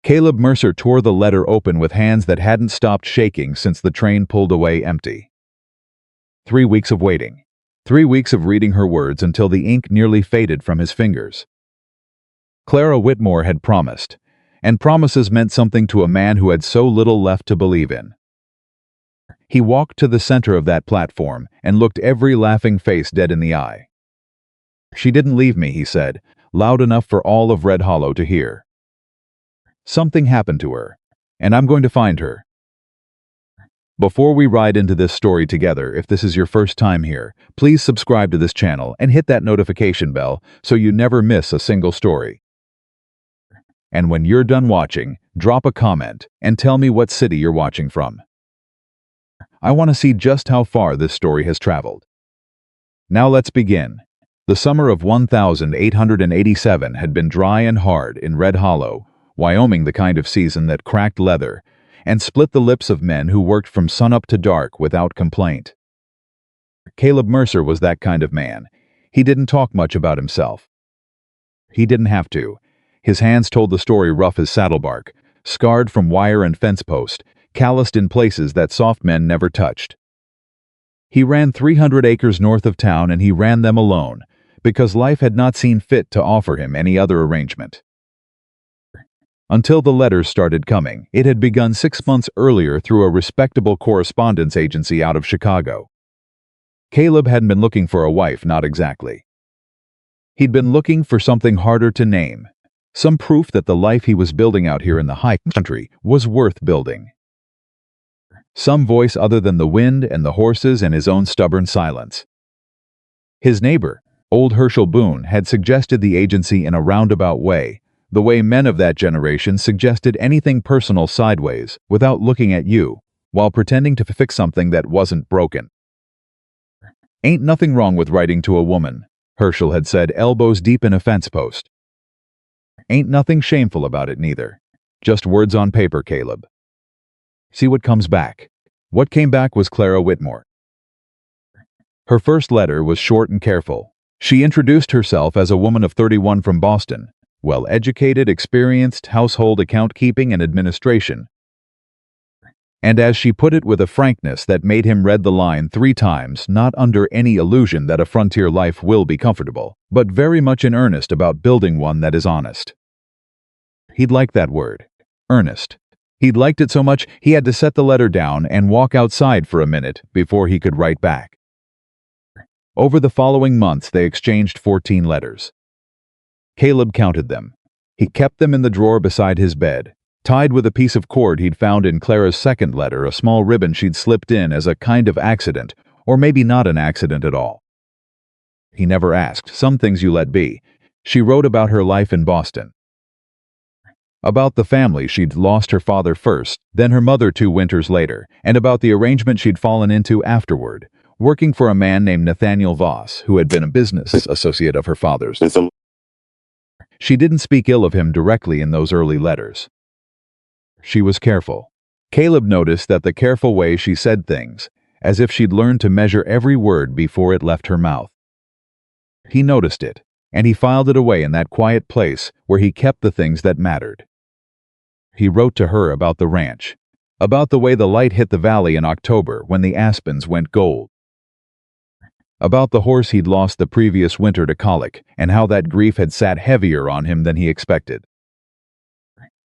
Caleb Mercer tore the letter open with hands that hadn't stopped shaking since the train pulled away empty. 3 weeks of waiting. 3 weeks of reading her words until the ink nearly faded from his fingers. Clara Whitmore had promised, and promises meant something to a man who had so little left to believe in. He walked to the center of that platform and looked every laughing face dead in the eye. "She didn't leave me," he said, loud enough for all of Red Hollow to hear. "Something happened to her, and I'm going to find her." Before we ride into this story together, if this is your first time here, please subscribe to this channel and hit that notification bell so you never miss a single story. And when you're done watching, drop a comment and tell me what city you're watching from. I want to see just how far this story has traveled. Now let's begin. The summer of 1887 had been dry and hard in Red Hollow, Wyoming, the kind of season that cracked leather and split the lips of men who worked from sunup to dark without complaint. Caleb Mercer was that kind of man. He didn't talk much about himself. He didn't have to. His hands told the story rough as saddlebark, scarred from wire and fence post, calloused in places that soft men never touched. He ran 300 acres north of town, and he ran them alone, because life had not seen fit to offer him any other arrangement. Until the letters started coming, it had begun 6 months earlier through a respectable correspondence agency out of Chicago. Caleb hadn't been looking for a wife, not exactly. He'd been looking for something harder to name, some proof that the life he was building out here in the high country was worth building. Some voice other than the wind and the horses and his own stubborn silence. His neighbor, old Herschel Boone, had suggested the agency in a roundabout way, the way men of that generation suggested anything personal sideways, without looking at you, while pretending to fix something that wasn't broken. "Ain't nothing wrong with writing to a woman," Herschel had said, elbows deep in a fence post. "Ain't nothing shameful about it neither. Just words on paper, Caleb. See what comes back." What came back was Clara Whitmore. Her first letter was short and careful. She introduced herself as a woman of 31 from Boston, well-educated, experienced, household account-keeping and administration. And as she put it with a frankness that made him read the line 3 times, not under any illusion that a frontier life will be comfortable, but very much in earnest about building one that is honest. He'd liked that word, earnest. He'd liked it so much he had to set the letter down and walk outside for a minute before he could write back. Over the following months, they exchanged 14 letters. Caleb counted them. He kept them in the drawer beside his bed, tied with a piece of cord he'd found in Clara's second letter, a small ribbon she'd slipped in as a kind of accident, or maybe not an accident at all. He never asked. Some things you let be. She wrote about her life in Boston. About the family she'd lost her father first, then her mother 2 winters later, and about the arrangement she'd fallen into afterward, working for a man named Nathaniel Voss, who had been a business associate of her father's. She didn't speak ill of him directly in those early letters. She was careful. Caleb noticed that the careful way she said things, as if she'd learned to measure every word before it left her mouth. He noticed it, and he filed it away in that quiet place where he kept the things that mattered. He wrote to her about the ranch, about the way the light hit the valley in October when the aspens went gold, about the horse he'd lost the previous winter to colic and how that grief had sat heavier on him than he expected,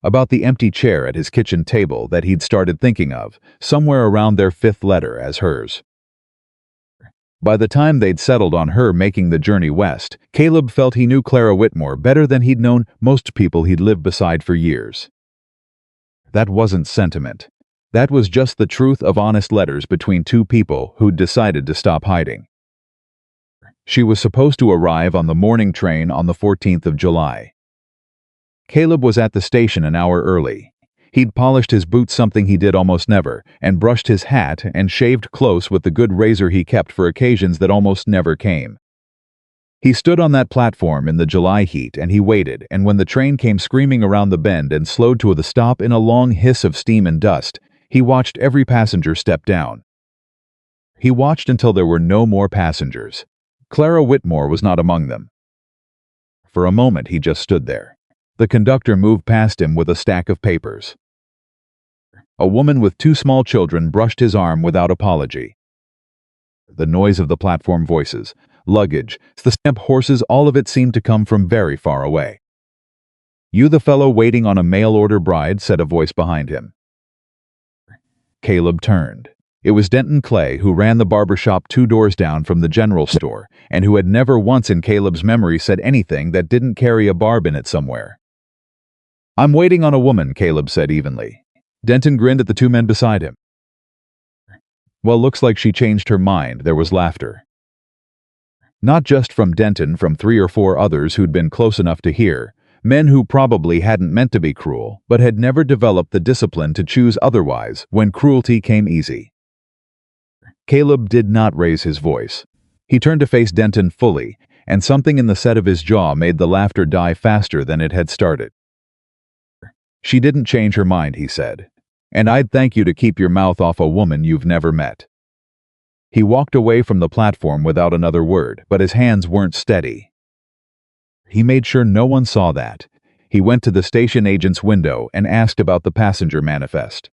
about the empty chair at his kitchen table that he'd started thinking of, somewhere around their 5th letter, as hers. By the time they'd settled on her making the journey west, Caleb felt he knew Clara Whitmore better than he'd known most people he'd lived beside for years. That wasn't sentiment. That was just the truth of honest letters between 2 people who'd decided to stop hiding. She was supposed to arrive on the morning train on the 14th of July. Caleb was at the station an hour early. He'd polished his boots, something he did almost never, and brushed his hat and shaved close with the good razor he kept for occasions that almost never came. He stood on that platform in the July heat, and he waited, and when the train came screaming around the bend and slowed to the stop in a long hiss of steam and dust, he watched every passenger step down. He watched until there were no more passengers. Clara Whitmore was not among them. For a moment he just stood there. The conductor moved past him with a stack of papers. A woman with 2 small children brushed his arm without apology. The noise of the platform voices, luggage, the stamp horses, all of it seemed to come from very far away. "You the fellow waiting on a mail-order bride?" said a voice behind him. Caleb turned. It was Denton Clay, who ran the barber shop 2 doors down from the general store, and who had never once in Caleb's memory said anything that didn't carry a barb in it somewhere. "I'm waiting on a woman," Caleb said evenly. Denton grinned at the 2 men beside him. "Well, looks like she changed her mind." There was laughter. Not just from Denton, from 3 or 4 others who'd been close enough to hear, men who probably hadn't meant to be cruel, but had never developed the discipline to choose otherwise when cruelty came easy. Caleb did not raise his voice. He turned to face Denton fully, and something in the set of his jaw made the laughter die faster than it had started. "She didn't change her mind," he said. "And I'd thank you to keep your mouth off a woman you've never met." He walked away from the platform without another word, but his hands weren't steady. He made sure no one saw that. He went to the station agent's window and asked about the passenger manifest.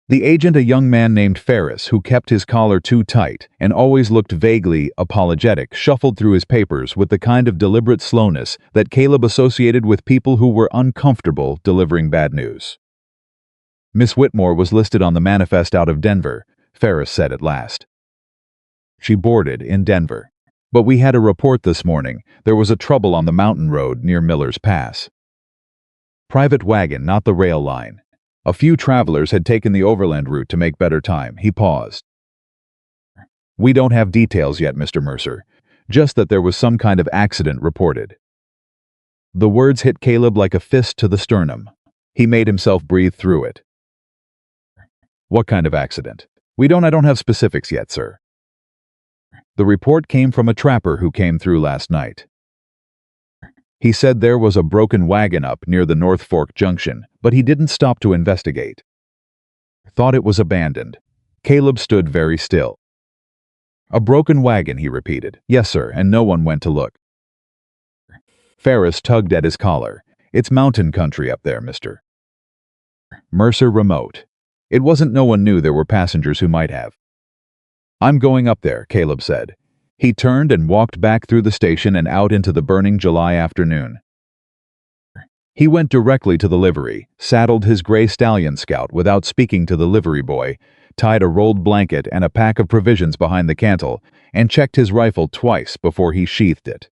The agent, a young man named Ferris, who kept his collar too tight and always looked vaguely apologetic, shuffled through his papers with the kind of deliberate slowness that Caleb associated with people who were uncomfortable delivering bad news. "Miss Whitmore was listed on the manifest out of Denver," Ferris said at last. "She boarded in Denver. But we had a report this morning. There was a trouble on the mountain road near Miller's Pass. Private wagon, not the rail line. A few travelers had taken the overland route to make better time." He paused. "We don't have details yet, Mr. Mercer. Just that there was some kind of accident reported." The words hit Caleb like a fist to the sternum. He made himself breathe through it. "What kind of accident?" I don't have specifics yet, sir." "The report came from a trapper who came through last night. He said there was a broken wagon up near the North Fork Junction, but he didn't stop to investigate. Thought it was abandoned." Caleb stood very still. "A broken wagon," he repeated. "Yes, sir, and no one went to look." Ferris tugged at his collar. "It's mountain country up there, Mr. Mercer remote. It wasn't no one knew there were passengers who might have." "I'm going up there," Caleb said. He turned and walked back through the station and out into the burning July afternoon. He went directly to the livery, saddled his gray stallion Scout without speaking to the livery boy, tied a rolled blanket and a pack of provisions behind the cantle, and checked his rifle twice before he sheathed it.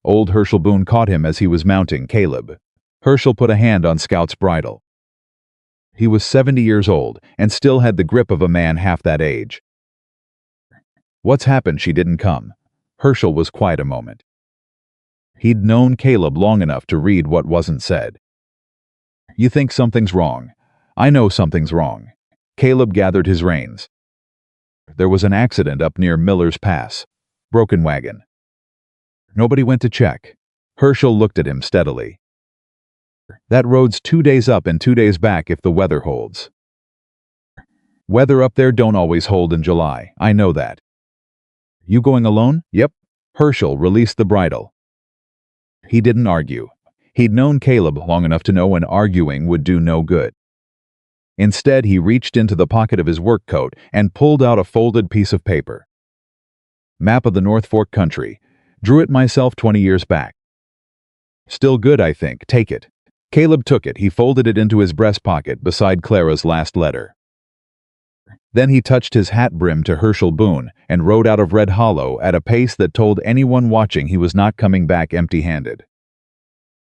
Old Herschel Boone caught him as he was mounting Caleb. Herschel put a hand on Scout's bridle. He was 70 years old and still had the grip of a man half that age. "What's happened she didn't come?" Herschel was quiet a moment. He'd known Caleb long enough to read what wasn't said. "You think something's wrong. I know something's wrong." Caleb gathered his reins. "There was an accident up near Miller's Pass. Broken wagon. Nobody went to check." Herschel looked at him steadily. "That road's 2 days up and 2 days back if the weather holds." "Weather up there don't always hold in July, I know that." "You going alone?" "Yep." Herschel released the bridle. He didn't argue. He'd known Caleb long enough to know when arguing would do no good. Instead, he reached into the pocket of his work coat and pulled out a folded piece of paper. "Map of the North Fork country. Drew it myself 20 years back. Still good, I think. Take it." Caleb took it. He folded it into his breast pocket beside Clara's last letter. Then he touched his hat brim to Herschel Boone and rode out of Red Hollow at a pace that told anyone watching he was not coming back empty-handed.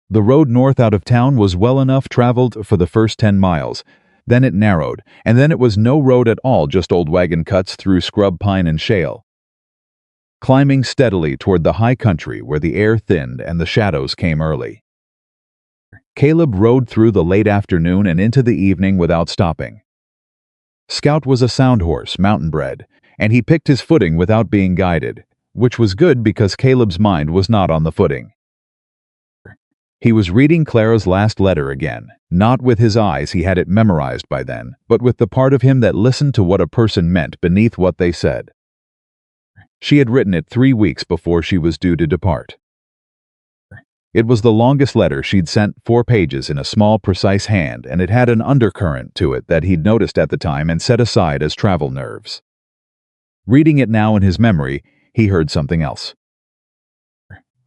The road north out of town was well enough traveled for the first 10 miles. Then it narrowed, and then it was no road at all, just old wagon cuts through scrub pine and shale. Climbing steadily toward the high country where the air thinned and the shadows came early. Caleb rode through the late afternoon and into the evening without stopping. Scout was a sound horse, mountain bred, and he picked his footing without being guided, which was good because Caleb's mind was not on the footing. He was reading Clara's last letter again, not with his eyes, he had it memorized by then, but with the part of him that listened to what a person meant beneath what they said. She had written it 3 weeks before she was due to depart. It was the longest letter she'd sent, 4 pages in a small, precise hand, and it had an undercurrent to it that he'd noticed at the time and set aside as travel nerves. Reading it now in his memory, he heard something else.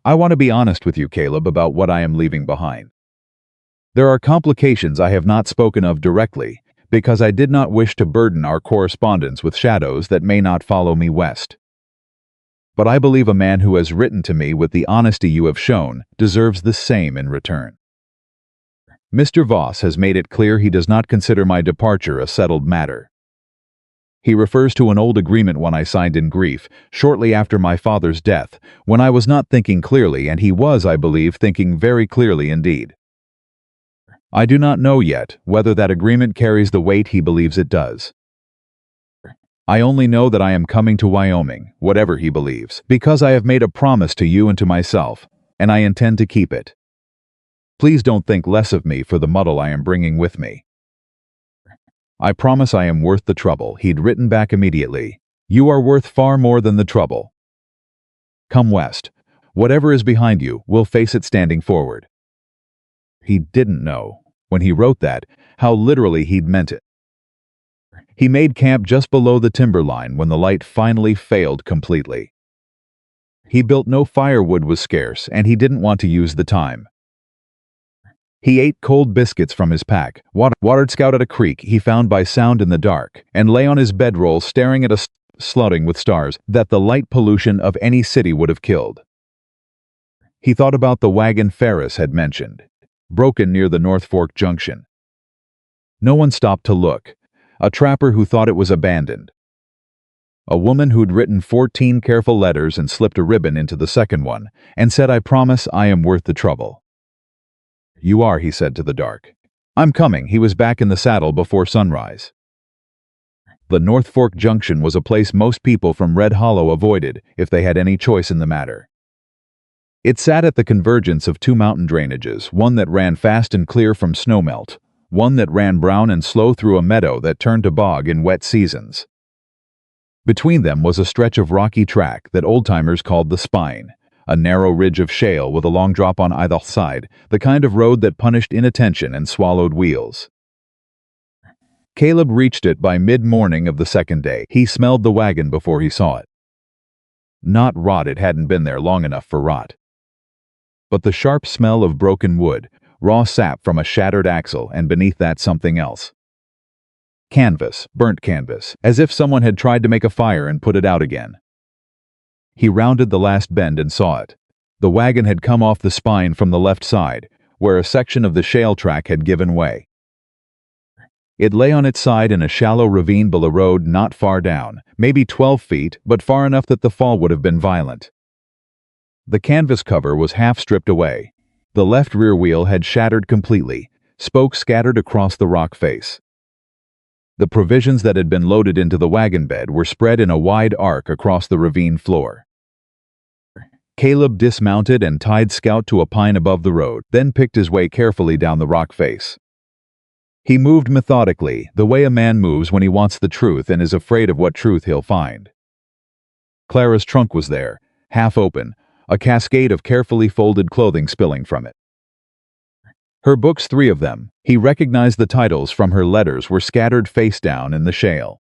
I want to be honest with you, Caleb, about what I am leaving behind. There are complications I have not spoken of directly, because I did not wish to burden our correspondence with shadows that may not follow me west. But I believe a man who has written to me with the honesty you have shown deserves the same in return. Mr. Voss has made it clear he does not consider my departure a settled matter. He refers to an old agreement one I signed in grief, shortly after my father's death, when I was not thinking clearly, and he was, I believe, thinking very clearly indeed. I do not know yet whether that agreement carries the weight he believes it does. I only know that I am coming to Wyoming, whatever he believes, because I have made a promise to you and to myself, and I intend to keep it. Please don't think less of me for the muddle I am bringing with me. I promise I am worth the trouble. He'd written back immediately. You are worth far more than the trouble. Come west. Whatever is behind you, we'll face it standing forward. He didn't know, when he wrote that, how literally he'd meant it. He made camp just below the timber line when the light finally failed completely. He built no firewood was scarce, and he didn't want to use the time. He ate cold biscuits from his pack, watered scout at a creek he found by sound in the dark, and lay on his bedroll staring at a slutting with stars that the light pollution of any city would have killed. He thought about the wagon Ferris had mentioned, broken near the North Fork Junction. No one stopped to look. A trapper who thought it was abandoned. A woman who'd written 14 careful letters and slipped a ribbon into the second one, and said, I promise I am worth the trouble. You are, he said to the dark. I'm coming. He was back in the saddle before sunrise. The North Fork Junction was a place most people from Red Hollow avoided if they had any choice in the matter. It sat at the convergence of 2 mountain drainages, one that ran fast and clear from snowmelt, one that ran brown and slow through a meadow that turned to bog in wet seasons. Between them was a stretch of rocky track that old-timers called the Spine, a narrow ridge of shale with a long drop on either side, the kind of road that punished inattention and swallowed wheels. Caleb reached it by mid-morning of the second day. He smelled the wagon before he saw it. Not rot, it hadn't been there long enough for rot. But the sharp smell of broken wood, raw sap from a shattered axle, and beneath that something else. Canvas, burnt canvas, as if someone had tried to make a fire and put it out again. He rounded the last bend and saw it. The wagon had come off the Spine from the left side, where a section of the shale track had given way. It lay on its side in a shallow ravine below a road not far down, maybe 12 feet, but far enough that the fall would have been violent. The canvas cover was half stripped away. The left rear wheel had shattered completely, spokes scattered across the rock face. The provisions that had been loaded into the wagon bed were spread in a wide arc across the ravine floor. Caleb dismounted and tied Scout to a pine above the road, then picked his way carefully down the rock face. He moved methodically, the way a man moves when he wants the truth and is afraid of what truth he'll find. Clara's trunk was there, half open, a cascade of carefully folded clothing spilling from it. Her books, 3 of them, he recognized the titles from her letters, were scattered face down in the shale.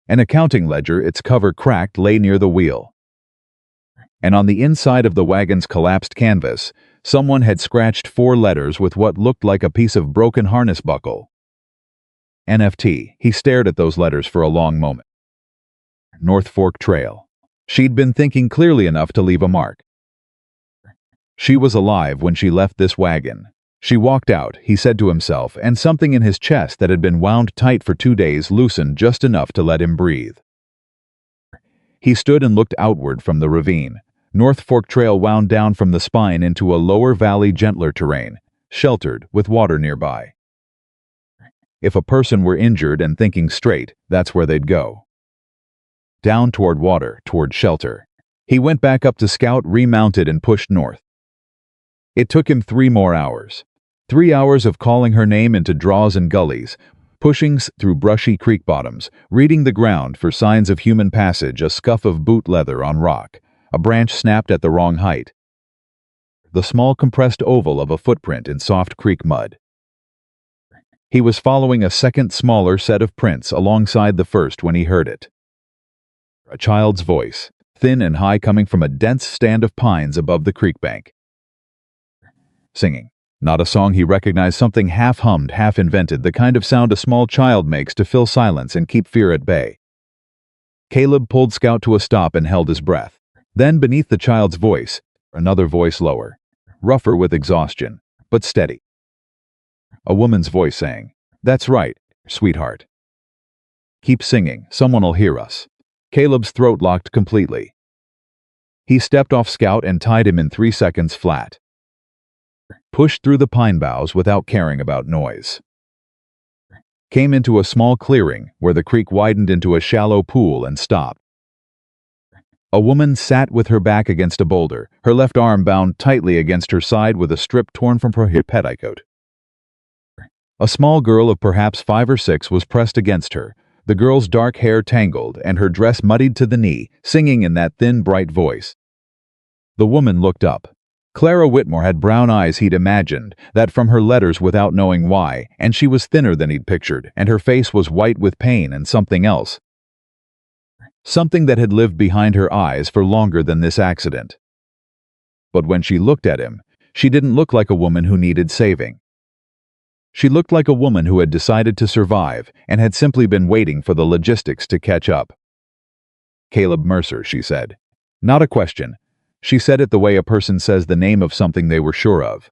An accounting ledger, its cover cracked, lay near the wheel. And on the inside of the wagon's collapsed canvas, someone had scratched 4 letters with what looked like a piece of broken harness buckle. NFT. He stared at those letters for a long moment. North Fork Trail. She'd been thinking clearly enough to leave a mark. She was alive when she left this wagon. She walked out, he said to himself, and something in his chest that had been wound tight for 2 days loosened just enough to let him breathe. He stood and looked outward from the ravine. North Fork Trail wound down from the Spine into a lower valley, gentler terrain, sheltered, with water nearby. If a person were injured and thinking straight, that's where they'd go. Down toward water, toward shelter. He went back up to Scout, remounted, and pushed north. It took him 3 more hours. 3 hours of calling her name into draws and gullies, pushing through brushy creek bottoms, reading the ground for signs of human passage, a scuff of boot leather on rock, a branch snapped at the wrong height. the small compressed oval of a footprint in soft creek mud. He was following a second smaller set of prints alongside the first when he heard it. A child's voice, thin and high, coming from a dense stand of pines above the creek bank. Singing. Not a song he recognized, something half-hummed, half-invented, the kind of sound a small child makes to fill silence and keep fear at bay. Caleb pulled Scout to a stop and held his breath. Then, beneath the child's voice, another voice lower, rougher with exhaustion, but steady. A woman's voice saying, "That's right, sweetheart. Keep singing, someone'll hear us." Caleb's throat locked completely. He stepped off Scout and tied him in 3 seconds flat. Pushed through the pine boughs without caring about noise. Came into a small clearing where the creek widened into a shallow pool and stopped. A woman sat with her back against a boulder, her left arm bound tightly against her side with a strip torn from her petticoat. A small girl of perhaps 5 or 6 was pressed against her, the girl's dark hair tangled and her dress muddied to the knee, singing in that thin, bright voice. The woman looked up. Clara Whitmore had brown eyes he'd imagined, that from her letters without knowing why, and she was thinner than he'd pictured, and her face was white with pain and something else. Something that had lived behind her eyes for longer than this accident. But when she looked at him, she didn't look like a woman who needed saving. She looked like a woman who had decided to survive and had simply been waiting for the logistics to catch up. "Caleb Mercer," she said. Not a question. She said it the way a person says the name of something they were sure of.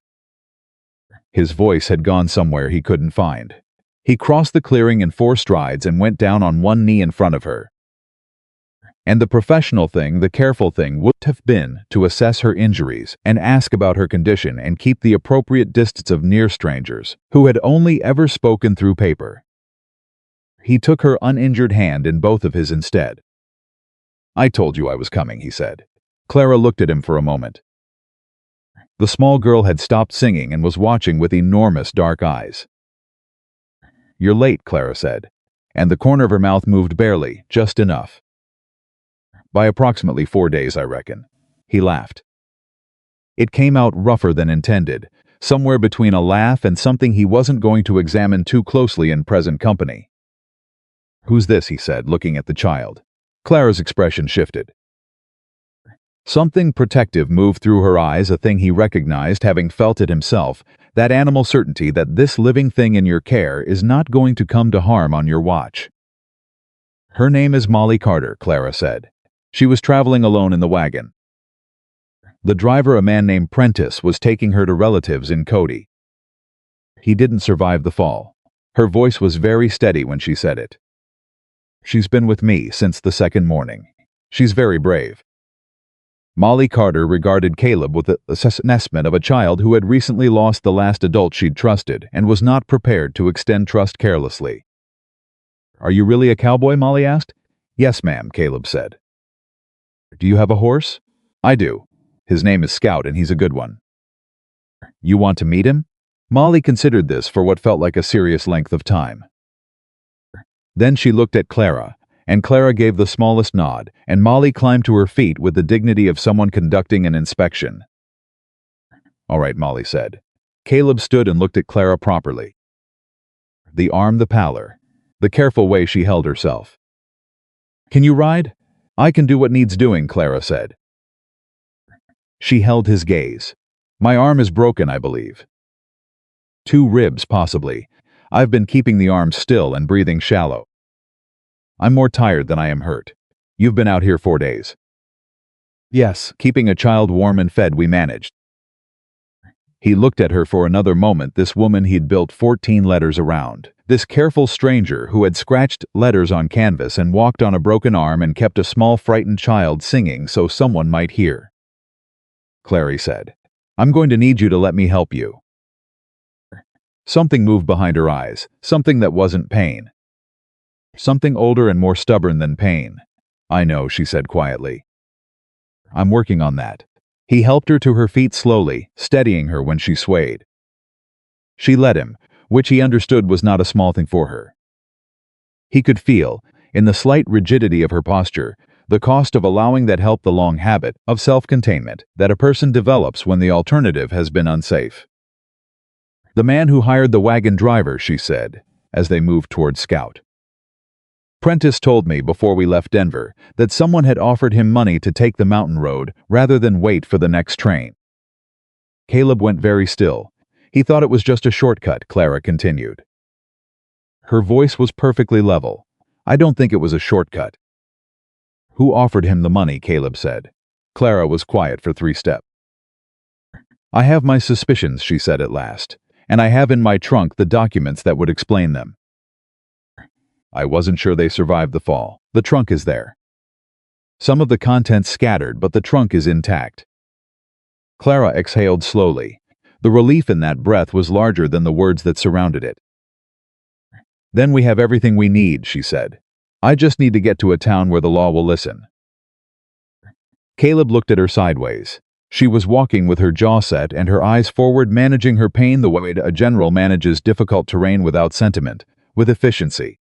His voice had gone somewhere he couldn't find. He crossed the clearing in 4 strides and went down on one knee in front of her. And the professional thing, the careful thing, would have been to assess her injuries and ask about her condition and keep the appropriate distance of near strangers who had only ever spoken through paper. He took her uninjured hand in both of his instead. "I told you I was coming," he said. Clara looked at him for a moment. The small girl had stopped singing and was watching with enormous dark eyes. "You're late," Clara said, and the corner of her mouth moved barely, just enough. "By approximately 4 days, I reckon." He laughed. It came out rougher than intended, somewhere between a laugh and something he wasn't going to examine too closely in present company. "Who's this?" he said, looking at the child. Clara's expression shifted. Something protective moved through her eyes, a thing he recognized, having felt it himself, that animal certainty that this living thing in your care is not going to come to harm on your watch. "Her name is Molly Carter," Clara said. She was traveling alone in the wagon. The driver, a man named Prentice, was taking her to relatives in Cody. He didn't survive the fall. Her voice was very steady when she said it. "She's been with me since the second morning. She's very brave." Molly Carter regarded Caleb with the assessment of a child who had recently lost the last adult she'd trusted and was not prepared to extend trust carelessly. "Are you really a cowboy?" Molly asked. "Yes, ma'am," Caleb said. "Do you have a horse?" "I do. His name is Scout, and he's a good one." "You want to meet him?" Molly considered this for what felt like a serious length of time. Then she looked at Clara, and Clara gave the smallest nod, and Molly climbed to her feet with the dignity of someone conducting an inspection. "All right," Molly said. Caleb stood and looked at Clara properly. The arm, the pallor, the careful way she held herself. "Can you ride?" "I can do what needs doing," Clara said. She held his gaze. "My arm is broken, I believe." "2 ribs, possibly. I've been keeping the arm still and breathing shallow. I'm more tired than I am hurt. You've been out here 4 days." "Yes, keeping a child warm and fed we managed." He looked at her for another moment, this woman he'd built 14 letters around, this careful stranger who had scratched letters on canvas and walked on a broken arm and kept a small frightened child singing so someone might hear. Clary said, "I'm going to need you to let me help you." Something moved behind her eyes, something that wasn't pain. Something older and more stubborn than pain. "I know," she said quietly. "I'm working on that." He helped her to her feet slowly, steadying her when she swayed. She let him, which he understood was not a small thing for her. He could feel, in the slight rigidity of her posture, the cost of allowing that help, the long habit of self-containment that a person develops when the alternative has been unsafe. The man who hired the wagon driver, she said, as they moved toward Scout. Prentice told me before we left Denver that someone had offered him money to take the mountain road rather than wait for the next train. Caleb went very still. He thought it was just a shortcut, Clara continued. Her voice was perfectly level. I don't think it was a shortcut. Who offered him the money? Caleb said. Clara was quiet for 3 steps. I have my suspicions, she said at last, and I have in my trunk the documents that would explain them. I wasn't sure they survived the fall. The trunk is there. Some of the contents scattered, but the trunk is intact. Clara exhaled slowly. The relief in that breath was larger than the words that surrounded it. Then we have everything we need, she said. I just need to get to a town where the law will listen. Caleb looked at her sideways. She was walking with her jaw set and her eyes forward, managing her pain the way a general manages difficult terrain, without sentiment, with efficiency.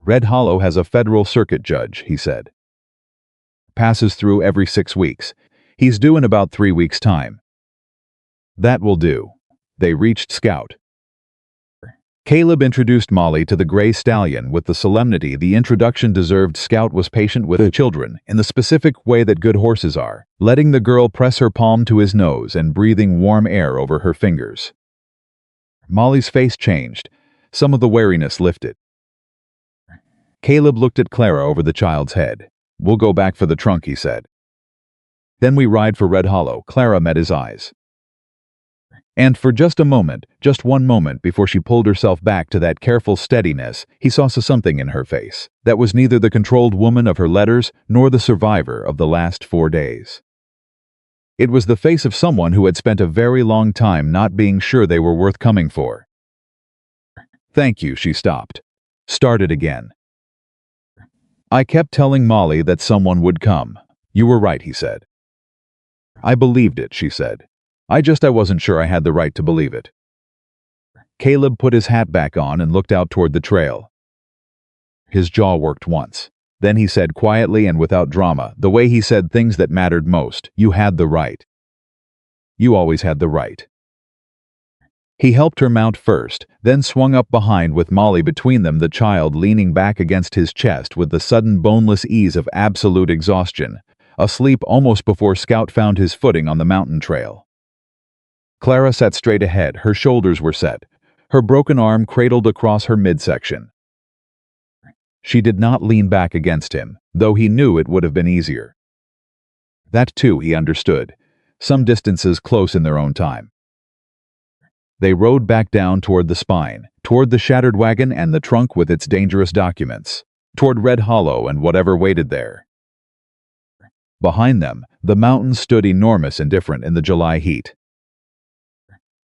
Red Hollow has a federal circuit judge, he said. Passes through every 6 weeks. He's due in about 3 weeks' time. That will do. They reached Scout. Caleb introduced Molly to the gray stallion with the solemnity the introduction deserved. Scout was patient with the children in the specific way that good horses are, letting the girl press her palm to his nose and breathing warm air over her fingers. Molly's face changed. Some of the wariness lifted. Caleb looked at Clara over the child's head. We'll go back for the trunk, he said. Then we ride for Red Hollow. Clara met his eyes. And for just a moment, just one moment before she pulled herself back to that careful steadiness, he saw something in her face that was neither the controlled woman of her letters nor the survivor of the last 4 days. It was the face of someone who had spent a very long time not being sure they were worth coming for. Thank you, she stopped. Started again. I kept telling Molly that someone would come. You were right, he said. I believed it, she said. I wasn't sure I had the right to believe it. Caleb put his hat back on and looked out toward the trail. His jaw worked once. Then he said quietly and without drama, the way he said things that mattered most, you had the right. You always had the right. He helped her mount first, then swung up behind with Molly between them, the child leaning back against his chest with the sudden boneless ease of absolute exhaustion, asleep almost before Scout found his footing on the mountain trail. Clara sat straight ahead, her shoulders were set, her broken arm cradled across her midsection. She did not lean back against him, though he knew it would have been easier. That too he understood, some distances close in their own time. They rode back down toward the spine, toward the shattered wagon and the trunk with its dangerous documents, toward Red Hollow and whatever waited there. Behind them, the mountains stood enormous and different in the July heat.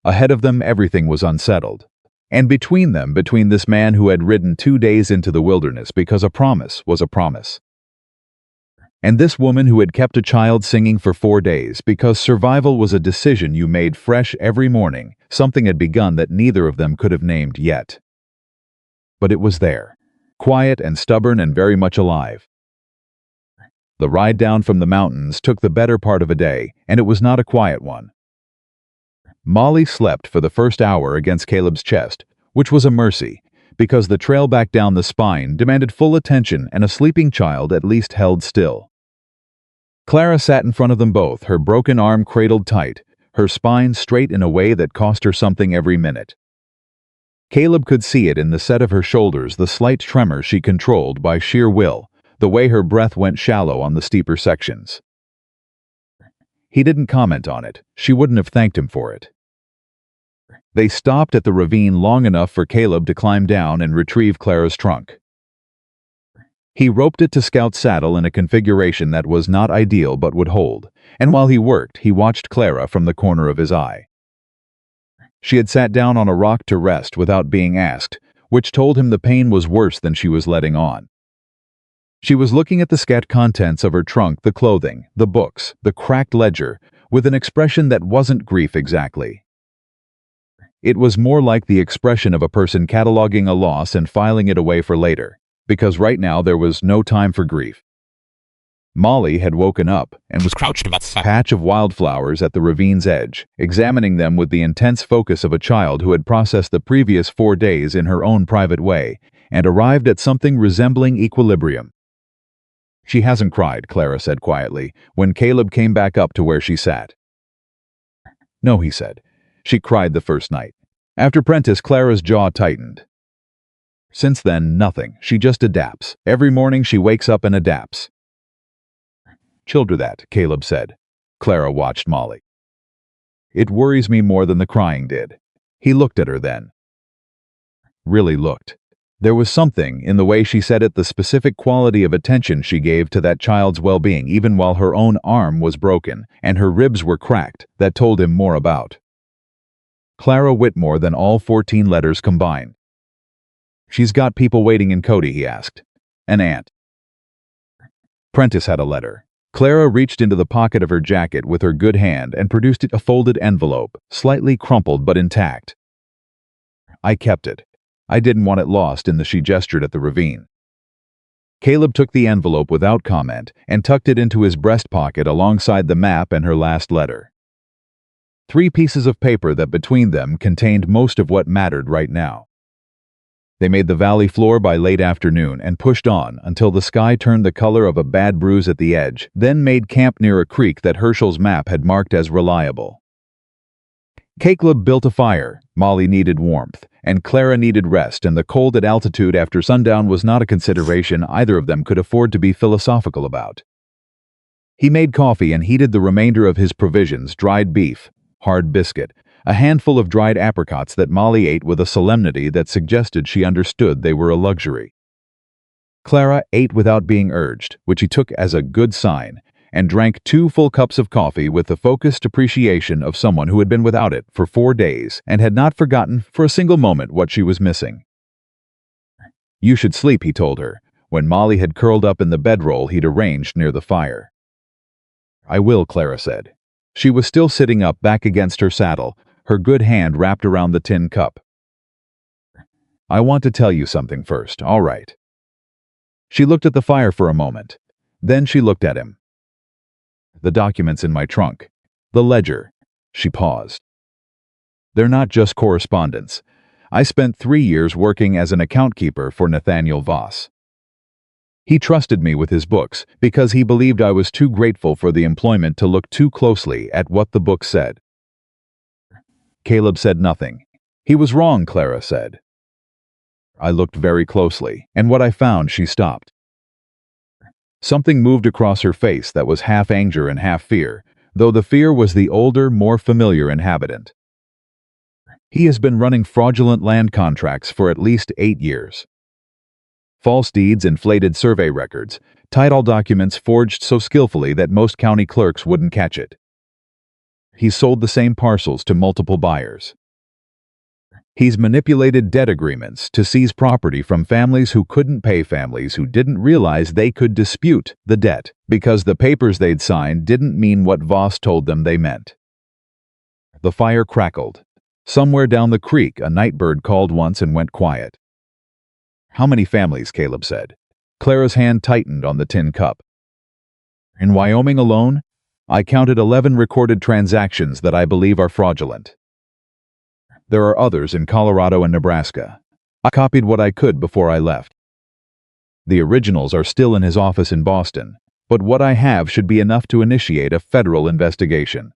Ahead of them, everything was unsettled. And between them, between this man who had ridden 2 days into the wilderness because a promise was a promise, and this woman who had kept a child singing for 4 days because survival was a decision you made fresh every morning, something had begun that neither of them could have named yet. But it was there, quiet and stubborn and very much alive. The ride down from the mountains took the better part of a day, and it was not a quiet one. Molly slept for the first hour against Caleb's chest, which was a mercy, because the trail back down the spine demanded full attention and a sleeping child at least held still. Clara sat in front of them both, her broken arm cradled tight, her spine straight in a way that cost her something every minute. Caleb could see it in the set of her shoulders, the slight tremor she controlled by sheer will, the way her breath went shallow on the steeper sections. He didn't comment on it. She wouldn't have thanked him for it. They stopped at the ravine long enough for Caleb to climb down and retrieve Clara's trunk. He roped it to Scout's saddle in a configuration that was not ideal but would hold, and while he worked, he watched Clara from the corner of his eye. She had sat down on a rock to rest without being asked, which told him the pain was worse than she was letting on. She was looking at the scattered contents of her trunk, the clothing, the books, the cracked ledger, with an expression that wasn't grief exactly. It was more like the expression of a person cataloging a loss and filing it away for later, because right now there was no time for grief. Molly had woken up and was crouched about a patch of wildflowers at the ravine's edge, examining them with the intense focus of a child who had processed the previous 4 days in her own private way and arrived at something resembling equilibrium. "She hasn't cried," Clara said quietly, when Caleb came back up to where she sat. "No," he said. "She cried the first night." After Prentice, Clara's jaw tightened. Since then, nothing. She just adapts. Every morning she wakes up and adapts. "Children that," Caleb said. Clara watched Molly. "It worries me more than the crying did." He looked at her then. Really looked. There was something in the way she said it, the specific quality of attention she gave to that child's well-being, even while her own arm was broken and her ribs were cracked, that told him more about Clara Whitmore than all 14 letters combined. "She's got people waiting in Cody?" he asked. "An aunt." Prentice had a letter. Clara reached into the pocket of her jacket with her good hand and produced a folded envelope, slightly crumpled but intact. "I kept it. I didn't want it lost in the," she gestured at the ravine. Caleb took the envelope without comment and tucked it into his breast pocket alongside the map and her last letter. 3 pieces of paper that between them contained most of what mattered right now. They made the valley floor by late afternoon and pushed on until the sky turned the color of a bad bruise at the edge, then made camp near a creek that Herschel's map had marked as reliable. Caleb built a fire. Molly needed warmth, and Clara needed rest, and the cold at altitude after sundown was not a consideration either of them could afford to be philosophical about. He made coffee and heated the remainder of his provisions: dried beef, hard biscuit, a handful of dried apricots that Molly ate with a solemnity that suggested she understood they were a luxury. Clara ate without being urged, which he took as a good sign, and drank 2 full cups of coffee with the focused appreciation of someone who had been without it for 4 days and had not forgotten for a single moment what she was missing. "You should sleep," he told her, when Molly had curled up in the bedroll he'd arranged near the fire. "I will," Clara said. She was still sitting up back against her saddle, her good hand wrapped around the tin cup. "I want to tell you something first, all right?" She looked at the fire for a moment. Then she looked at him. "The documents in my trunk. The ledger." She paused. "They're not just correspondence. I spent 3 years working as an account keeper for Nathaniel Voss. He trusted me with his books because he believed I was too grateful for the employment to look too closely at what the book said." Caleb said nothing. "He was wrong," Clara said. "I looked very closely, and what I found," she stopped. Something moved across her face that was half anger and half fear, though the fear was the older, more familiar inhabitant. "He has been running fraudulent land contracts for at least 8 years. False deeds, inflated survey records, title documents forged so skillfully that most county clerks wouldn't catch it. He's sold the same parcels to multiple buyers. He's manipulated debt agreements to seize property from families who couldn't pay, families who didn't realize they could dispute the debt because the papers they'd signed didn't mean what Voss told them they meant." The fire crackled. Somewhere down the creek, a nightbird called once and went quiet. "How many families?" Caleb said. Clara's hand tightened on the tin cup. "In Wyoming alone, I counted 11 recorded transactions that I believe are fraudulent. There are others in Colorado and Nebraska. I copied what I could before I left. The originals are still in his office in Boston, but what I have should be enough to initiate a federal investigation."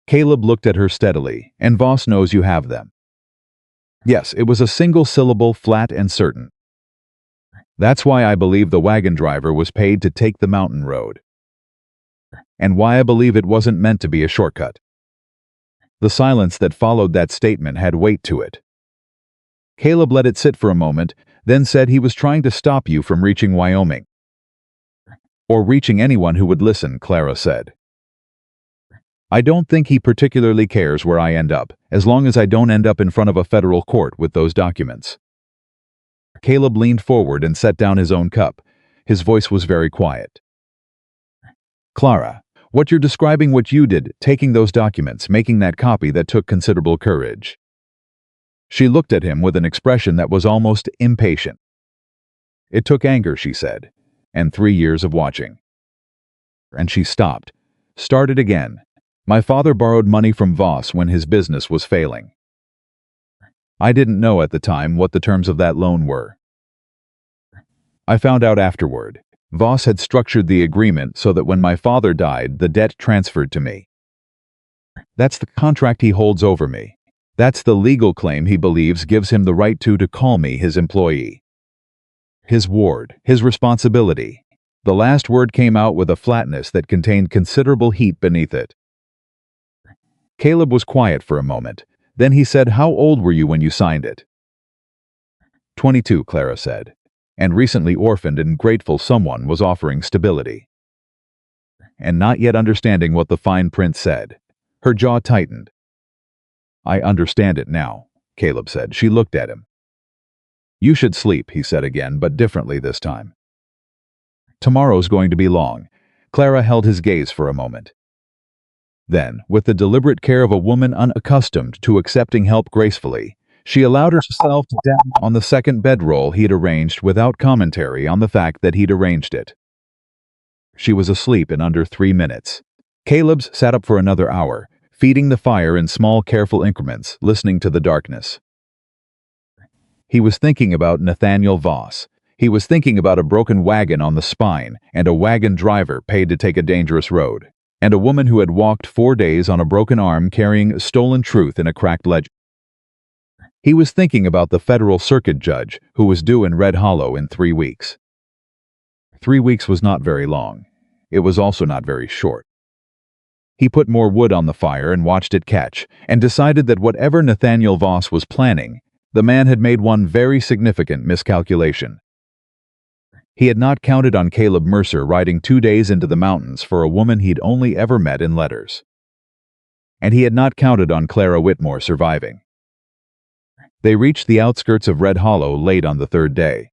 Caleb looked at her steadily. "And Voss knows you have them?" "Yes," it was a single syllable, flat and certain. "That's why I believe the wagon driver was paid to take the mountain road. And why I believe it wasn't meant to be a shortcut." The silence that followed that statement had weight to it. Caleb let it sit for a moment, then said he was trying to stop you from reaching Wyoming. "Or reaching anyone who would listen," Clara said. "I don't think he particularly cares where I end up, as long as I don't end up in front of a federal court with those documents." Caleb leaned forward and set down his own cup. His voice was very quiet. "Clara, what you're describing, what you did, taking those documents, making that copy, that took considerable courage." She looked at him with an expression that was almost impatient. "It took anger," she said, "and 3 years of watching. And she stopped. Started again. My father borrowed money from Voss when his business was failing. I didn't know at the time what the terms of that loan were. I found out afterward. Voss had structured the agreement so that when my father died, the debt transferred to me. That's the contract he holds over me. That's the legal claim he believes gives him the right to call me his employee. His ward, his responsibility. The last word came out with a flatness that contained considerable heat beneath it. Caleb was quiet for a moment. Then he said, "How old were you when you signed it?" 22, Clara said, and recently orphaned and grateful someone was offering stability. And not yet understanding what the fine print said. Her jaw tightened. "I understand it now," Caleb said. She looked at him. "You should sleep," he said again, but differently this time. "Tomorrow's going to be long." Clara held his gaze for a moment. Then, with the deliberate care of a woman unaccustomed to accepting help gracefully, she allowed herself down on the second bedroll he'd arranged without commentary on the fact that he'd arranged it. She was asleep in under 3 minutes. Caleb's sat up for another hour, feeding the fire in small, careful increments, listening to the darkness. He was thinking about Nathaniel Voss. He was thinking about a broken wagon on the spine and a wagon driver paid to take a dangerous road, and a woman who had walked 4 days on a broken arm carrying stolen truth in a cracked ledger. He was thinking about the federal circuit judge who was due in Red Hollow in 3 weeks. 3 weeks was not very long. It was also not very short. He put more wood on the fire and watched it catch, and decided that whatever Nathaniel Voss was planning, the man had made one very significant miscalculation. He had not counted on Caleb Mercer riding 2 days into the mountains for a woman he'd only ever met in letters. And he had not counted on Clara Whitmore surviving. They reached the outskirts of Red Hollow late on the 3rd day.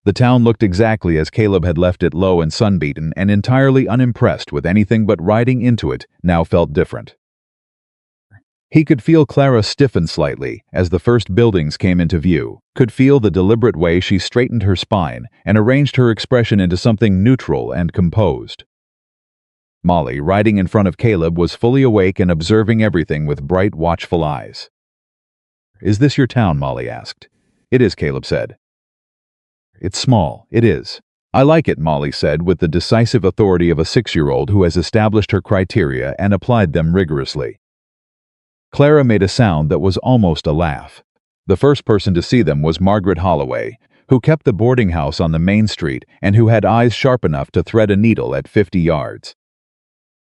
The town looked exactly as Caleb had left it, low and sunbeaten, and entirely unimpressed with anything, but riding into it now felt different. He could feel Clara stiffen slightly as the first buildings came into view, could feel the deliberate way she straightened her spine and arranged her expression into something neutral and composed. Molly, riding in front of Caleb, was fully awake and observing everything with bright, watchful eyes. "Is this your town?" Molly asked. "It is," Caleb said. "It's small, it is. I like it," Molly said with the decisive authority of a 6-year-old who has established her criteria and applied them rigorously. Clara made a sound that was almost a laugh. The first person to see them was Margaret Holloway, who kept the boarding house on the main street and who had eyes sharp enough to thread a needle at 50 yards.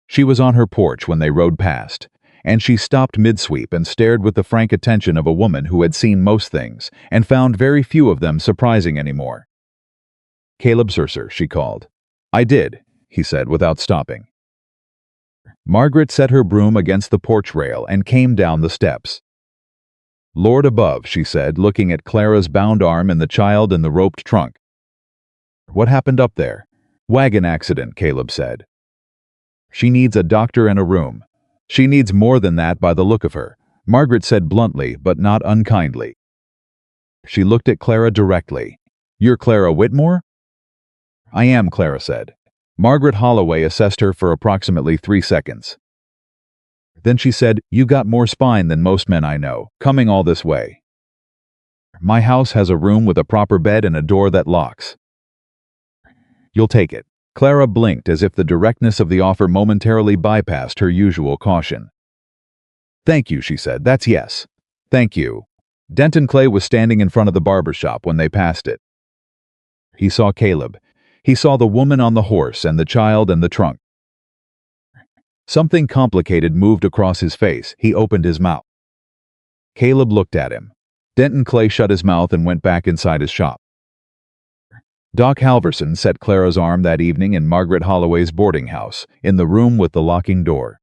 She was on her porch when they rode past, and she stopped mid-sweep and stared with the frank attention of a woman who had seen most things and found very few of them surprising anymore. "Caleb Mercer," she called. "I did," he said without stopping. Margaret set her broom against the porch rail and came down the steps. "Lord above," she said, looking at Clara's bound arm and the child in the roped trunk. "What happened up there?" "Wagon accident," Caleb said. "She needs a doctor and a room." "She needs more than that by the look of her," Margaret said bluntly but not unkindly. She looked at Clara directly. "You're Clara Whitmore?" "I am," Clara said. Margaret Holloway assessed her for approximately 3 seconds. Then she said, "You got more spine than most men I know, coming all this way." "My house has a room with a proper bed and a door that locks." "You'll take it." Clara blinked as if the directness of the offer momentarily bypassed her usual caution. "Thank you," she said. "That's yes. Thank you." Denton Clay was standing in front of the barber shop when they passed it. He saw Caleb. He saw the woman on the horse and the child and the trunk. Something complicated moved across his face. He opened his mouth. Caleb looked at him. Denton Clay shut his mouth and went back inside his shop. Doc Halverson set Clara's arm that evening in Margaret Holloway's boarding house, in the room with the locking door.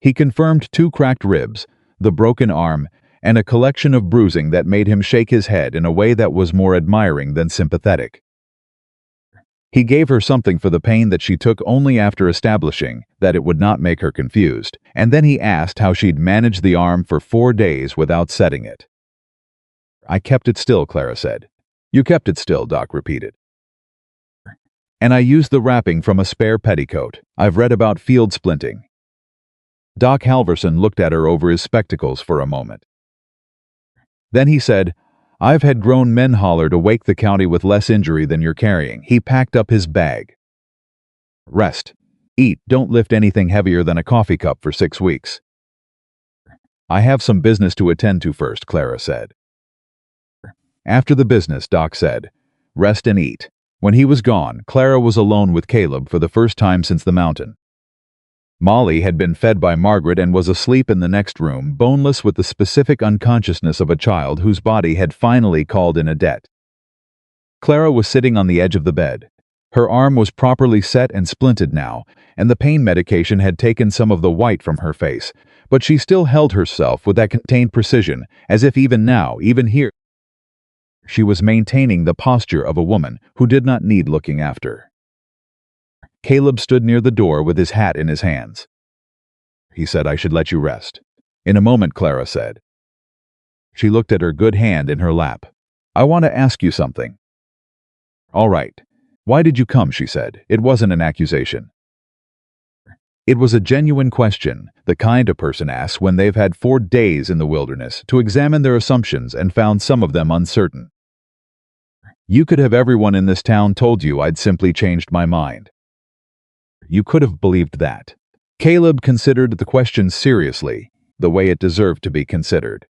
He confirmed 2 cracked ribs, the broken arm, and a collection of bruising that made him shake his head in a way that was more admiring than sympathetic. He gave her something for the pain that she took only after establishing that it would not make her confused, and then he asked how she'd managed the arm for 4 days without setting it. "I kept it still," Clara said. "You kept it still," Doc repeated. And I used the wrapping from a spare petticoat. I've read about field splinting. Doc Halverson looked at her over his spectacles for a moment. Then he said, I've had grown men holler to wake the county with less injury than you're carrying. He packed up his bag. Rest. Eat. Don't lift anything heavier than a coffee cup for 6 weeks. I have some business to attend to first, Clara said. After the business, Doc said, rest and eat. When he was gone, Clara was alone with Caleb for the first time since the mountain. Molly had been fed by Margaret and was asleep in the next room, boneless with the specific unconsciousness of a child whose body had finally called in a debt. Clara was sitting on the edge of the bed. Her arm was properly set and splinted now, and the pain medication had taken some of the white from her face, but she still held herself with that contained precision, as if even now, even here, she was maintaining the posture of a woman who did not need looking after. Caleb stood near the door with his hat in his hands. He said, I should let you rest. In a moment, Clara said. She looked at her good hand in her lap. I want to ask you something. All right. Why did you come, she said. It wasn't an accusation. It was a genuine question, the kind a person asks when they've had 4 days in the wilderness to examine their assumptions and found some of them uncertain. You could have everyone in this town told you I'd simply changed my mind. You could have believed that. Caleb considered the question seriously, the way it deserved to be considered.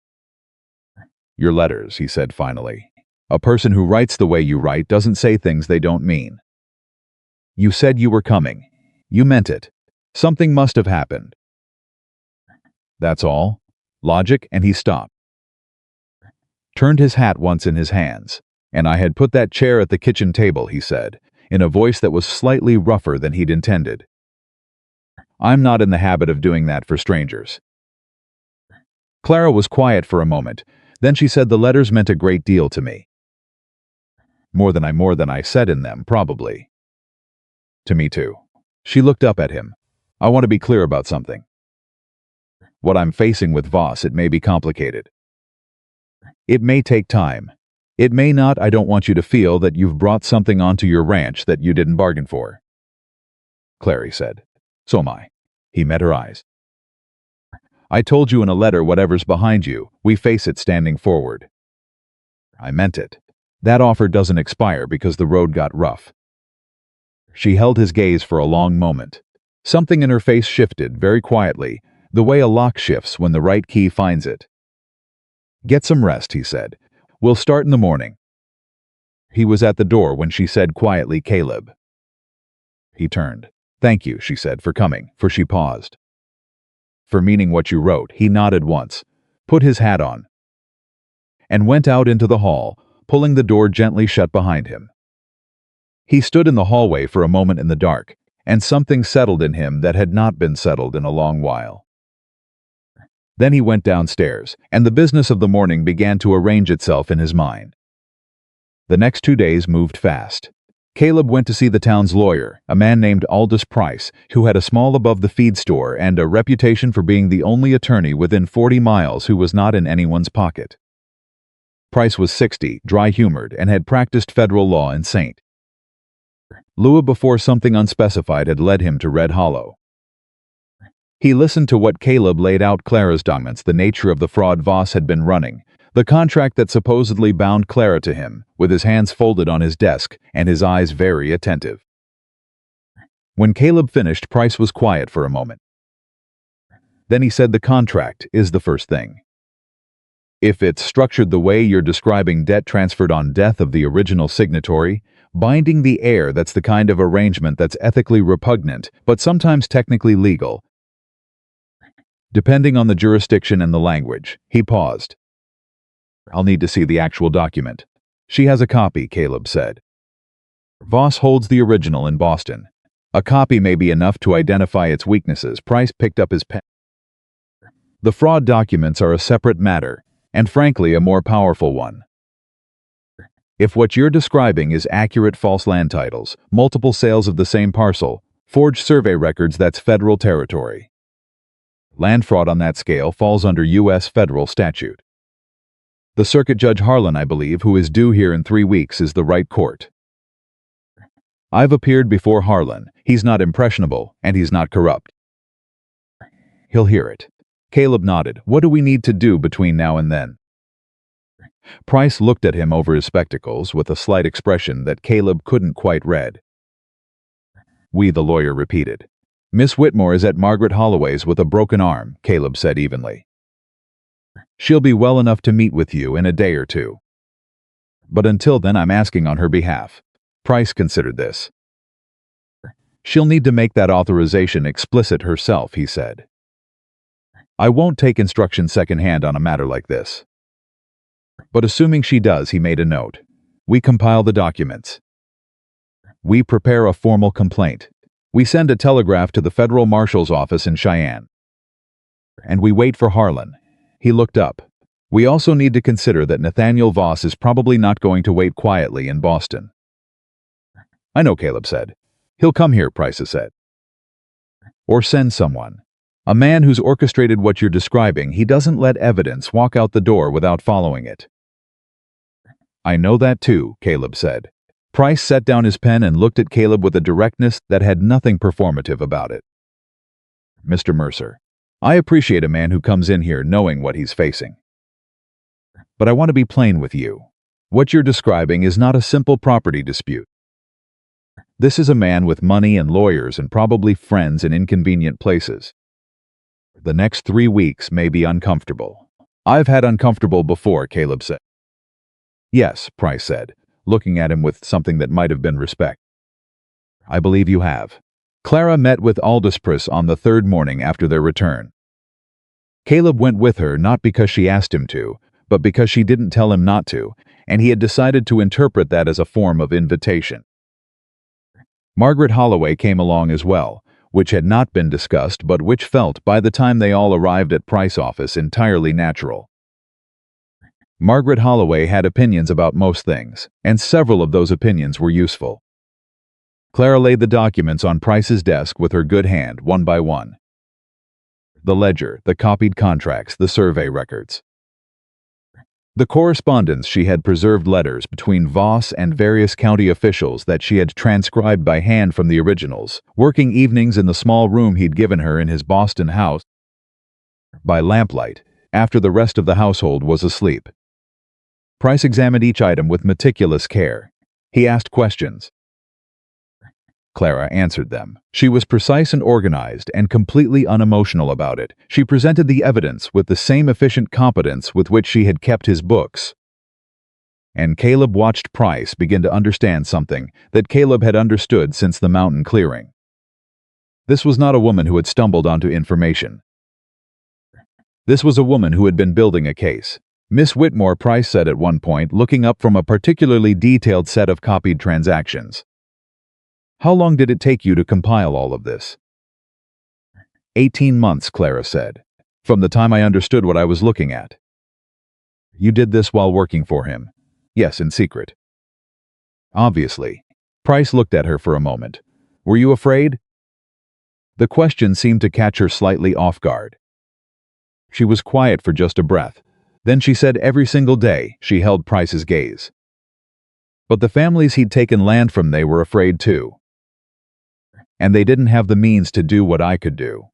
Your letters, he said finally. A person who writes the way you write doesn't say things they don't mean. You said you were coming. You meant it. Something must have happened. That's all. Logic, and he stopped. Turned his hat once in his hands. And I had put that chair at the kitchen table, he said, in a voice that was slightly rougher than he'd intended. I'm not in the habit of doing that for strangers. Clara was quiet for a moment. Then she said the letters meant a great deal to me. More than I said in them, probably. To me too. She looked up at him. I want to be clear about something. What I'm facing with Voss, it may be complicated. It may take time. It may not. I don't want you to feel that you've brought something onto your ranch that you didn't bargain for. Clary said. So am I. He met her eyes. I told you in a letter whatever's behind you, we face it standing forward. I meant it. That offer doesn't expire because the road got rough. She held his gaze for a long moment. Something in her face shifted very quietly, the way a lock shifts when the right key finds it. Get some rest, he said. We'll start in the morning. He was at the door when she said quietly, Caleb. He turned. Thank you, she said, for coming, for she paused. For meaning what you wrote, he nodded once, put his hat on, and went out into the hall, pulling the door gently shut behind him. He stood in the hallway for a moment in the dark, and something settled in him that had not been settled in a long while. Then he went downstairs, and the business of the morning began to arrange itself in his mind. The next 2 days moved fast. Caleb went to see the town's lawyer, a man named Aldous Price, who had a small above-the-feed store and a reputation for being the only attorney within 40 miles who was not in anyone's pocket. Price was 60, dry-humored, and had practiced federal law in St. Louis before something unspecified had led him to Red Hollow. He listened to what Caleb laid out Clara's documents, the nature of the fraud Voss had been running, the contract that supposedly bound Clara to him, with his hands folded on his desk and his eyes very attentive. When Caleb finished, Price was quiet for a moment. Then he said the contract is the first thing. If it's structured the way you're describing, debt transferred on death of the original signatory, binding the heir, that's the kind of arrangement that's ethically repugnant, but sometimes technically legal. Depending on the jurisdiction and the language. He paused. I'll need to see the actual document. She has a copy, Caleb said. Voss holds the original in Boston. A copy may be enough to identify its weaknesses. Price picked up his pen. The fraud documents are a separate matter, and frankly a more powerful one. If what you're describing is accurate false land titles, multiple sales of the same parcel, forged survey records, that's federal territory. Land fraud on that scale falls under U.S. federal statute. The Circuit Judge Harlan, I believe, who is due here in 3 weeks, is the right court. I've appeared before Harlan. He's not impressionable, and he's not corrupt. He'll hear it. Caleb nodded. What do we need to do between now and then? Price looked at him over his spectacles with a slight expression that Caleb couldn't quite read. We, the lawyer repeated. Miss Whitmore is at Margaret Holloway's with a broken arm, Caleb said evenly. She'll be well enough to meet with you in a day or two. But until then, I'm asking on her behalf. Price considered this. She'll need to make that authorization explicit herself, he said. I won't take instruction secondhand on a matter like this. But assuming she does, he made a note. We compile the documents. We prepare a formal complaint. We send a telegraph to the federal marshal's office in Cheyenne. And we wait for Harlan. He looked up. We also need to consider that Nathaniel Voss is probably not going to wait quietly in Boston. I know, Caleb said. He'll come here, Price said. Or send someone. A man who's orchestrated what you're describing. He doesn't let evidence walk out the door without following it. I know that too, Caleb said. Price set down his pen and looked at Caleb with a directness that had nothing performative about it. Mr. Mercer, I appreciate a man who comes in here knowing what he's facing. But I want to be plain with you. What you're describing is not a simple property dispute. This is a man with money and lawyers and probably friends in inconvenient places. The next 3 weeks may be uncomfortable. I've had uncomfortable before, Caleb said. Yes, Price said, looking at him with something that might have been respect. I believe you have. Clara met with Aldispress on the 3rd morning after their return. Caleb went with her not because she asked him to, but because she didn't tell him not to, and he had decided to interpret that as a form of invitation. Margaret Holloway came along as well, which had not been discussed but which felt, by the time they all arrived at Price office, entirely natural. Margaret Holloway had opinions about most things, and several of those opinions were useful. Clara laid the documents on Price's desk with her good hand, one by one. The ledger, the copied contracts, the survey records. The correspondence she had preserved letters between Voss and various county officials that she had transcribed by hand from the originals, working evenings in the small room he'd given her in his Boston house by lamplight, after the rest of the household was asleep. Price examined each item with meticulous care. He asked questions. Clara answered them. She was precise and organized and completely unemotional about it. She presented the evidence with the same efficient competence with which she had kept his books. And Caleb watched Price begin to understand something that Caleb had understood since the mountain clearing. This was not a woman who had stumbled onto information. This was a woman who had been building a case. Miss Whitmore, Price said at one point, looking up from a particularly detailed set of copied transactions. How long did it take you to compile all of this? 18 months, Clara said, from the time I understood what I was looking at. You did this while working for him? Yes, in secret. Obviously. Price looked at her for a moment. Were you afraid? The question seemed to catch her slightly off guard. She was quiet for just a breath. Then she said every single day she held Price's gaze. But the families he'd taken land from, they were afraid too. And they didn't have the means to do what I could do.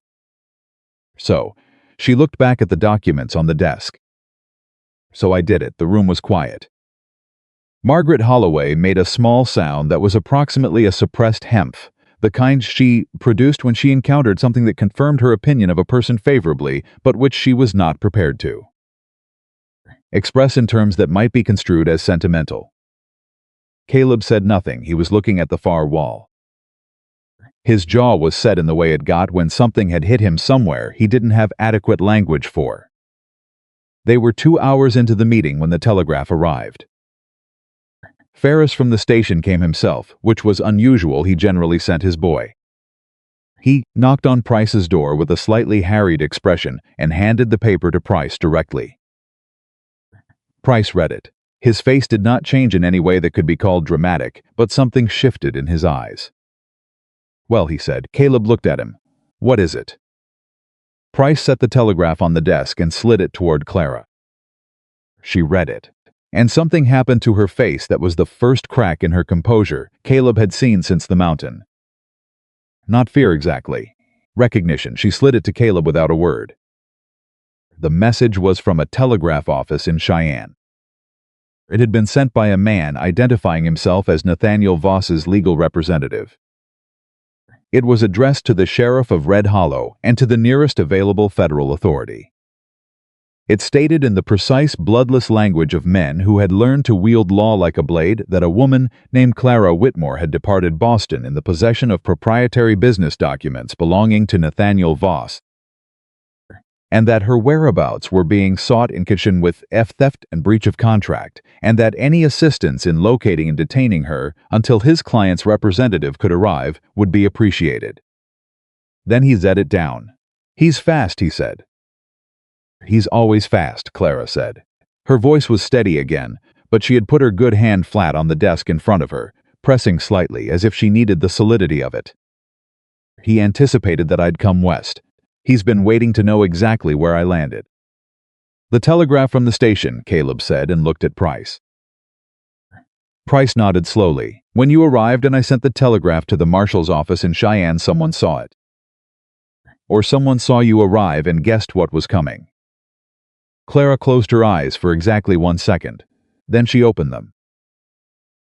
So, she looked back at the documents on the desk. So I did it. The room was quiet. Margaret Holloway made a small sound that was approximately a suppressed hemph, the kind she produced when she encountered something that confirmed her opinion of a person favorably, but which she was not prepared to express in terms that might be construed as sentimental. Caleb said nothing. He was looking at the far wall. His jaw was set in the way it got when something had hit him somewhere he didn't have adequate language for. They were 2 hours into the meeting when the telegraph arrived. Ferris from the station came himself, which was unusual. He generally sent his boy. He knocked on Price's door with a slightly harried expression and handed the paper to Price directly. Price read it. His face did not change in any way that could be called dramatic, but something shifted in his eyes. Well, he said. Caleb looked at him. What is it? Price set the telegraph on the desk and slid it toward Clara. She read it. And something happened to her face that was the first crack in her composure Caleb had seen since the mountain. Not fear exactly. Recognition. She slid it to Caleb without a word. The message was from a telegraph office in Cheyenne. It had been sent by a man identifying himself as Nathaniel Voss's legal representative. It was addressed to the sheriff of Red Hollow and to the nearest available federal authority. It stated in the precise, bloodless language of men who had learned to wield law like a blade that a woman named Clara Whitmore had departed Boston in the possession of proprietary business documents belonging to Nathaniel Voss, and that her whereabouts were being sought in connection with theft and breach of contract, and that any assistance in locating and detaining her until his client's representative could arrive would be appreciated. Then he zed it down. "He's fast," he said. "He's always fast," Clara said. Her voice was steady again, but she had put her good hand flat on the desk in front of her, pressing slightly as if she needed the solidity of it. "He anticipated that I'd come west. He's been waiting to know exactly where I landed." "The telegraph from the station," Caleb said and looked at Price. Price nodded slowly. "When you arrived and I sent the telegraph to the marshal's office in Cheyenne, someone saw it. Or someone saw you arrive and guessed what was coming." Clara closed her eyes for exactly 1 second. Then she opened them.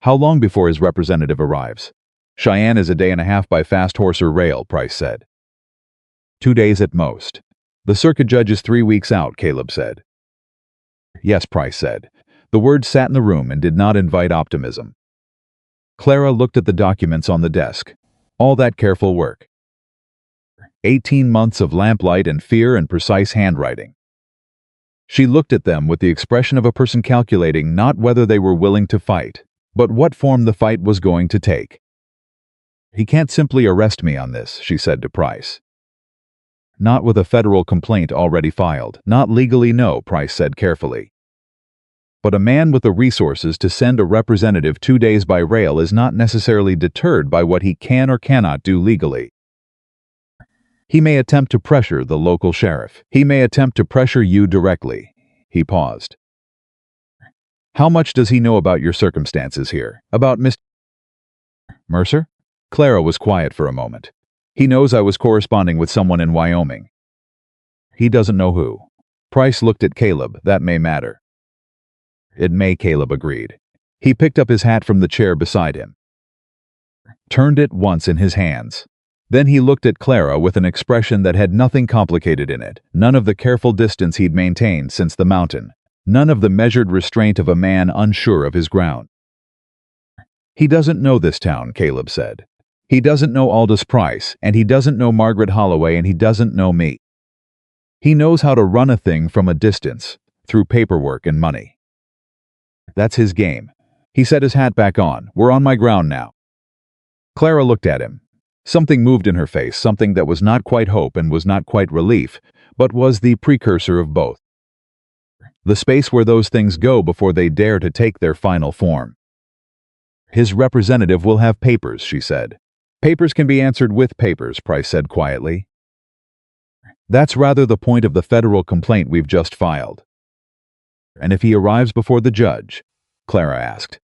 "How long before his representative arrives?" "Cheyenne is a day and a half by fast horse or rail," Price said. 2 days at most. "The circuit judge is 3 weeks out," Caleb said. "Yes," Price said. The words sat in the room and did not invite optimism. Clara looked at the documents on the desk. All that careful work. 18 months of lamplight and fear and precise handwriting. She looked at them with the expression of a person calculating not whether they were willing to fight, but what form the fight was going to take. "He can't simply arrest me on this," she said to Price. "Not with a federal complaint already filed. Not legally, no," Price said carefully. "But a man with the resources to send a representative 2 days by rail is not necessarily deterred by what he can or cannot do legally. He may attempt to pressure the local sheriff. He may attempt to pressure you directly." He paused. "How much does he know about your circumstances here? About Mr. Mercer?" Clara was quiet for a moment. "He knows I was corresponding with someone in Wyoming." "He doesn't know who." Price looked at Caleb. "That may matter." "It may," Caleb agreed. He picked up his hat from the chair beside him, turned it once in his hands. Then he looked at Clara with an expression that had nothing complicated in it, none of the careful distance he'd maintained since the mountain, none of the measured restraint of a man unsure of his ground. "He doesn't know this town," Caleb said. "He doesn't know Aldous Price, and he doesn't know Margaret Holloway, and he doesn't know me. He knows how to run a thing from a distance, through paperwork and money. That's his game." He set his hat back on. "We're on my ground now." Clara looked at him. Something moved in her face, something that was not quite hope and was not quite relief, but was the precursor of both. The space where those things go before they dare to take their final form. "His representative will have papers," she said. "Papers can be answered with papers," Price said quietly. "That's rather the point of the federal complaint we've just filed." "And if he arrives before the judge?" Clara asked.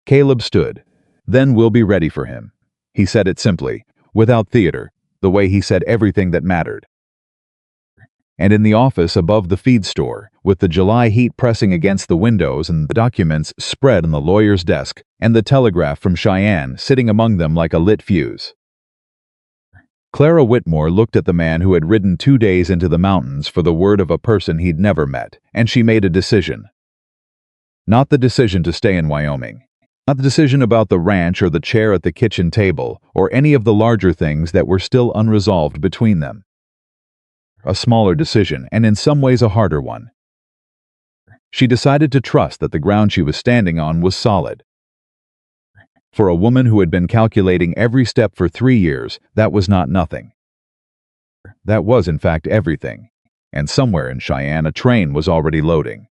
Caleb stood. "Then we'll be ready for him." He said it simply, without theater, the way he said everything that mattered. And in the office above the feed store, with the July heat pressing against the windows and the documents spread on the lawyer's desk, and the telegraph from Cheyenne sitting among them like a lit fuse, Clara Whitmore looked at the man who had ridden 2 days into the mountains for the word of a person he'd never met, and she made a decision. Not the decision to stay in Wyoming. Not the decision about the ranch or the chair at the kitchen table, or any of the larger things that were still unresolved between them. A smaller decision, and in some ways a harder one. She decided to trust that the ground she was standing on was solid. For a woman who had been calculating every step for 3 years, that was not nothing. That was, in fact, everything. And somewhere in Cheyenne, a train was already loading.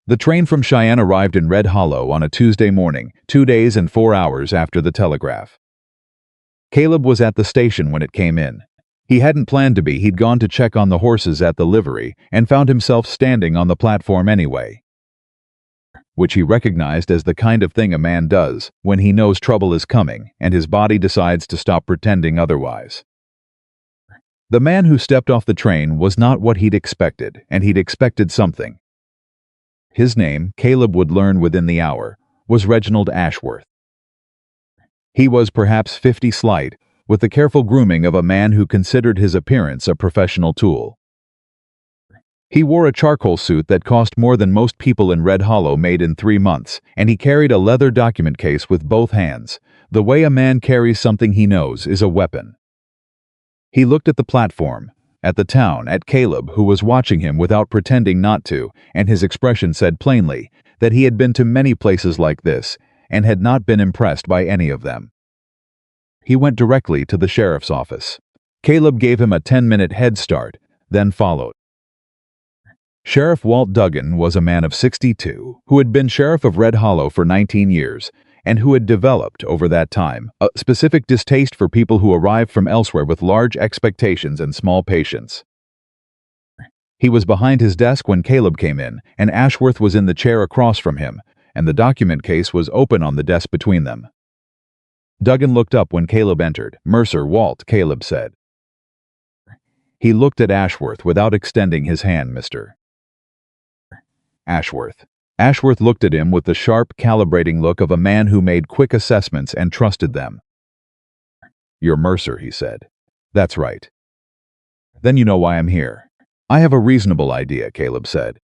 The train from Cheyenne arrived in Red Hollow on a Tuesday morning, 2 days and 4 hours after the telegraph. Caleb was at the station when it came in. He hadn't planned to be. He'd gone to check on the horses at the livery and found himself standing on the platform anyway. which he recognized as the kind of thing a man does when he knows trouble is coming and his body decides to stop pretending otherwise. The man who stepped off the train was not what he'd expected, and he'd expected something. His name, Caleb would learn within the hour, was Reginald Ashworth. He was perhaps 50 slight, with the careful grooming of a man who considered his appearance a professional tool. He wore a charcoal suit that cost more than most people in Red Hollow made in 3 months, and he carried a leather document case with both hands. The way a man carries something he knows is a weapon. He looked at the platform, at the town, at Caleb, who was watching him without pretending not to, and his expression said plainly that he had been to many places like this and had not been impressed by any of them. He went directly to the sheriff's office. Caleb gave him a 10-minute head start, then followed. Sheriff Walt Duggan was a man of 62 who had been sheriff of Red Hollow for 19 years and who had developed, over that time, a specific distaste for people who arrived from elsewhere with large expectations and small patience. He was behind his desk when Caleb came in, and Ashworth was in the chair across from him, and the document case was open on the desk between them. Duggan looked up when Caleb entered. "Mercer, Walt," Caleb said. He looked at Ashworth without extending his hand. "Mr. Ashworth." Ashworth looked at him with the sharp, calibrating look of a man who made quick assessments and trusted them. "You're Mercer," he said. "That's right." "Then you know why I'm here." "I have a reasonable idea," Caleb said.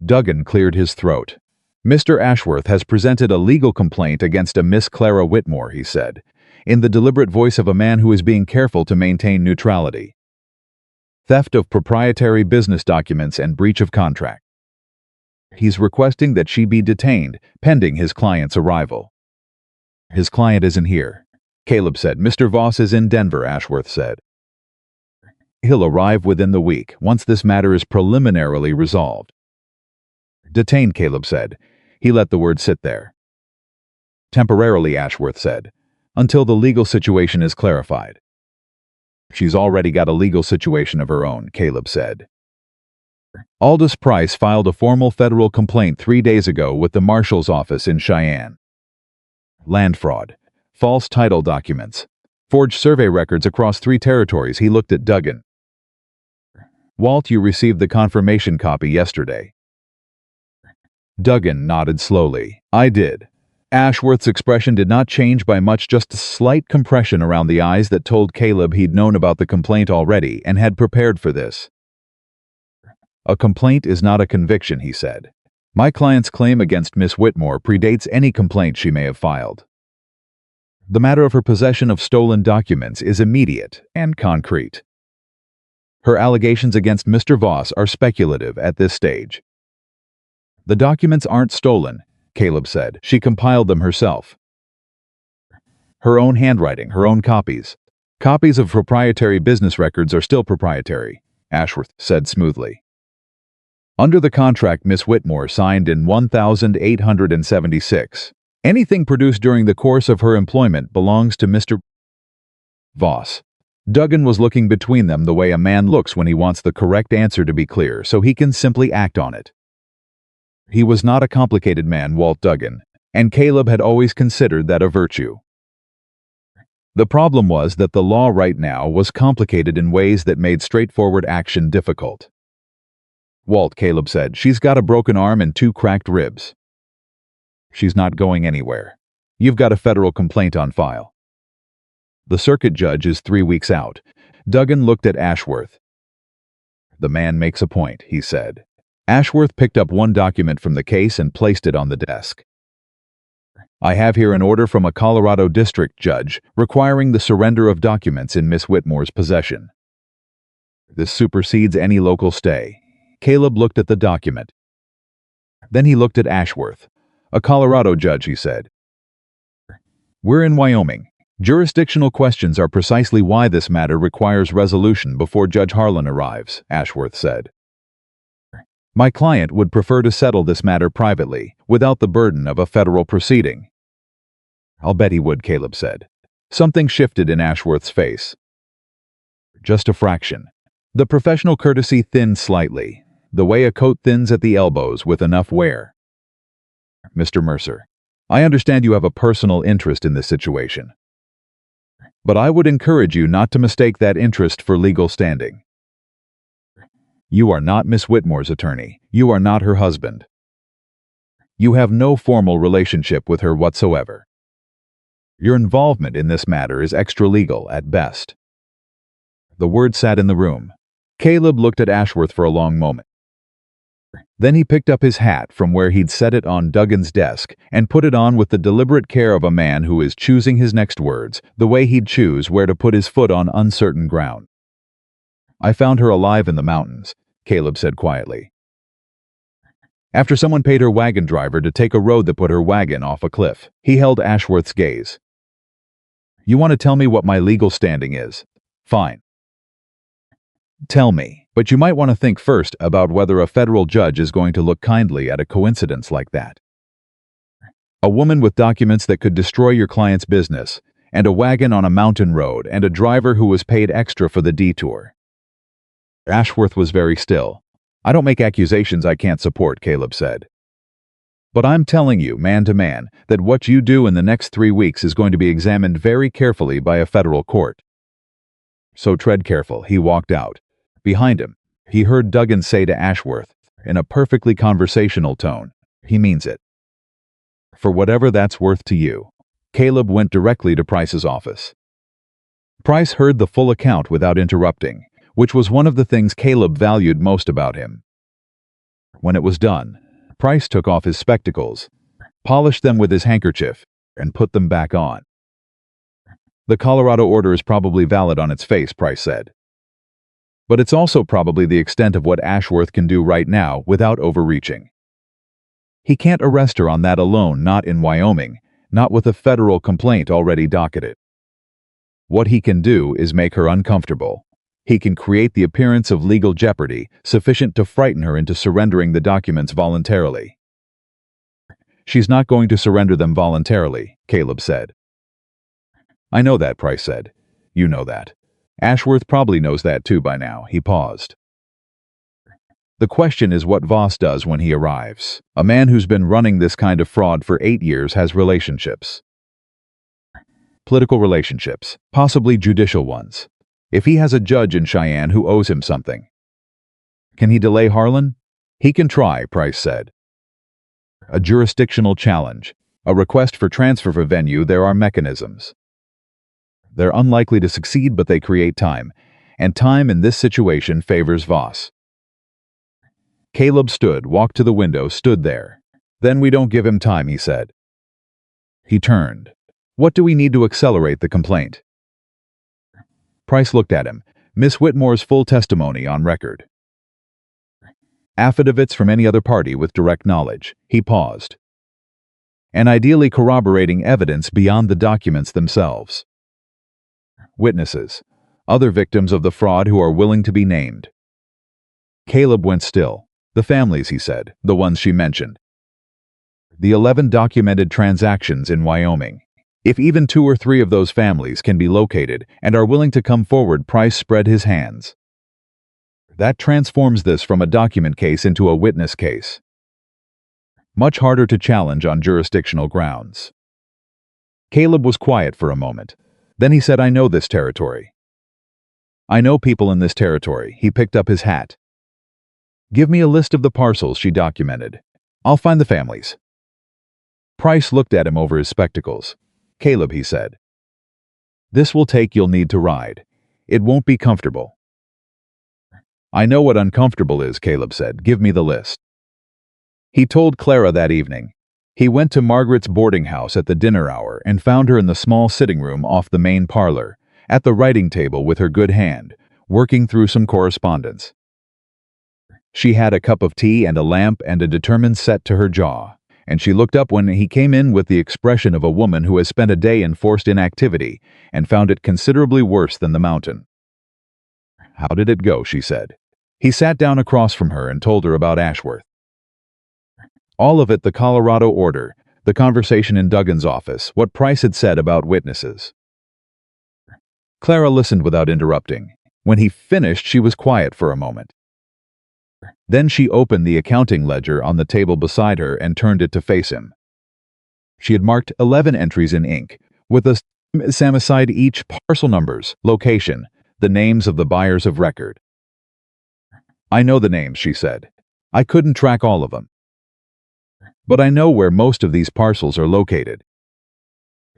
Duggan cleared his throat. "Mr. Ashworth has presented a legal complaint against a Miss Clara Whitmore," he said, in the deliberate voice of a man who is being careful to maintain neutrality. "Theft of proprietary business documents and breach of contract. He's requesting that she be detained, pending his client's arrival." "His client isn't here," Caleb said. "Mr. Voss is in Denver," Ashworth said. "He'll arrive within the week, once this matter is preliminarily resolved." "Detained," Caleb said. He let the word sit there. "Temporarily," Ashworth said, "until the legal situation is clarified." "She's already got a legal situation of her own," Caleb said. Aldous Price filed a formal federal complaint 3 days ago with the marshal's office in Cheyenne. Land fraud, false title documents, forged survey records across 3 territories. He looked at Duggan. "Walt, you received the confirmation copy yesterday." Duggan nodded slowly. "I did." Ashworth's expression did not change by much, just a slight compression around the eyes that told Caleb he'd known about the complaint already and had prepared for this. "A complaint is not a conviction," he said. "My client's claim against Miss Whitmore predates any complaint she may have filed. The matter of her possession of stolen documents is immediate and concrete. Her allegations against Mr. Voss are speculative at this stage." "The documents aren't stolen," Caleb said. "She compiled them herself. Her own handwriting, her own copies. Copies of proprietary business records are still proprietary," Ashworth said smoothly. "Under the contract Miss Whitmore signed in 1876, anything produced during the course of her employment belongs to Mr. Voss." Duggan was looking between them the way a man looks when he wants the correct answer to be clear so he can simply act on it. He was not a complicated man, Walt Duggan, and Caleb had always considered that a virtue. The problem was that the law right now was complicated in ways that made straightforward action difficult. "Walt," Caleb said, "she's got a broken arm and 2 cracked ribs. She's not going anywhere. You've got a federal complaint on file. The circuit judge is 3 weeks out." Duggan looked at Ashworth. "The man makes a point," he said. Ashworth picked up one document from the case and placed it on the desk. "I have here an order from a Colorado district judge requiring the surrender of documents in Miss Whitmore's possession. This supersedes any local stay." Caleb looked at the document. Then he looked at Ashworth. "A Colorado judge," he said. "We're in Wyoming. Jurisdictional questions are precisely why this matter requires resolution before Judge Harlan arrives," Ashworth said. "My client would prefer to settle this matter privately, without the burden of a federal proceeding." "I'll bet he would," Caleb said. Something shifted in Ashworth's face. Just a fraction. The professional courtesy thinned slightly, the way a coat thins at the elbows with enough wear. Mr. Mercer. I understand you have a personal interest in this situation, but I would encourage you not to mistake that interest for legal standing. You are not Miss Whitmore's attorney. You are not her husband. You have no formal relationship with her whatsoever. Your involvement in this matter is extra-legal at best. The word sat in the room. Caleb looked at Ashworth for a long moment. Then he picked up his hat from where he'd set it on Duggan's desk and put it on with the deliberate care of a man who is choosing his next words, the way he'd choose where to put his foot on uncertain ground. I found her alive in the mountains, Caleb said quietly. After someone paid her wagon driver to take a road that put her wagon off a cliff. He held Ashworth's gaze. You want to tell me what my legal standing is? Fine. Tell me, but you might want to think first about whether a federal judge is going to look kindly at a coincidence like that. A woman with documents that could destroy your client's business, and a wagon on a mountain road, and a driver who was paid extra for the detour. Ashworth was very still. I don't make accusations I can't support, Caleb said. But I'm telling you, man to man, that what you do in the next 3 weeks is going to be examined very carefully by a federal court. So tread careful. He walked out. Behind him, he heard Duggan say to Ashworth, in a perfectly conversational tone, he means it. For whatever that's worth to you. Caleb went directly to Price's office. Price heard the full account without interrupting, which was one of the things Caleb valued most about him. When it was done, Price took off his spectacles, polished them with his handkerchief, and put them back on. The Colorado order is probably valid on its face, Price said. But it's also probably the extent of what Ashworth can do right now without overreaching. He can't arrest her on that alone, not in Wyoming, not with a federal complaint already docketed. What he can do is make her uncomfortable. He can create the appearance of legal jeopardy sufficient to frighten her into surrendering the documents voluntarily. She's not going to surrender them voluntarily, Caleb said. I know that, Price said. You know that. Ashworth probably knows that too by now. He paused. The question is what Voss does when he arrives. A man who's been running this kind of fraud for 8 years has relationships. Political relationships, possibly judicial ones. If he has a judge in Cheyenne who owes him something. Can he delay Harlan? He can try, Price said. A jurisdictional challenge, a request for transfer of a venue, there are mechanisms. They're unlikely to succeed, but they create time, and time in this situation favors Voss. Caleb walked to the window, stood there. Then we don't give him time, he said. He turned. What do we need to accelerate the complaint? Price looked at him. Miss Whitmore's full testimony on record. Affidavits from any other party with direct knowledge. He paused. And ideally corroborating evidence beyond the documents themselves. Witnesses. Other victims of the fraud who are willing to be named. Caleb went still. The families, he said, the ones she mentioned. The 11 documented transactions in Wyoming. If even 2 or 3 of those families can be located and are willing to come forward, Price spread his hands. That transforms this from a document case into a witness case. Much harder to challenge on jurisdictional grounds. Caleb was quiet for a moment. Then he said, I know this territory. I know people in this territory. He picked up his hat. Give me a list of the parcels she documented. I'll find the families. Price looked at him over his spectacles. Caleb, he said. This will take, you'll need to ride. It won't be comfortable. I know what uncomfortable is, Caleb said. Give me the list. He told Clara that evening. He went to Margaret's boarding house at the dinner hour and found her in the small sitting room off the main parlor, at the writing table with her good hand, working through some correspondence. She had a cup of tea and a lamp and a determined set to her jaw, and she looked up when he came in with the expression of a woman who has spent a day in forced inactivity and found it considerably worse than the mountain. How did it go? She said. He sat down across from her and told her about Ashworth. All of it, the Colorado order, the conversation in Duggan's office, what Price had said about witnesses. Clara listened without interrupting. When he finished, she was quiet for a moment. Then she opened the accounting ledger on the table beside her and turned it to face him. She had marked 11 entries in ink, with a Sam aside each parcel numbers, location, the names of the buyers of record. I know the names, she said. I couldn't track all of them. But I know where most of these parcels are located.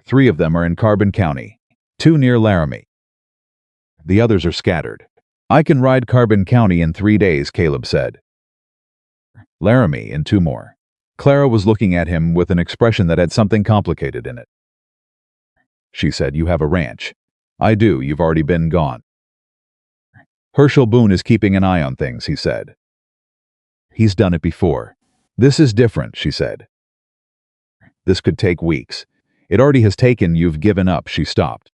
3 of them are in Carbon County, 2 near Laramie. The others are scattered. I can ride Carbon County in 3 days, Caleb said. Laramie in 2 more. Clara was looking at him with an expression that had something complicated in it. She said, you have a ranch. I do, you've already been gone. Herschel Boone is keeping an eye on things, he said. He's done it before. This is different, she said. This could take weeks. It already has taken, you've given up, she stopped.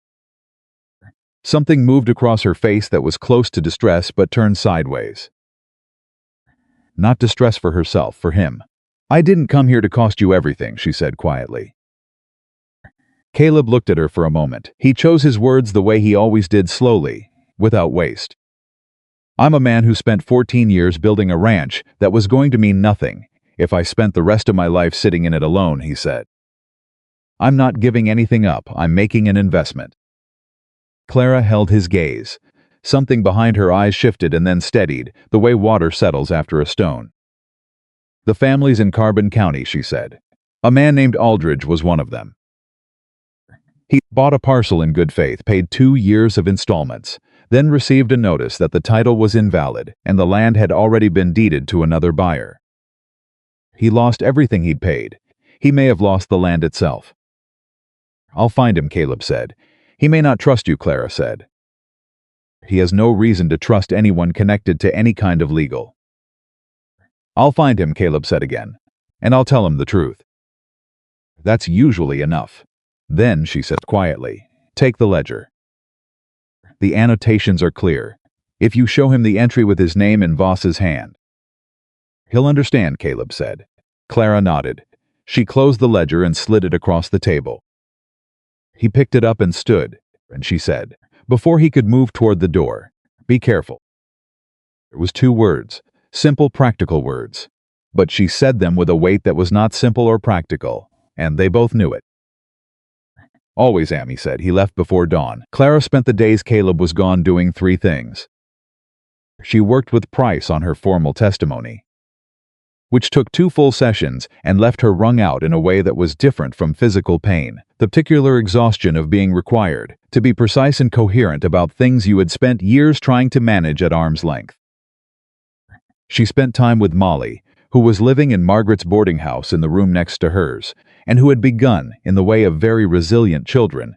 Something moved across her face that was close to distress but turned sideways. Not distress for herself, for him. I didn't come here to cost you everything, she said quietly. Caleb looked at her for a moment. He chose his words the way he always did, slowly, without waste. I'm a man who spent 14 years building a ranch that was going to mean nothing if I spent the rest of my life sitting in it alone, he said. I'm not giving anything up, I'm making an investment. Clara held his gaze. Something behind her eyes shifted and then steadied, the way water settles after a stone. The families in Carbon County, she said. A man named Aldridge was one of them. He bought a parcel in good faith, paid 2 years of installments, then received a notice that the title was invalid and the land had already been deeded to another buyer. He lost everything he'd paid. He may have lost the land itself. I'll find him, Caleb said. He may not trust you, Clara said. He has no reason to trust anyone connected to any kind of legal. I'll find him, Caleb said again, and I'll tell him the truth. That's usually enough. Then, she said quietly, take the ledger. The annotations are clear. If you show him the entry with his name in Voss's hand. He'll understand, Caleb said. Clara nodded. She closed the ledger and slid it across the table. He picked it up and stood, and she said, before he could move toward the door, be careful. It was 2 words, simple, practical words, but she said them with a weight that was not simple or practical, and they both knew it. Always am, he said. He left before dawn. Clara spent the days Caleb was gone doing 3 things. She worked with Price on her formal testimony, which took 2 full sessions and left her wrung out in a way that was different from physical pain, the particular exhaustion of being required to be precise and coherent about things you had spent years trying to manage at arm's length. She spent time with Molly, who was living in Margaret's boarding house in the room next to hers, and who had begun, in the way of very resilient children,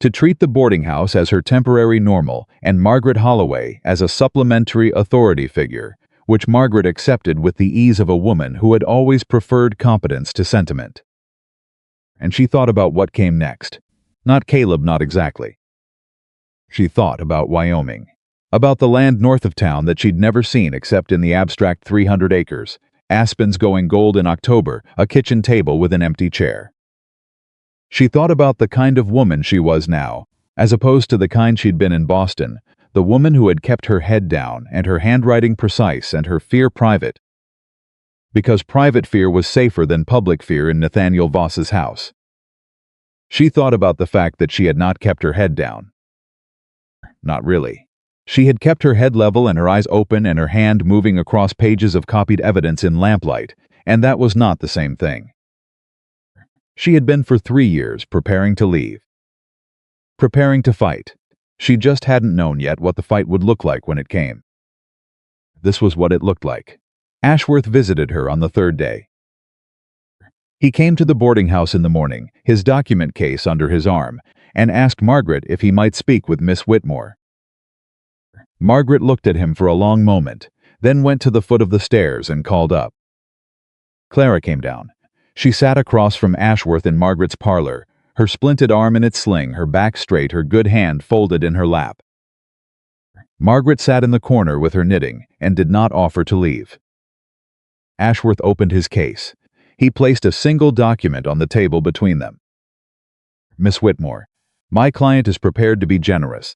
to treat the boarding house as her temporary normal and Margaret Holloway as a supplementary authority figure, which Margaret accepted with the ease of a woman who had always preferred competence to sentiment. And she thought about what came next. Not Caleb, not exactly. She thought about Wyoming, about the land north of town that she'd never seen except in the abstract 300 acres, aspens going gold in October, a kitchen table with an empty chair. She thought about the kind of woman she was now, as opposed to the kind she'd been in Boston, the woman who had kept her head down and her handwriting precise and her fear private, because private fear was safer than public fear in Nathaniel Voss's house. She thought about the fact that she had not kept her head down. Not really. She had kept her head level and her eyes open and her hand moving across pages of copied evidence in lamplight, and that was not the same thing. She had been for 3 years preparing to leave. Preparing to fight. She just hadn't known yet what the fight would look like when it came. This was what it looked like. Ashworth visited her on the 3rd day. He came to the boarding house in the morning, his document case under his arm, and asked Margaret if he might speak with Miss Whitmore. Margaret looked at him for a long moment, then went to the foot of the stairs and called up. Clara came down. She sat across from Ashworth in Margaret's parlor, her splinted arm in its sling, her back straight, her good hand folded in her lap. Margaret sat in the corner with her knitting and did not offer to leave. Ashworth opened his case. He placed a single document on the table between them. Miss Whitmore, my client is prepared to be generous.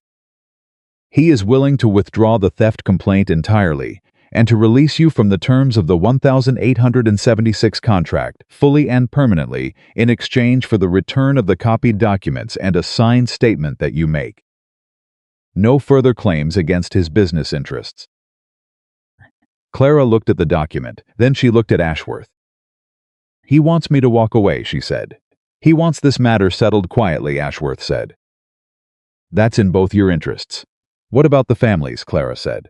He is willing to withdraw the theft complaint entirely and to release you from the terms of the 1876 contract, fully and permanently, in exchange for the return of the copied documents and a signed statement that you make. No further claims against his business interests. Clara looked at the document, then she looked at Ashworth. He wants me to walk away, she said. He wants this matter settled quietly, Ashworth said. That's in both your interests. What about the families, Clara said.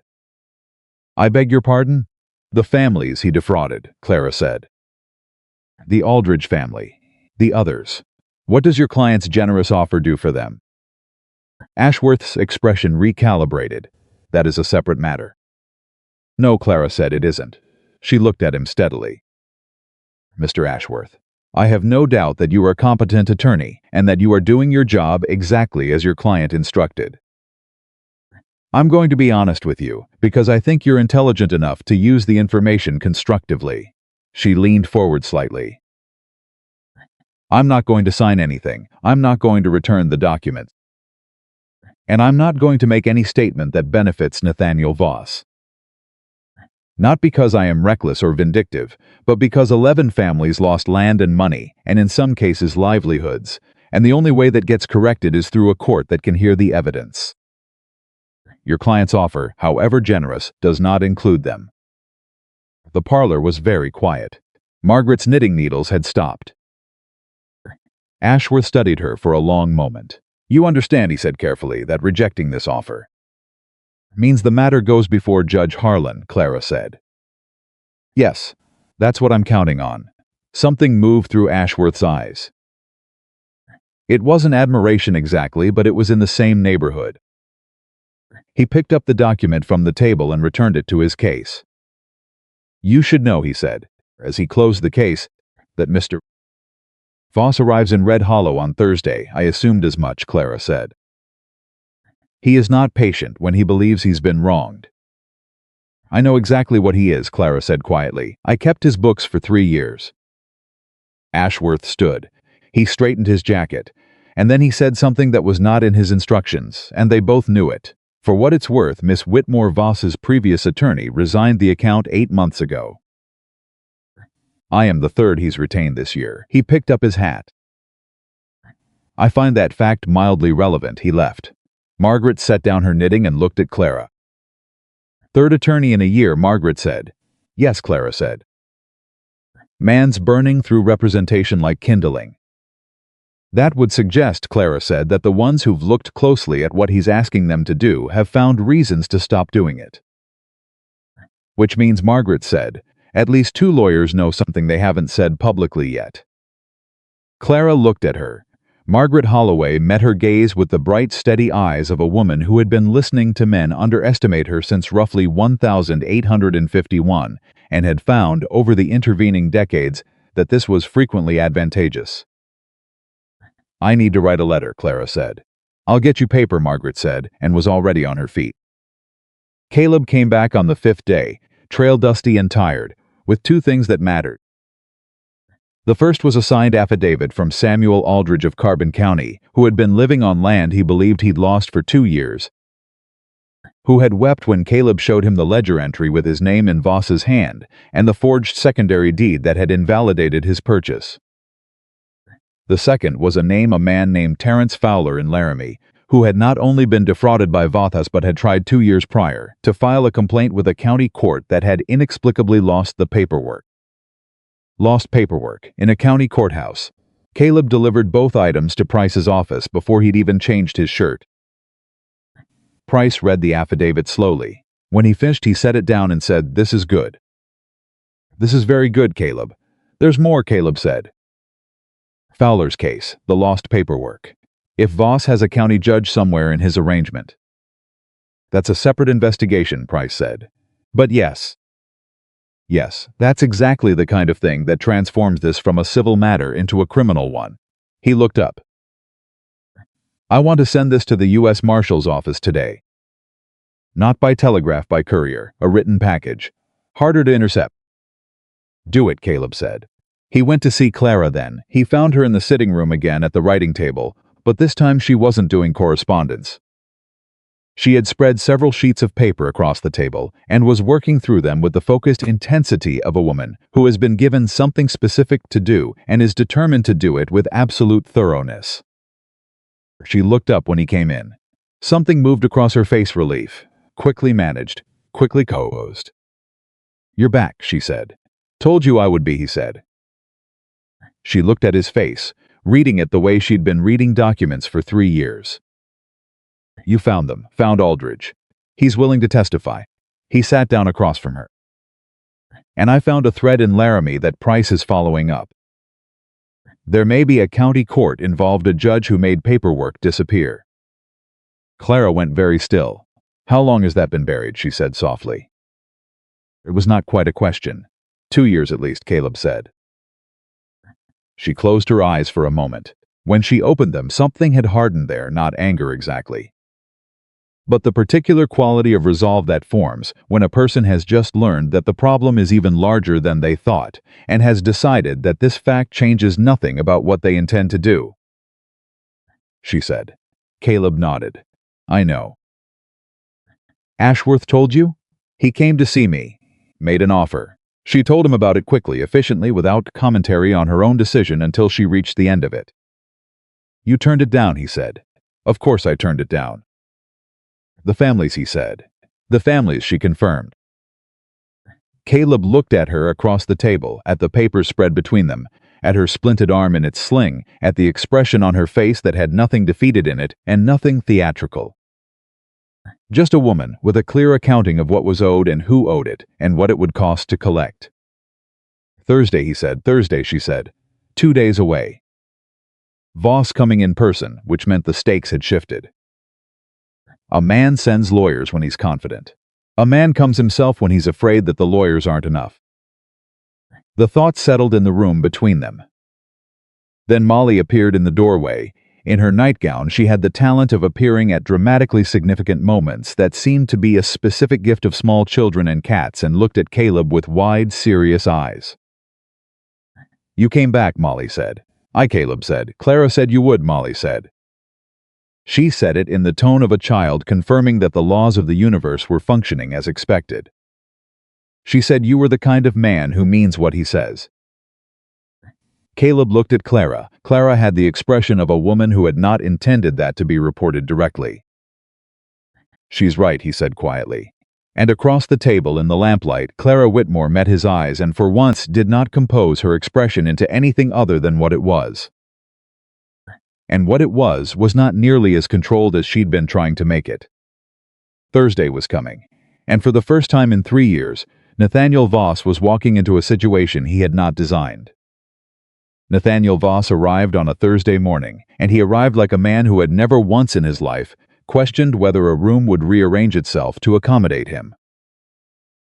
I beg your pardon? The families he defrauded, Clara said. The Aldridge family. The others. What does your client's generous offer do for them? Ashworth's expression recalibrated. That is a separate matter. No, Clara said, it isn't. She looked at him steadily. Mr. Ashworth, I have no doubt that you are a competent attorney and that you are doing your job exactly as your client instructed. I'm going to be honest with you, because I think you're intelligent enough to use the information constructively. She leaned forward slightly. I'm not going to sign anything. I'm not going to return the documents. And I'm not going to make any statement that benefits Nathaniel Voss. Not because I am reckless or vindictive, but because 11 families lost land and money, and in some cases livelihoods, and the only way that gets corrected is through a court that can hear the evidence. Your client's offer, however generous, does not include them. The parlor was very quiet. Margaret's knitting needles had stopped. Ashworth studied her for a long moment. You understand, he said carefully, that rejecting this offer means the matter goes before Judge Harlan, Clara said. Yes, that's what I'm counting on. Something moved through Ashworth's eyes. It wasn't admiration exactly, but it was in the same neighborhood. He picked up the document from the table and returned it to his case. You should know, he said, as he closed the case, that Mr. Voss arrives in Red Hollow on Thursday. I assumed as much, Clara said. He is not patient when he believes he's been wronged. I know exactly what he is, Clara said quietly. I kept his books for 3 years. Ashworth stood. He straightened his jacket, and then he said something that was not in his instructions, and they both knew it. For what it's worth, Miss Whitmore Voss's previous attorney resigned the account 8 months ago. I am the third he's retained this year. He picked up his hat. I find that fact mildly relevant. He left. Margaret set down her knitting and looked at Clara. Third attorney in a year, Margaret said. Yes, Clara said. Man's burning through representation like kindling. That would suggest, Clara said, that the ones who've looked closely at what he's asking them to do have found reasons to stop doing it. Which means, Margaret said, at least 2 lawyers know something they haven't said publicly yet. Clara looked at her. Margaret Holloway met her gaze with the bright, steady eyes of a woman who had been listening to men underestimate her since roughly 1851 and had found, over the intervening decades, that this was frequently advantageous. I need to write a letter, Clara said. I'll get you paper, Margaret said, and was already on her feet. Caleb came back on the 5th day, trail dusty and tired, with 2 things that mattered. The first was a signed affidavit from Samuel Aldridge of Carbon County, who had been living on land he believed he'd lost for 2 years, who had wept when Caleb showed him the ledger entry with his name in Voss's hand and the forged secondary deed that had invalidated his purchase. The second was a man named Terence Fowler in Laramie, who had not only been defrauded by Voss but had tried 2 years prior to file a complaint with a county court that had inexplicably lost the paperwork. Lost paperwork in a county courthouse. Caleb delivered both items to Price's office before he'd even changed his shirt. Price read the affidavit slowly. When he finished, he set it down and said, "This is good." "This is very good, Caleb." "There's more," Caleb said. Fowler's case, the lost paperwork. If Voss has a county judge somewhere in his arrangement. That's a separate investigation, Price said. But yes, that's exactly the kind of thing that transforms this from a civil matter into a criminal one. He looked up. I want to send this to the U.S. Marshal's office today. Not by telegraph, by courier, a written package. Harder to intercept. Do it, Caleb said. He went to see Clara then. He found her in the sitting room again at the writing table, but this time she wasn't doing correspondence. She had spread several sheets of paper across the table and was working through them with the focused intensity of a woman who has been given something specific to do and is determined to do it with absolute thoroughness. She looked up when he came in. Something moved across her face. Relief. Quickly managed, quickly composed. "You're back," she said. "Told you I would be," he said. She looked at his face, reading it the way she'd been reading documents for 3 years. "You found them, found Aldridge. He's willing to testify." He sat down across from her. "And I found a thread in Laramie that Price is following up. There may be a county court involved, a judge who made paperwork disappear." Clara went very still. "How long has that been buried?" she said softly. It was not quite a question. 2 years at least, Caleb said. She closed her eyes for a moment. When she opened them, something had hardened there, not anger exactly, but the particular quality of resolve that forms when a person has just learned that the problem is even larger than they thought, and has decided that this fact changes nothing about what they intend to do. She said. Caleb nodded. "I know." "Ashworth told you?" "He came to see me. Made an offer." She told him about it quickly, efficiently, without commentary on her own decision until she reached the end of it. "You turned it down," he said. "Of course I turned it down." "The families," he said. "The families," she confirmed. Caleb looked at her across the table, at the papers spread between them, at her splinted arm in its sling, at the expression on her face that had nothing defeated in it and nothing theatrical. Just a woman with a clear accounting of what was owed and who owed it and what it would cost to collect. "Thursday," he said. "Thursday," she said. 2 days away. Voss coming in person, which meant the stakes had shifted. A man sends lawyers when he's confident. A man comes himself when he's afraid that the lawyers aren't enough. The thought settled in the room between them. Then Molly appeared in the doorway. In her nightgown, she had the talent of appearing at dramatically significant moments that seemed to be a specific gift of small children and cats, and looked at Caleb with wide, serious eyes. "You came back," Molly said. "I," Caleb said. "Clara said you would," Molly said. She said it in the tone of a child, confirming that the laws of the universe were functioning as expected. She said you were the kind of man who means what he says. Caleb looked at Clara. Clara had the expression of a woman who had not intended that to be reported directly. "She's right," he said quietly. And across the table in the lamplight, Clara Whitmore met his eyes and for once did not compose her expression into anything other than what it was. And what it was not nearly as controlled as she'd been trying to make it. Thursday was coming, and for the first time in 3 years, Nathaniel Voss was walking into a situation he had not designed. Nathaniel Voss arrived on a Thursday morning, and he arrived like a man who had never once in his life questioned whether a room would rearrange itself to accommodate him.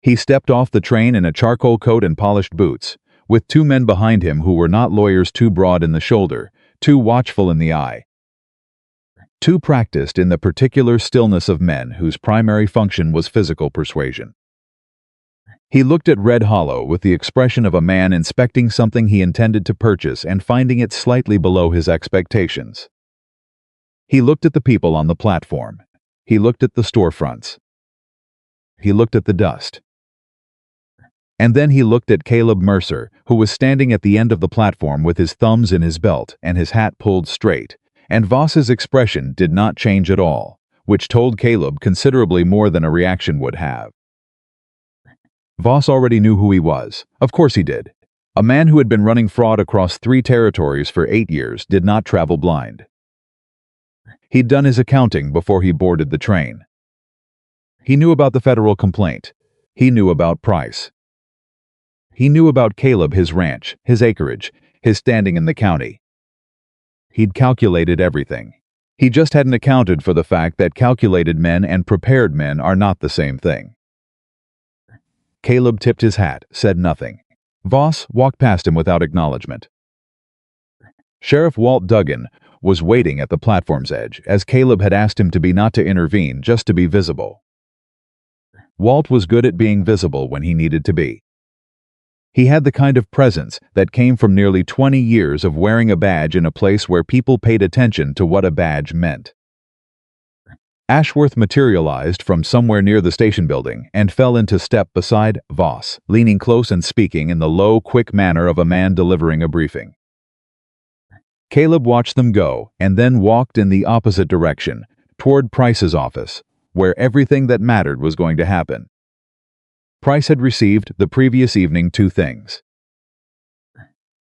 He stepped off the train in a charcoal coat and polished boots, with 2 men behind him who were not lawyers, too broad in the shoulder, too watchful in the eye, too practiced in the particular stillness of men whose primary function was physical persuasion. He looked at Red Hollow with the expression of a man inspecting something he intended to purchase and finding it slightly below his expectations. He looked at the people on the platform. He looked at the storefronts. He looked at the dust. And then he looked at Caleb Mercer, who was standing at the end of the platform with his thumbs in his belt and his hat pulled straight, and Voss's expression did not change at all, which told Caleb considerably more than a reaction would have. Voss already knew who he was. Of course he did. A man who had been running fraud across 3 territories for 8 years did not travel blind. He'd done his accounting before he boarded the train. He knew about the federal complaint. He knew about Price. He knew about Caleb, his ranch, his acreage, his standing in the county. He'd calculated everything. He just hadn't accounted for the fact that calculated men and prepared men are not the same thing. Caleb tipped his hat, said nothing. Voss walked past him without acknowledgement. Sheriff Walt Duggan was waiting at the platform's edge, as Caleb had asked him to be, not to intervene, just to be visible. Walt was good at being visible when he needed to be. He had the kind of presence that came from nearly 20 years of wearing a badge in a place where people paid attention to what a badge meant. Ashworth materialized from somewhere near the station building and fell into step beside Voss, leaning close and speaking in the low, quick manner of a man delivering a briefing. Caleb watched them go and then walked in the opposite direction, toward Price's office, where everything that mattered was going to happen. Price had received the previous evening 2 things.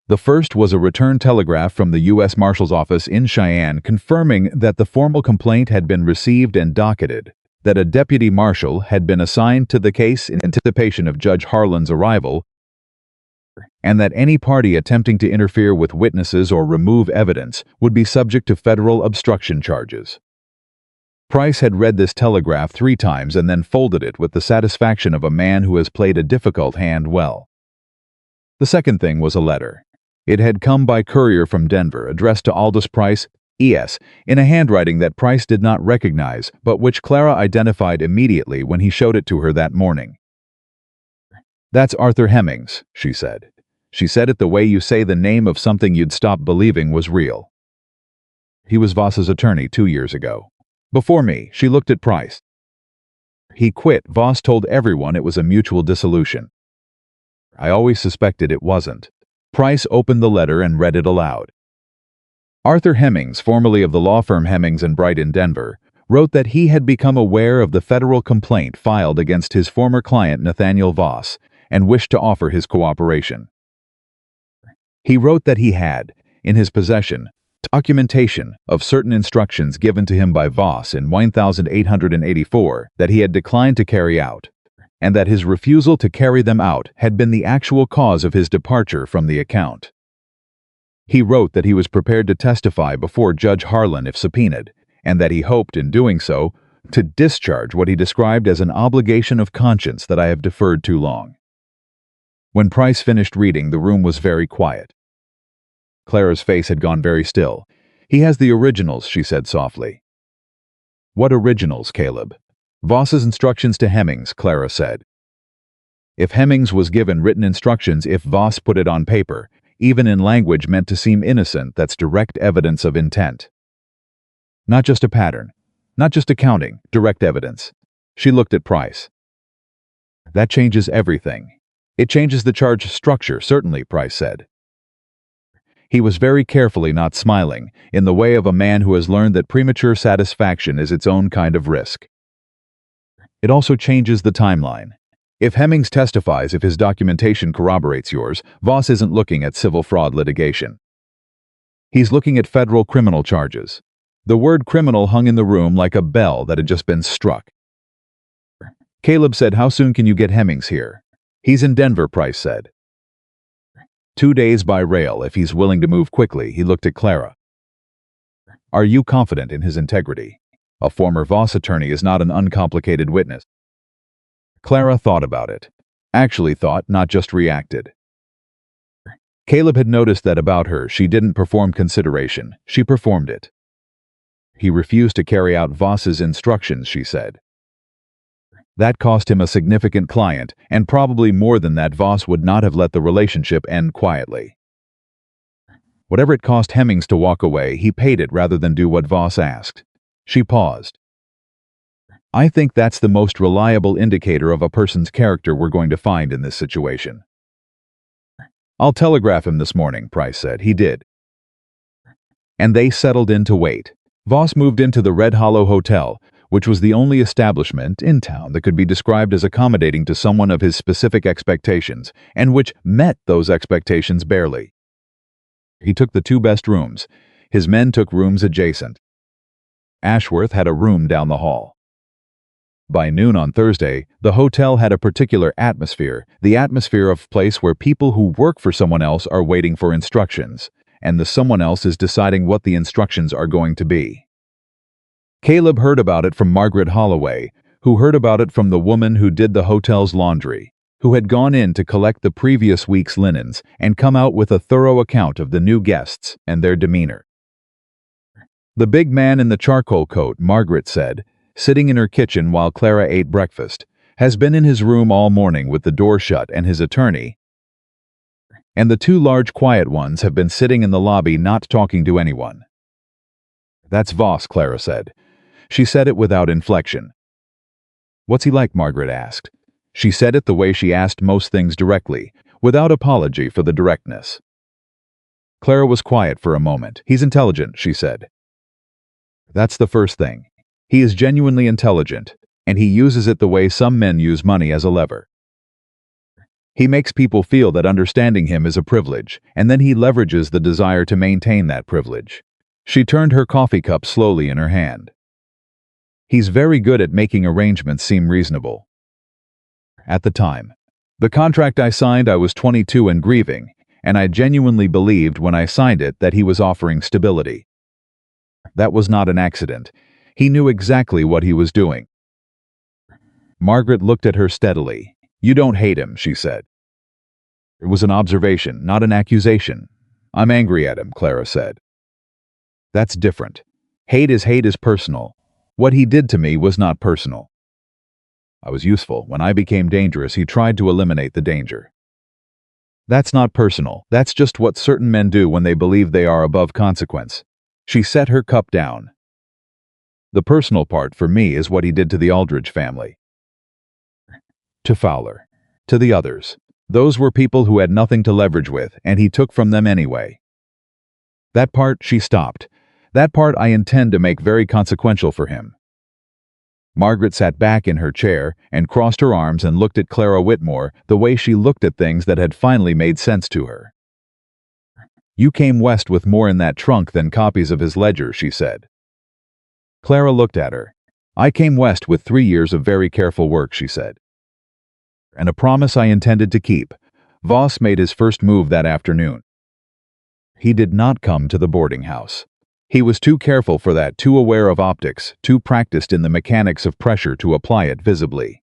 The first was a return telegraph from the U.S. Marshal's office in Cheyenne confirming that the formal complaint had been received and docketed, that a deputy marshal had been assigned to the case in anticipation of Judge Harlan's arrival, and that any party attempting to interfere with witnesses or remove evidence would be subject to federal obstruction charges. Price had read this telegraph 3 times and then folded it with the satisfaction of a man who has played a difficult hand well. The second thing was a letter. It had come by courier from Denver, addressed to Aldous Price, E.S., in a handwriting that Price did not recognize, but which Clara identified immediately when he showed it to her that morning. "That's Arthur Hemmings," she said. She said it the way you say the name of something you'd stop believing was real. "He was Voss's attorney 2 years ago. Before me," she looked at Price. "He quit. Voss told everyone it was a mutual dissolution. I always suspected it wasn't." Price opened the letter and read it aloud. Arthur Hemmings, formerly of the law firm Hemmings and Bright in Denver, wrote that he had become aware of the federal complaint filed against his former client Nathaniel Voss and wished to offer his cooperation. He wrote that he had, in his possession, documentation of certain instructions given to him by Voss in 1884 that he had declined to carry out, and that his refusal to carry them out had been the actual cause of his departure from the account. He wrote that he was prepared to testify before Judge Harlan if subpoenaed, and that he hoped, in doing so, to discharge what he described as an obligation of conscience that I have deferred too long. When Price finished reading, the room was very quiet. Clara's face had gone very still. "He has the originals," she said softly. "What originals, Caleb?" "Voss's instructions to Hemmings," Clara said. If Hemmings was given written instructions, if Voss put it on paper, even in language meant to seem innocent, that's direct evidence of intent. Not just a pattern, not just accounting, direct evidence. She looked at Price. "That changes everything. It changes the charge structure, certainly," Price said. He was very carefully not smiling, in the way of a man who has learned that premature satisfaction is its own kind of risk. "It also changes the timeline. If Hemmings testifies, if his documentation corroborates yours, Voss isn't looking at civil fraud litigation. He's looking at federal criminal charges." The word criminal hung in the room like a bell that had just been struck. Caleb said, "How soon can you get Hemmings here?" "He's in Denver," Price said. 2 days by rail, if he's willing to move quickly." He looked at Clara. "Are you confident in his integrity? A former Voss attorney is not an uncomplicated witness." Clara thought about it. Actually thought, not just reacted. Caleb had noticed that about her. She didn't perform consideration. She performed it. "He refused to carry out Voss's instructions," she said. "That cost him a significant client, and probably more than that. Voss would not have let the relationship end quietly. Whatever it cost Hemmings to walk away, he paid it rather than do what Voss asked." She paused. "I think that's the most reliable indicator of a person's character we're going to find in this situation." "I'll telegraph him this morning," Price said. He did. And they settled in to wait. Voss moved into the Red Hollow Hotel, which was the only establishment in town that could be described as accommodating to someone of his specific expectations, and which met those expectations barely. He took the 2 best rooms. His men took rooms adjacent. Ashworth had a room down the hall. By noon on Thursday, the hotel had a particular atmosphere, the atmosphere of a place where people who work for someone else are waiting for instructions, and the someone else is deciding what the instructions are going to be. Caleb heard about it from Margaret Holloway, who heard about it from the woman who did the hotel's laundry, who had gone in to collect the previous week's linens and come out with a thorough account of the new guests and their demeanor. The big man in the charcoal coat, Margaret said, sitting in her kitchen while Clara ate breakfast, has been in his room all morning with the door shut, and his attorney, and the 2 large quiet ones have been sitting in the lobby not talking to anyone. "That's Voss," Clara said. She said it without inflection. "What's he like?" Margaret asked. She said it the way she asked most things directly, without apology for the directness. Clara was quiet for a moment. "He's intelligent," she said. "That's the first thing. He is genuinely intelligent, and he uses it the way some men use money as a lever. He makes people feel that understanding him is a privilege, and then he leverages the desire to maintain that privilege." She turned her coffee cup slowly in her hand. "He's very good at making arrangements seem reasonable." At the time. The contract I signed, I was 22 and grieving, and I genuinely believed when I signed it that he was offering stability. That was not an accident. He knew exactly what he was doing. Margaret looked at her steadily. "You don't hate him," she said. "It was an observation, not an accusation." "I'm angry at him," Clara said. "That's different. Hate is personal. What he did to me was not personal. I was useful. When I became dangerous, he tried to eliminate the danger. That's not personal. That's just what certain men do when they believe they are above consequence." She set her cup down. "The personal part for me is what he did to the Aldridge family. To Fowler. To the others. Those were people who had nothing to leverage with, and he took from them anyway. That part," she stopped. "That part I intend to make very consequential for him." Margaret sat back in her chair and crossed her arms and looked at Clara Whitmore the way she looked at things that had finally made sense to her. "You came west with more in that trunk than copies of his ledger," she said. Clara looked at her. "I came west with 3 years of very careful work," she said. "And a promise I intended to keep." Voss made his first move that afternoon. He did not come to the boarding house. He was too careful for that, too aware of optics, too practiced in the mechanics of pressure to apply it visibly.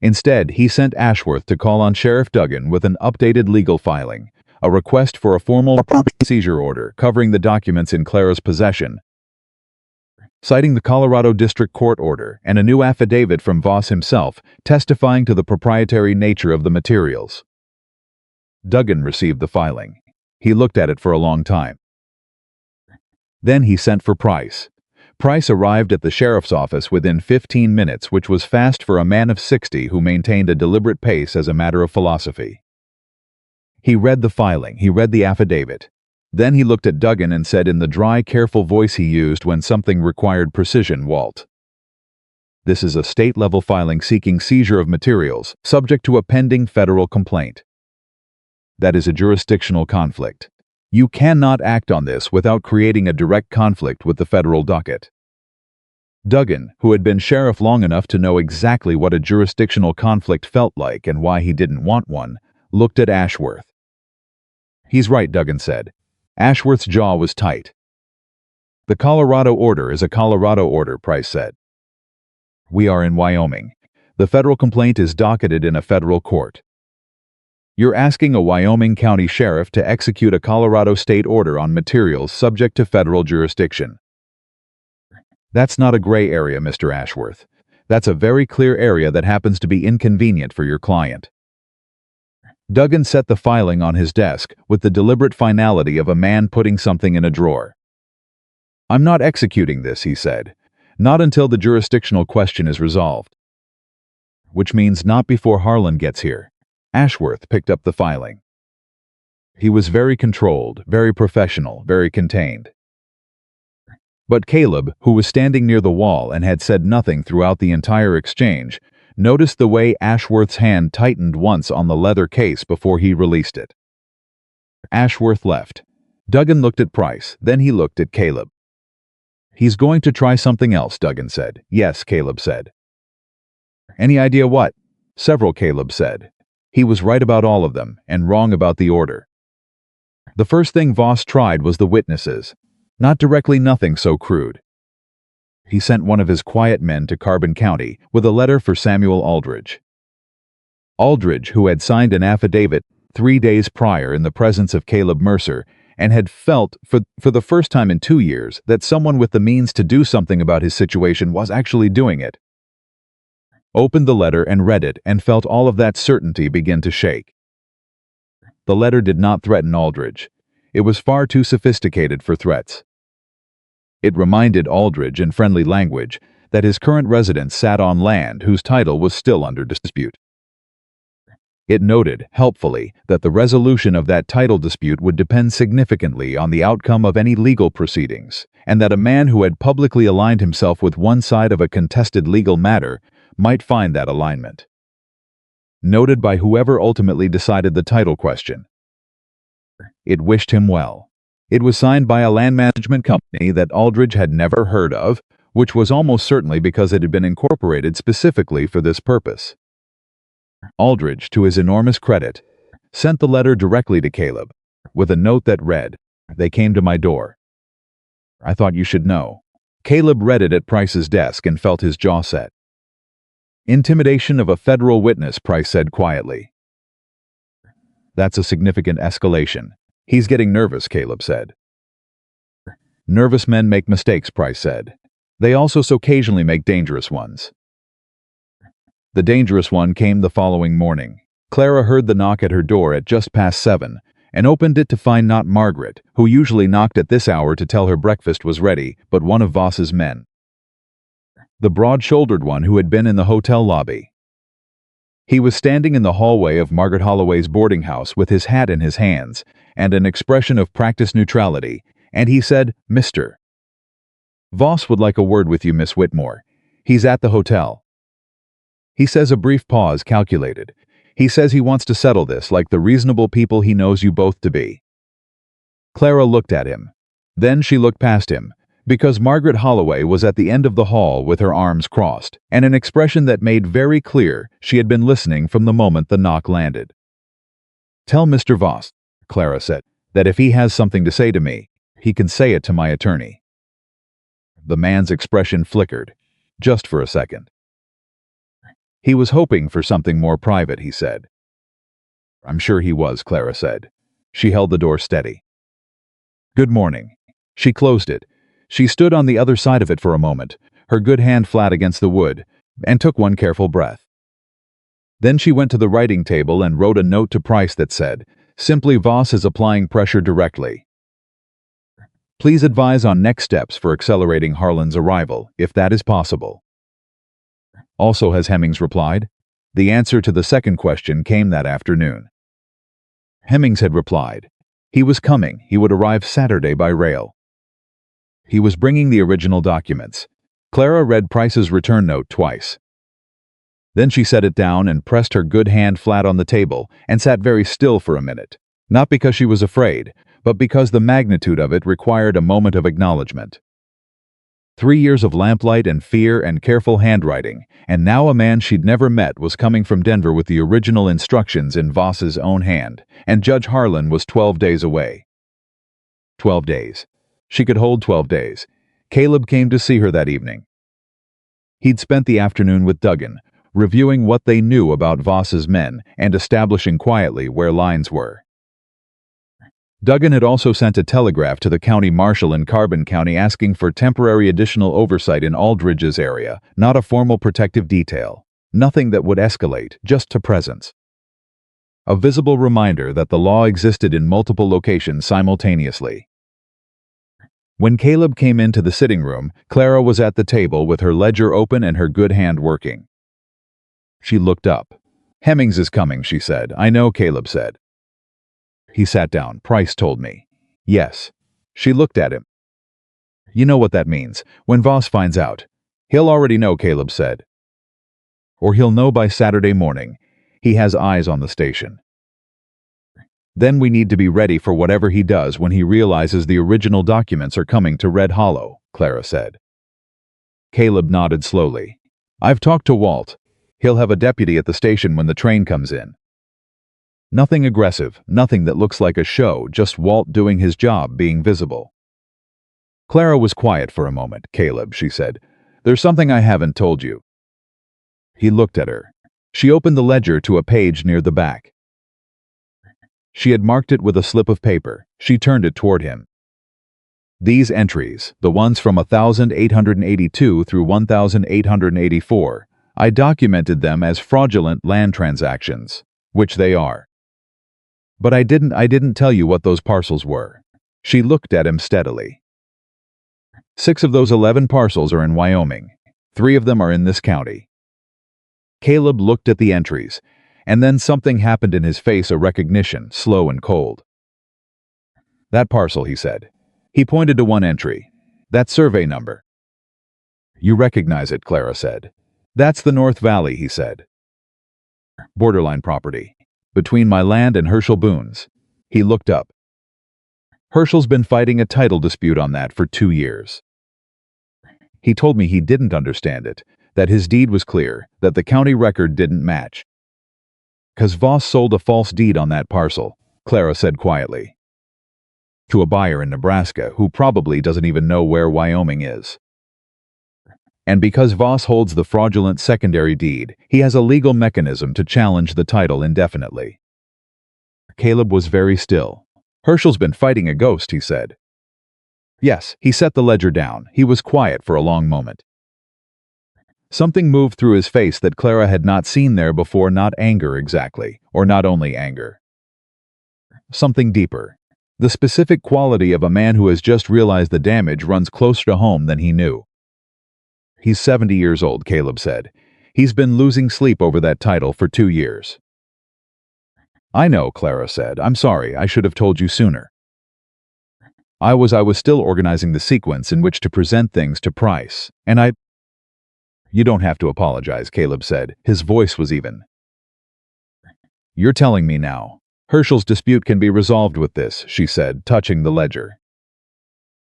Instead, he sent Ashworth to call on Sheriff Duggan with an updated legal filing, a request for a formal seizure order covering the documents in Clara's possession, citing the Colorado District Court order, and a new affidavit from Voss himself testifying to the proprietary nature of the materials. Duggan received the filing. He looked at it for a long time. Then he sent for Price. Price arrived at the sheriff's office within 15 minutes, which was fast for a man of 60 who maintained a deliberate pace as a matter of philosophy. He read the filing, he read the affidavit. Then he looked at Duggan and said in the dry, careful voice he used when something required precision, "Walt, this is a state-level filing seeking seizure of materials, subject to a pending federal complaint. That is a jurisdictional conflict. You cannot act on this without creating a direct conflict with the federal docket." Duggan, who had been sheriff long enough to know exactly what a jurisdictional conflict felt like and why he didn't want one, looked at Ashworth. "He's right," Duggan said. Ashworth's jaw was tight. "The Colorado order is a Colorado order," Price said. "We are in Wyoming. The federal complaint is docketed in a federal court. You're asking a Wyoming County sheriff to execute a Colorado state order on materials subject to federal jurisdiction. That's not a gray area, Mr. Ashworth. That's a very clear area that happens to be inconvenient for your client." Duggan set the filing on his desk with the deliberate finality of a man putting something in a drawer. "I'm not executing this," he said. "Not until the jurisdictional question is resolved." "Which means not before Harlan gets here." Ashworth picked up the filing. He was very controlled, very professional, very contained. But Caleb, who was standing near the wall and had said nothing throughout the entire exchange, noticed the way Ashworth's hand tightened once on the leather case before he released it. Ashworth left. Duggan looked at Price, then he looked at Caleb. "He's going to try something else," Duggan said. "Yes," Caleb said. "Any idea what?" "Several," Caleb said. He was right about all of them, and wrong about the order. The first thing Voss tried was the witnesses. Not directly, nothing so crude. He sent one of his quiet men to Carbon County with a letter for Samuel Aldridge. Aldridge, who had signed an affidavit 3 days prior in the presence of Caleb Mercer, and had felt, for the first time in 2 years, that someone with the means to do something about his situation was actually doing it, opened the letter and read it and felt all of that certainty begin to shake. The letter did not threaten Aldridge. It was far too sophisticated for threats. It reminded Aldridge in friendly language that his current residence sat on land whose title was still under dispute. It noted, helpfully, that the resolution of that title dispute would depend significantly on the outcome of any legal proceedings, and that a man who had publicly aligned himself with one side of a contested legal matter might find that alignment. Noted by whoever ultimately decided the title question. It wished him well. It was signed by a land management company that Aldridge had never heard of, which was almost certainly because it had been incorporated specifically for this purpose. Aldridge, to his enormous credit, sent the letter directly to Caleb, with a note that read, "They came to my door. I thought you should know." Caleb read it at Price's desk and felt his jaw set. "Intimidation of a federal witness," Price said quietly. "That's a significant escalation." "He's getting nervous," Caleb said. "Nervous men make mistakes," Price said. "They also so occasionally make dangerous ones." The dangerous one came the following morning. Clara heard the knock at her door at just past 7, and opened it to find not Margaret, who usually knocked at this hour to tell her breakfast was ready, but one of Voss's men. The broad-shouldered one who had been in the hotel lobby. He was standing in the hallway of Margaret Holloway's boarding house with his hat in his hands and an expression of practiced neutrality, and he said, "Mr. Voss would like a word with you, Miss Whitmore. He's at the hotel." He says, a brief pause calculated. "He says he wants to settle this like the reasonable people he knows you both to be." Clara looked at him. Then she looked past him, because Margaret Holloway was at the end of the hall with her arms crossed, and an expression that made very clear she had been listening from the moment the knock landed. "Tell Mr. Voss," Clara said, "that if he has something to say to me, he can say it to my attorney." The man's expression flickered, just for a second. "He was hoping for something more private," he said. "I'm sure he was," Clara said. She held the door steady. "Good morning." She closed it. She stood on the other side of it for a moment, her good hand flat against the wood, and took one careful breath. Then she went to the writing table and wrote a note to Price that said, "Simply Voss is applying pressure directly. Please advise on next steps for accelerating Harlan's arrival, if that is possible." Also, has Hemmings replied? The answer to the second question came that afternoon. Hemmings had replied. He was coming. He would arrive Saturday by rail. He was bringing the original documents. Clara read Price's return note twice. Then she set it down and pressed her good hand flat on the table and sat very still for a minute, not because she was afraid, but because the magnitude of it required a moment of acknowledgement. 3 years of lamplight and fear and careful handwriting, and now a man she'd never met was coming from Denver with the original instructions in Voss's own hand, and Judge Harlan was 12 days away. 12 days. She could hold 12 days. Caleb came to see her that evening. He'd spent the afternoon with Duggan, reviewing what they knew about Voss's men and establishing quietly where lines were. Duggan had also sent a telegraph to the county marshal in Carbon County asking for temporary additional oversight in Aldridge's area, not a formal protective detail. Nothing that would escalate, just a presence. A visible reminder that the law existed in multiple locations simultaneously. When Caleb came into the sitting room, Clara was at the table with her ledger open and her good hand working. She looked up. "Hemmings is coming," she said. "I know," Caleb said. He sat down. "Price told me." "Yes." She looked at him. "You know what that means. When Voss finds out, he'll already know," Caleb said. "Or he'll know by Saturday morning. He has eyes on the station. Then we need to be ready for whatever he does when he realizes the original documents are coming to Red Hollow," Clara said. Caleb nodded slowly. "I've talked to Walt. He'll have a deputy at the station when the train comes in. Nothing aggressive, nothing that looks like a show, just Walt doing his job, being visible." Clara was quiet for a moment. "Caleb," she said, "there's something I haven't told you." He looked at her. She opened the ledger to a page near the back. She had marked it with a slip of paper. She turned it toward him. "These entries, the ones from 1882 through 1884, I documented them as fraudulent land transactions, which they are. But I didn't tell you what those parcels were." She looked at him steadily. 6 of those 11 parcels are in Wyoming. 3 of them are in this county. Caleb looked at the entries, and then something happened in his face, a recognition, slow and cold. That parcel, he said. He pointed to one entry. That survey number. You recognize it, Clara said. That's the North Valley, he said. Borderline property. Between my land and Herschel Boone's. He looked up. Herschel's been fighting a title dispute on that for 2 years. He told me he didn't understand it, that his deed was clear, that the county record didn't match. 'Cause Voss sold a false deed on that parcel, Clara said quietly. To a buyer in Nebraska who probably doesn't even know where Wyoming is. And because Voss holds the fraudulent secondary deed, he has a legal mechanism to challenge the title indefinitely. Caleb was very still. Herschel's been fighting a ghost, he said. Yes, he set the ledger down. He was quiet for a long moment. Something moved through his face that Clara had not seen there before, not anger exactly, or not only anger. Something deeper. The specific quality of a man who has just realized the damage runs closer to home than he knew. He's 70 years old, Caleb said. He's been losing sleep over that title for 2 years. I know, Clara said. I'm sorry, I should have told you sooner. I was still organizing the sequence in which to present things to Price, and You don't have to apologize, Caleb said. His voice was even. You're telling me now. Herschel's dispute can be resolved with this, she said, touching the ledger.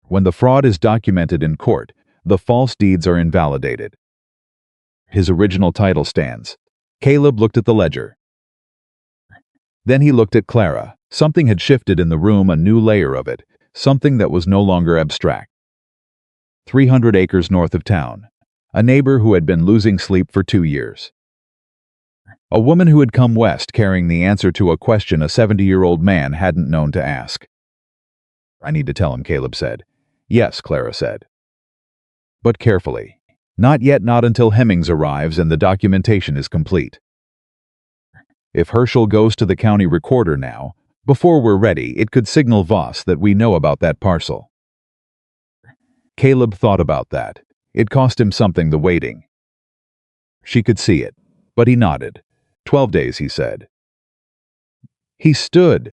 When the fraud is documented in court, the false deeds are invalidated. His original title stands. Caleb looked at the ledger. Then he looked at Clara. Something had shifted in the room, a new layer of it, something that was no longer abstract. 300 acres north of town. A neighbor who had been losing sleep for 2 years. A woman who had come west carrying the answer to a question a 70-year-old man hadn't known to ask. I need to tell him, Caleb said. Yes, Clara said. But carefully. Not yet, not until Hemmings arrives and the documentation is complete. If Herschel goes to the county recorder now, before we're ready, it could signal Voss that we know about that parcel. Caleb thought about that. It cost him something, the waiting. She could see it, but he nodded. 12 days, he said. He stood.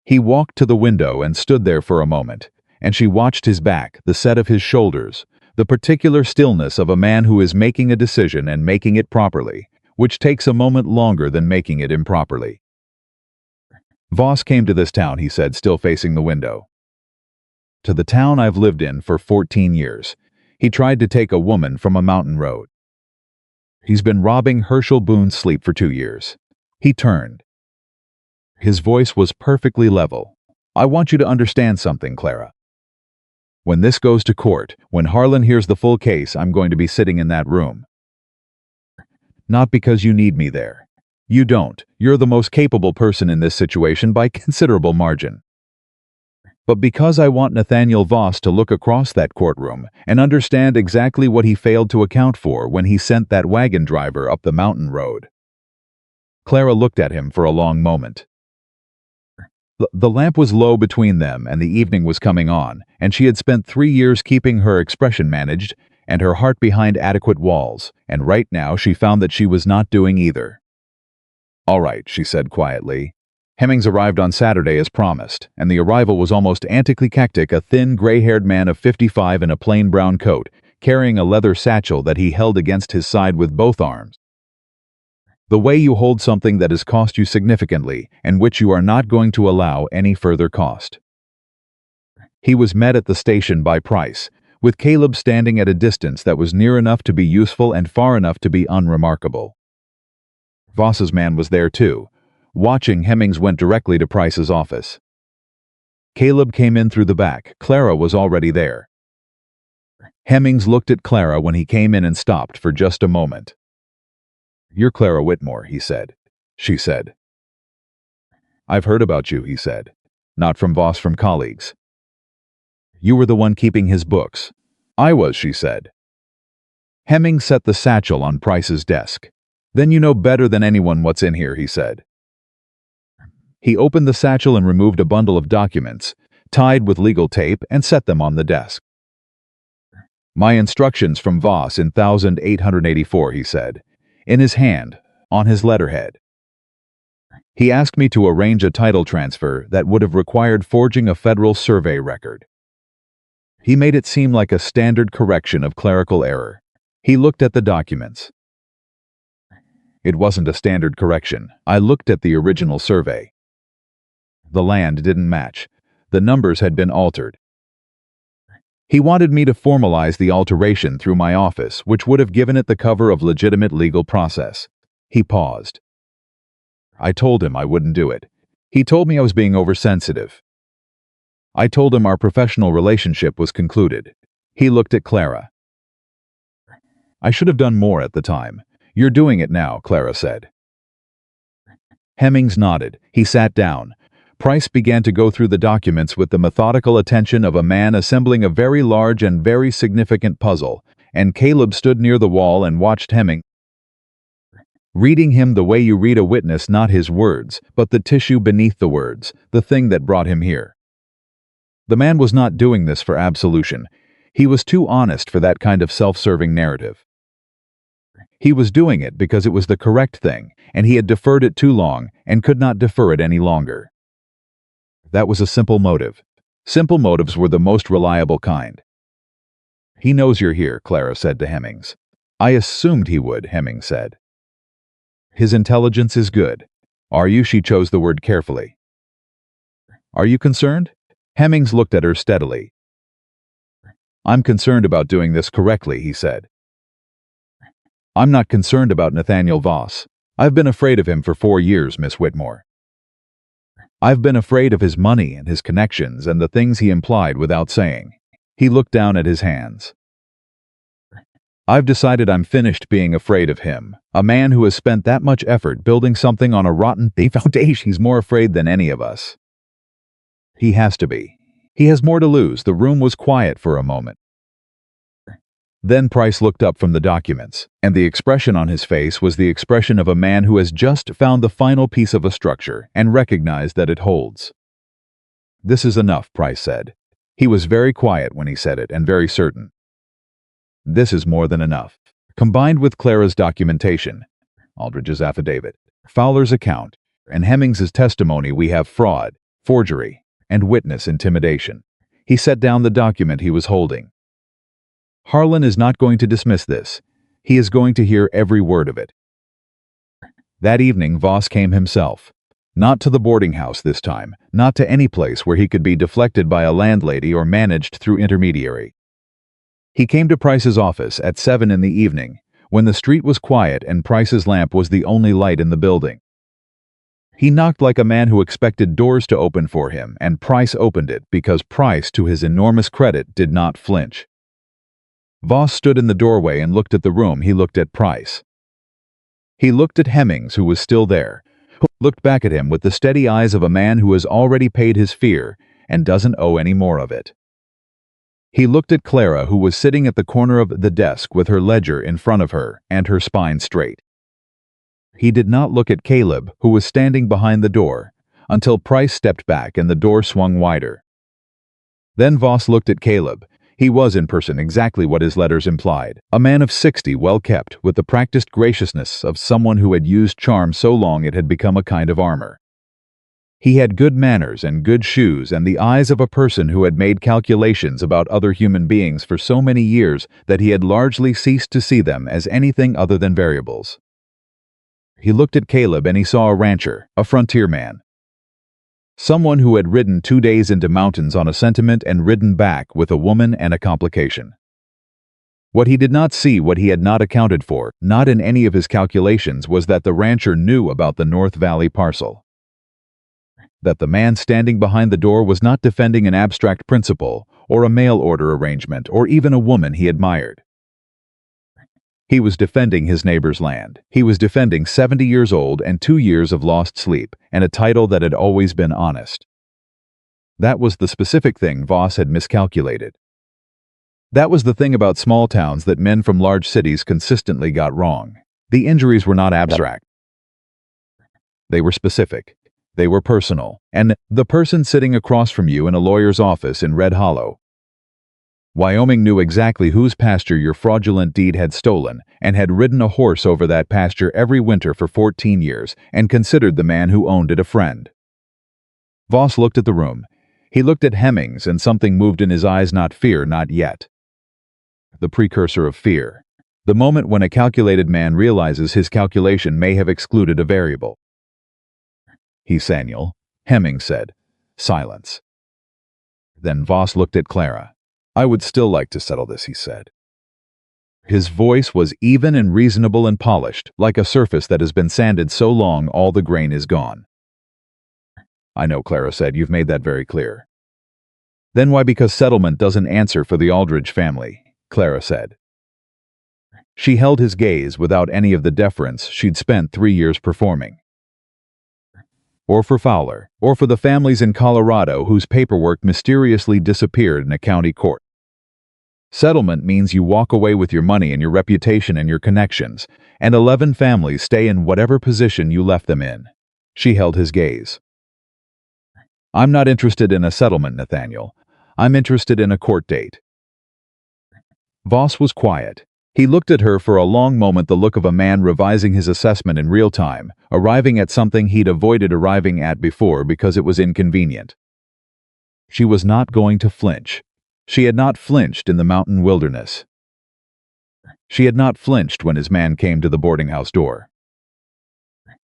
He walked to the window and stood there for a moment, and she watched his back, the set of his shoulders, the particular stillness of a man who is making a decision and making it properly, which takes a moment longer than making it improperly. Voss came to this town, he said, still facing the window. To the town I've lived in for 14 years. He tried to take a woman from a mountain road. He's been robbing Herschel Boone's sleep for 2 years. He turned. His voice was perfectly level. I want you to understand something, Clara. When this goes to court, when Harlan hears the full case, I'm going to be sitting in that room. Not because you need me there. You don't. You're the most capable person in this situation by considerable margin. But because I want Nathaniel Voss to look across that courtroom and understand exactly what he failed to account for when he sent that wagon driver up the mountain road. Clara looked at him for a long moment. The lamp was low between them, and the evening was coming on, and she had spent 3 years keeping her expression managed and her heart behind adequate walls, and right now she found that she was not doing either. All right, she said quietly. Hemmings arrived on Saturday as promised, and the arrival was almost anticlimactic, a thin, gray-haired man of 55 in a plain brown coat, carrying a leather satchel that he held against his side with both arms. The way you hold something that has cost you significantly, and which you are not going to allow any further cost. He was met at the station by Price, with Caleb standing at a distance that was near enough to be useful and far enough to be unremarkable. Voss's man was there too. Watching, Hemmings went directly to Price's office. Caleb came in through the back. Clara was already there. Hemmings looked at Clara when he came in and stopped for just a moment. You're Clara Whitmore, he said. She said. I've heard about you, he said. Not from Voss, from colleagues. You were the one keeping his books. I was, she said. Hemmings set the satchel on Price's desk. Then you know better than anyone what's in here, he said. He opened the satchel and removed a bundle of documents, tied with legal tape, and set them on the desk. My instructions from Voss in 1884, he said, in his hand, on his letterhead. He asked me to arrange a title transfer that would have required forging a federal survey record. He made it seem like a standard correction of clerical error. He looked at the documents. It wasn't a standard correction. I looked at the original survey. The land didn't match. The numbers had been altered. He wanted me to formalize the alteration through my office, which would have given it the cover of legitimate legal process. He paused. I told him I wouldn't do it. He told me I was being oversensitive. I told him our professional relationship was concluded. He looked at Clara. I should have done more at the time. You're doing it now, Clara said. Hemmings nodded. He sat down. Price began to go through the documents with the methodical attention of a man assembling a very large and very significant puzzle, and Caleb stood near the wall and watched Hemmings, reading him the way you read a witness, not his words, but the tissue beneath the words, the thing that brought him here. The man was not doing this for absolution. He was too honest for that kind of self-serving narrative. He was doing it because it was the correct thing, and he had deferred it too long and could not defer it any longer. That was a simple motive. Simple motives were the most reliable kind. He knows you're here, Clara said to Hemmings. I assumed he would, Hemmings said. His intelligence is good. Are you? She chose the word carefully. Are you concerned? Hemmings looked at her steadily. I'm concerned about doing this correctly, he said. I'm not concerned about Nathaniel Voss. I've been afraid of him for 4 years, Miss Whitmore. I've been afraid of his money and his connections and the things he implied without saying. He looked down at his hands. I've decided I'm finished being afraid of him, a man who has spent that much effort building something on a rotten foundation. He's more afraid than any of us. He has to be. He has more to lose. The room was quiet for a moment. Then Price looked up from the documents, and the expression on his face was the expression of a man who has just found the final piece of a structure and recognized that it holds. This is enough, Price said. He was very quiet when he said it and very certain. This is more than enough. Combined with Clara's documentation, Aldridge's affidavit, Fowler's account, and Hemmings's testimony, we have fraud, forgery, and witness intimidation. He set down the document he was holding. Harlan is not going to dismiss this. He is going to hear every word of it. That evening, Voss came himself. Not to the boarding house this time, not to any place where he could be deflected by a landlady or managed through intermediary. He came to Price's office at 7 in the evening, when the street was quiet and Price's lamp was the only light in the building. He knocked like a man who expected doors to open for him, and Price opened it because Price, to his enormous credit, did not flinch. Voss stood in the doorway and looked at the room. He looked at Price. He looked at Hemmings, who was still there, who looked back at him with the steady eyes of a man who has already paid his fear and doesn't owe any more of it. He looked at Clara, who was sitting at the corner of the desk with her ledger in front of her and her spine straight. He did not look at Caleb, who was standing behind the door, until Price stepped back and the door swung wider. Then Voss looked at Caleb. He was in person exactly what his letters implied, a man of 60, well kept, with the practiced graciousness of someone who had used charm so long it had become a kind of armor. He had good manners and good shoes and the eyes of a person who had made calculations about other human beings for so many years that he had largely ceased to see them as anything other than variables. He looked at Caleb and he saw a rancher, a frontier man. Someone who had ridden 2 days into mountains on a sentiment and ridden back with a woman and a complication. What he did not see, what he had not accounted for, not in any of his calculations, was that the rancher knew about the North Valley parcel. That the man standing behind the door was not defending an abstract principle, or a mail order arrangement, or even a woman he admired. He was defending his neighbor's land. He was defending 70 years old and 2 years of lost sleep, and a title that had always been honest. That was the specific thing Voss had miscalculated. That was the thing about small towns that men from large cities consistently got wrong. The injuries were not abstract. They were specific. They were personal. And the person sitting across from you in a lawyer's office in Red Hollow Wyoming knew exactly whose pasture your fraudulent deed had stolen and had ridden a horse over that pasture every winter for 14 years and considered the man who owned it a friend. Voss looked at the room. He looked at Hemmings and something moved in his eyes, not fear, not yet. The precursor of fear. The moment when a calculated man realizes his calculation may have excluded a variable. Samuel, Hemmings said. Silence. Then Voss looked at Clara. I would still like to settle this, he said. His voice was even and reasonable and polished, like a surface that has been sanded so long all the grain is gone. I know, Clara said. You've made that very clear. Then why? Because settlement doesn't answer for the Aldridge family, Clara said. She held his gaze without any of the deference she'd spent 3 years performing. Or for Fowler, or for the families in Colorado whose paperwork mysteriously disappeared in a county court. Settlement means you walk away with your money and your reputation and your connections, and 11 families stay in whatever position you left them in. She held his gaze. I'm not interested in a settlement, Nathaniel. I'm interested in a court date. Voss was quiet. He looked at her for a long moment, the look of a man revising his assessment in real time, arriving at something he'd avoided arriving at before because it was inconvenient. She was not going to flinch. She had not flinched in the mountain wilderness. She had not flinched when his man came to the boarding house door.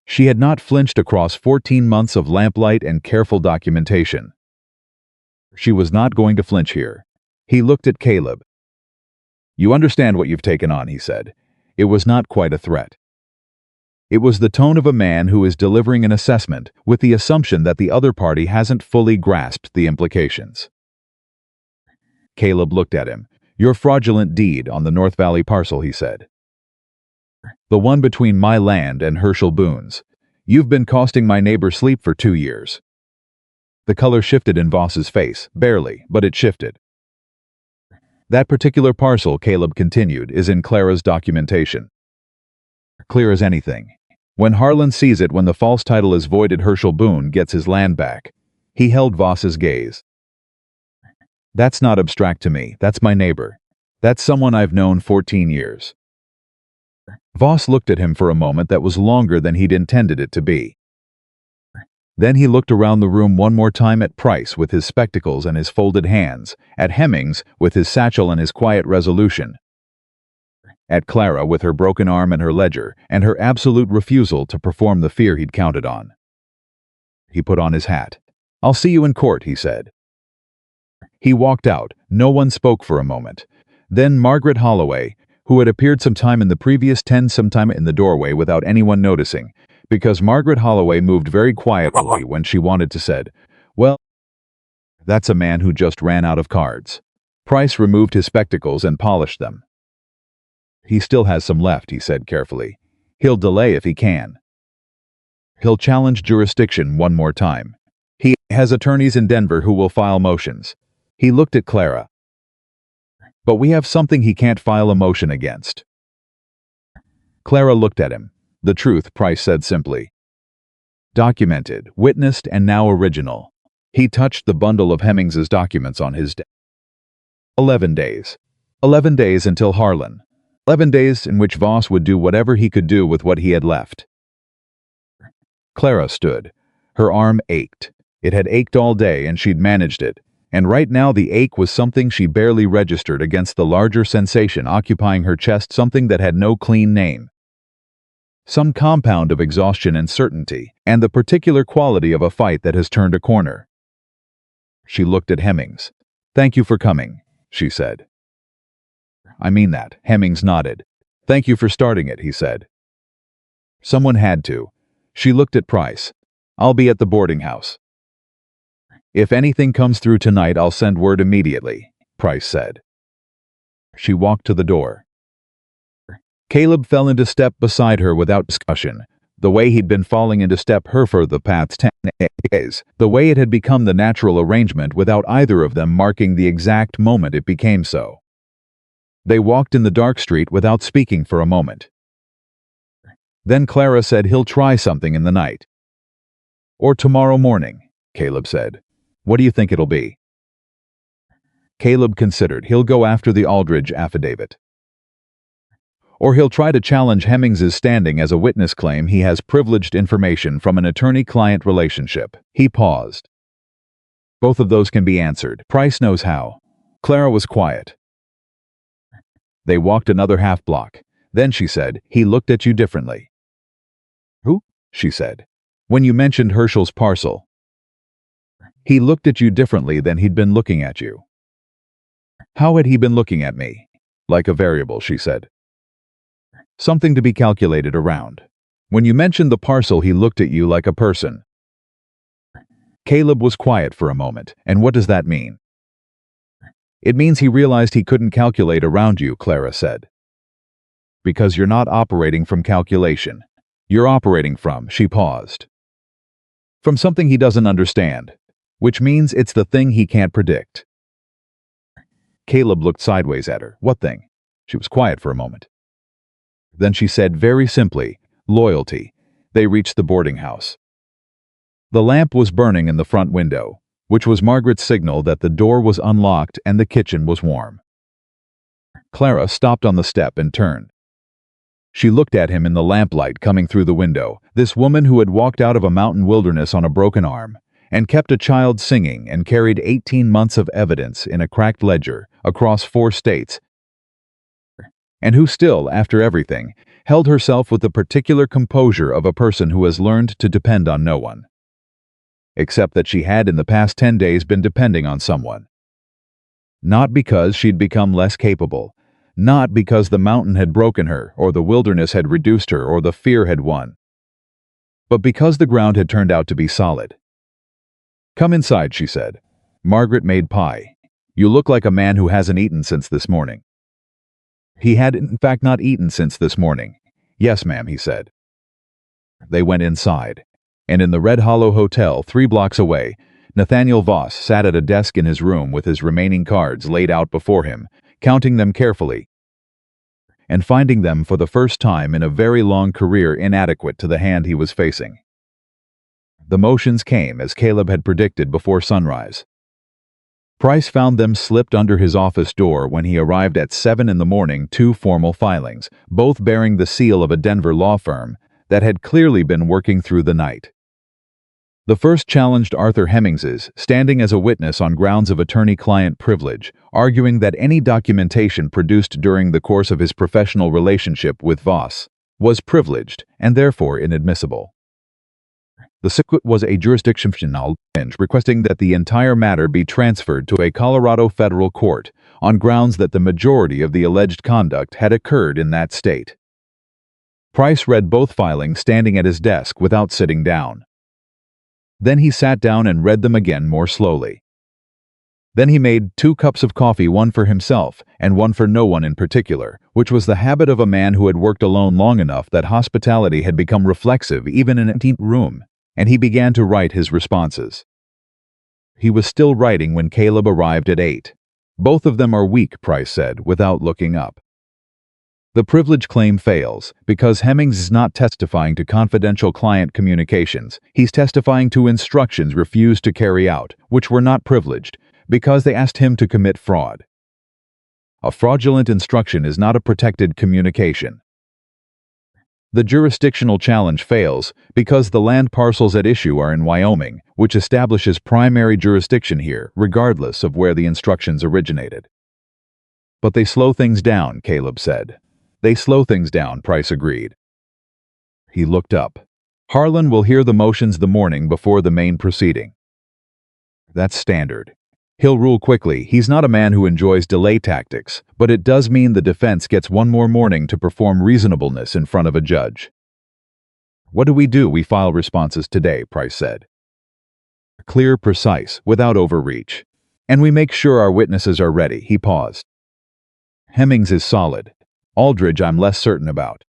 She had not flinched across 14 months of lamplight and careful documentation. She was not going to flinch here. He looked at Caleb. You understand what you've taken on, he said. It was not quite a threat. It was the tone of a man who is delivering an assessment with the assumption that the other party hasn't fully grasped the implications. Caleb looked at him. Your fraudulent deed on the North Valley parcel, he said. The one between my land and Herschel Boone's. You've been costing my neighbor sleep for 2 years. The color shifted in Voss's face, barely, but it shifted. That particular parcel, Caleb continued, is in Clara's documentation. Clear as anything. When Harlan sees it, when the false title is voided, Herschel Boone gets his land back. He held Voss's gaze. That's not abstract to me. That's my neighbor. That's someone I've known 14 years. Voss looked at him for a moment that was longer than he'd intended it to be. Then he looked around the room one more time at Price with his spectacles and his folded hands, at Hemmings with his satchel and his quiet resolution, at Clara with her broken arm and her ledger and her absolute refusal to perform the fear he'd counted on. He put on his hat. I'll see you in court, he said. He walked out. No one spoke for a moment. Then Margaret Holloway, who had appeared sometime in the previous 10 sometime in the doorway without anyone noticing, because Margaret Holloway moved very quietly when she wanted to, said, well, that's a man who just ran out of cards. Price removed his spectacles and polished them. He still has some left, he said carefully. He'll delay if he can. He'll challenge jurisdiction one more time. He has attorneys in Denver who will file motions. He looked at Clara. But we have something he can't file a motion against. Clara looked at him. The truth, Price said simply. Documented, witnessed, and now original. He touched the bundle of Hemmings's documents on his desk. 11 days. 11 days until Harlan. 11 days in which Voss would do whatever he could do with what he had left. Clara stood. Her arm ached. It had ached all day and she'd managed it. And right now the ache was something she barely registered against the larger sensation occupying her chest, something that had no clean name. Some compound of exhaustion and certainty, and the particular quality of a fight that has turned a corner. She looked at Hemmings. Thank you for coming, she said. I mean that, Hemmings nodded. Thank you for starting it, he said. Someone had to. She looked at Price. I'll be at the boarding house. If anything comes through tonight, I'll send word immediately, Price said. She walked to the door. Caleb fell into step beside her without discussion, the way he'd been falling into step her for the past 10 days, the way it had become the natural arrangement without either of them marking the exact moment it became so. They walked in the dark street without speaking for a moment. Then Clara said he'll try something in the night. Or tomorrow morning, Caleb said. What do you think it'll be? Caleb considered. He'll go after the Aldridge affidavit. Or he'll try to challenge Hemmings's standing as a witness, claim he has privileged information from an attorney-client relationship. He paused. Both of those can be answered. Price knows how. Clara was quiet. They walked another half block. Then she said, "He looked at you differently." "Who?" she said. "When you mentioned Herschel's parcel." "He looked at you differently than he'd been looking at you." "How had he been looking at me?" "Like a variable," she said. "Something to be calculated around. When you mentioned the parcel, he looked at you like a person." Caleb was quiet for a moment. "And what does that mean?" "It means he realized he couldn't calculate around you," Clara said. "Because you're not operating from calculation. You're operating from," she paused, "from something he doesn't understand, which means it's the thing he can't predict." Caleb looked sideways at her. "What thing?" She was quiet for a moment. Then she said very simply, "Loyalty." They reached the boarding house. The lamp was burning in the front window, which was Margaret's signal that the door was unlocked and the kitchen was warm. Clara stopped on the step and turned. She looked at him in the lamplight coming through the window, this woman who had walked out of a mountain wilderness on a broken arm, and kept a child singing and carried 18 months of evidence in a cracked ledger across 4 states, and who still, after everything, held herself with the particular composure of a person who has learned to depend on no one. Except that she had in the past 10 days been depending on someone. Not because she'd become less capable, not because the mountain had broken her, or the wilderness had reduced her, or the fear had won, but because the ground had turned out to be solid. "Come inside," she said. "Margaret made pie. You look like a man who hasn't eaten since this morning." He had in fact not eaten since this morning. "Yes, ma'am," he said. They went inside, and in the Red Hollow Hotel 3 blocks away, Nathaniel Voss sat at a desk in his room with his remaining cards laid out before him, counting them carefully, and finding them for the first time in a very long career inadequate to the hand he was facing. The motions came, as Caleb had predicted, before sunrise. Price found them slipped under his office door when he arrived at 7 in the morning, 2 formal filings, both bearing the seal of a Denver law firm that had clearly been working through the night. The first challenged Arthur Hemmings's, standing as a witness on grounds of attorney-client privilege, arguing that any documentation produced during the course of his professional relationship with Voss was privileged and therefore inadmissible. The second was a jurisdictional bench requesting that the entire matter be transferred to a Colorado federal court on grounds that the majority of the alleged conduct had occurred in that state. Price read both filings standing at his desk without sitting down. Then he sat down and read them again more slowly. Then he made 2 cups of coffee, one for himself and one for no one in particular, which was the habit of a man who had worked alone long enough that hospitality had become reflexive even in an empty room, and he began to write his responses. He was still writing when Caleb arrived at 8. "Both of them are weak," Price said, without looking up. "The privilege claim fails because Hemmings is not testifying to confidential client communications. He's testifying to instructions refused to carry out, which were not privileged, because they asked him to commit fraud. A fraudulent instruction is not a protected communication. The jurisdictional challenge fails because the land parcels at issue are in Wyoming, which establishes primary jurisdiction here, regardless of where the instructions originated." "But they slow things down," Caleb said. "They slow things down," Price agreed. He looked up. "Harlan will hear the motions the morning before the main proceeding. That's standard. He'll rule quickly. He's not a man who enjoys delay tactics, but it does mean the defense gets one more morning to perform reasonableness in front of a judge." "What do? We file responses today," Price said. "Clear, precise, without overreach. And we make sure our witnesses are ready." He paused. "Hemmings is solid. Aldridge I'm less certain about.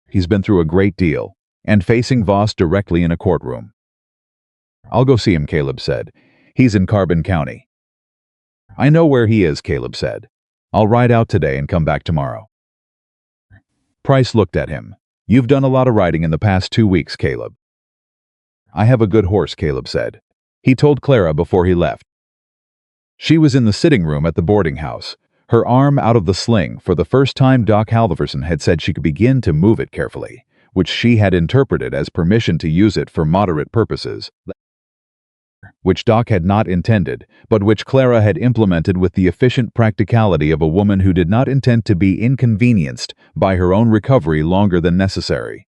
He's been through a great deal, and facing Voss directly in a courtroom." "I'll go see him," Caleb said. "He's in Carbon County." "I know where he is," Caleb said. "I'll ride out today and come back tomorrow." Price looked at him. "You've done a lot of riding in the past 2 weeks, Caleb." "I have a good horse," Caleb said. He told Clara before he left. She was in the sitting room at the boarding house, her arm out of the sling. For the first time, Doc Halverson had said she could begin to move it carefully, which she had interpreted as permission to use it for moderate purposes, which Doc had not intended, but which Clara had implemented with the efficient practicality of a woman who did not intend to be inconvenienced by her own recovery longer than necessary.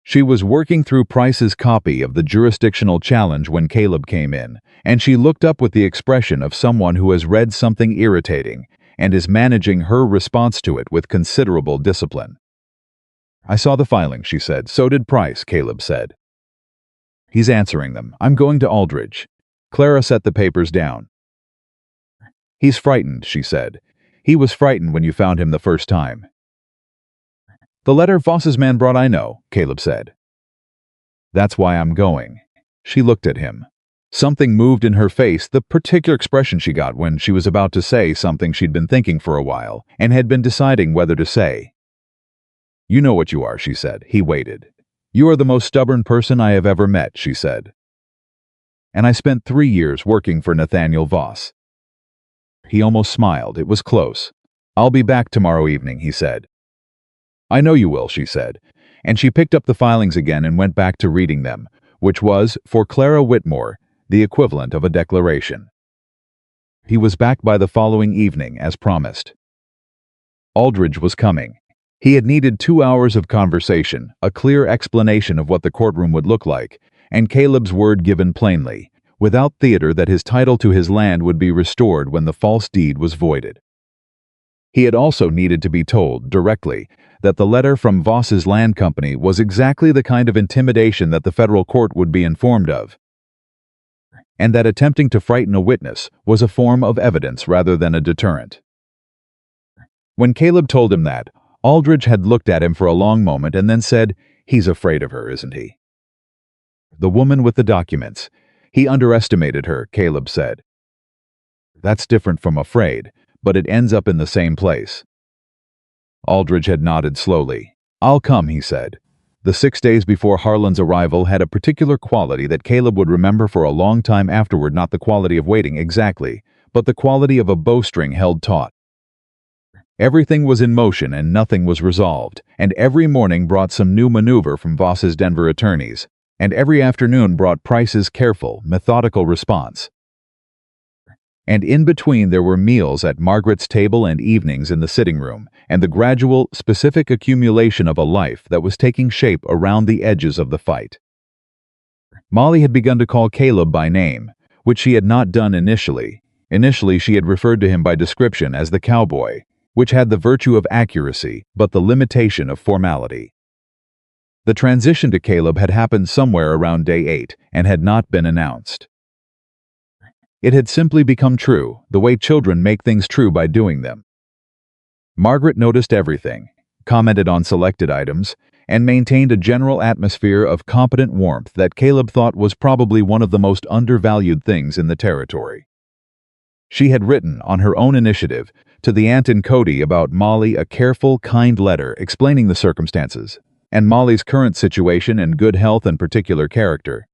She was working through Price's copy of the jurisdictional challenge when Caleb came in, and she looked up with the expression of someone who has read something irritating and is managing her response to it with considerable discipline. "I saw the filing," she said. "So did Price," Caleb said. "He's answering them. I'm going to Aldridge." Clara set the papers down. "He's frightened," she said. "He was frightened when you found him the first time." "The letter Voss's man brought, I know," Caleb said. "That's why I'm going." She looked at him. Something moved in her face, the particular expression she got when she was about to say something she'd been thinking for a while and had been deciding whether to say. "You know what you are," she said. He waited. "You are the most stubborn person I have ever met," she said. "And I spent 3 years working for Nathaniel Voss." He almost smiled. It was close. "I'll be back tomorrow evening," he said. "I know you will," she said, and she picked up the filings again and went back to reading them, which was, for Clara Whitmore, the equivalent of a declaration. He was back by the following evening, as promised. Aldridge was coming. He had needed 2 hours of conversation, a clear explanation of what the courtroom would look like, and Caleb's word given plainly, without theater, that his title to his land would be restored when the false deed was voided. He had also needed to be told, directly, that the letter from Voss's land company was exactly the kind of intimidation that the federal court would be informed of, and that attempting to frighten a witness was a form of evidence rather than a deterrent. When Caleb told him that, Aldridge had looked at him for a long moment and then said, "He's afraid of her, isn't he?" "The woman with the documents. He underestimated her," Caleb said. "That's different from afraid, but it ends up in the same place." Aldridge had nodded slowly. "I'll come," he said. The 6 days before Harlan's arrival had a particular quality that Caleb would remember for a long time afterward, not the quality of waiting exactly, but the quality of a bowstring held taut. Everything was in motion and nothing was resolved, and every morning brought some new maneuver from Voss's Denver attorneys, and every afternoon brought Price's careful, methodical response. And in between there were meals at Margaret's table and evenings in the sitting room, and the gradual, specific accumulation of a life that was taking shape around the edges of the fight. Molly had begun to call Caleb by name, which she had not done initially. Initially she had referred to him by description as the cowboy, which had the virtue of accuracy, but the limitation of formality. The transition to Caleb had happened somewhere around day 8 and had not been announced. It had simply become true, the way children make things true by doing them. Margaret noticed everything, commented on selected items, and maintained a general atmosphere of competent warmth that Caleb thought was probably one of the most undervalued things in the territory. She had written, on her own initiative, to the aunt and Cody about Molly a careful, kind letter explaining the circumstances, and Molly's current situation and good health and particular character.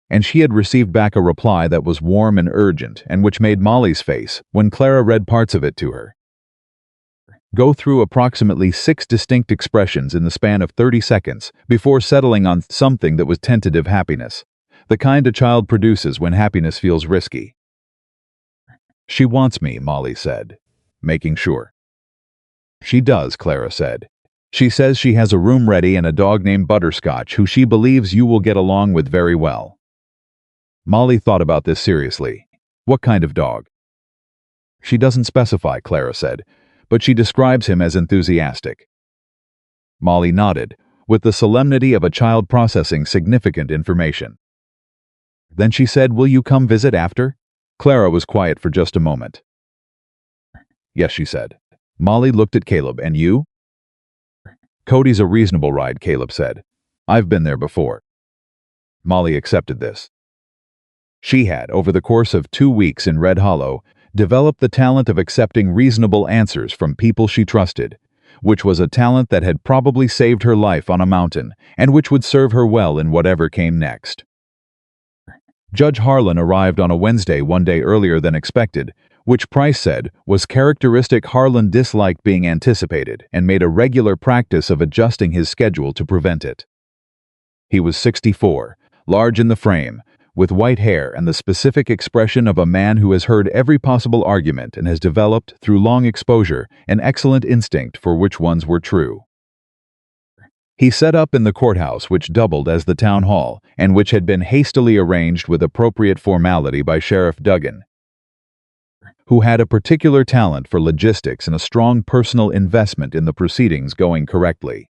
And she had received back a reply that was warm and urgent, and which made Molly's face, when Clara read parts of it to her, go through approximately 6 distinct expressions in the span of 30 seconds before settling on something that was tentative happiness, the kind a child produces when happiness feels risky. "She wants me," Molly said, making sure. "She does," Clara said. "She says she has a room ready and a dog named Butterscotch who she believes you will get along with very well." Molly thought about this seriously. "What kind of dog?" "She doesn't specify," Clara said, "but she describes him as enthusiastic." Molly nodded, with the solemnity of a child processing significant information. Then she said, "Will you come visit after?" Clara was quiet for just a moment. "Yes," she said. Molly looked at Caleb. "And you?" "Cody's a reasonable ride," Caleb said. "I've been there before." Molly accepted this. She had, over the course of 2 weeks in Red Hollow, developed the talent of accepting reasonable answers from people she trusted, which was a talent that had probably saved her life on a mountain, and which would serve her well in whatever came next. Judge Harlan arrived on a Wednesday, one day earlier than expected, which Price said was characteristic. Harlan disliked being anticipated and made a regular practice of adjusting his schedule to prevent it. He was 64, large in the frame, with white hair and the specific expression of a man who has heard every possible argument and has developed, through long exposure, an excellent instinct for which ones were true. He set up in the courthouse, which doubled as the town hall, and which had been hastily arranged with appropriate formality by Sheriff Duggan, who had a particular talent for logistics and a strong personal investment in the proceedings going correctly.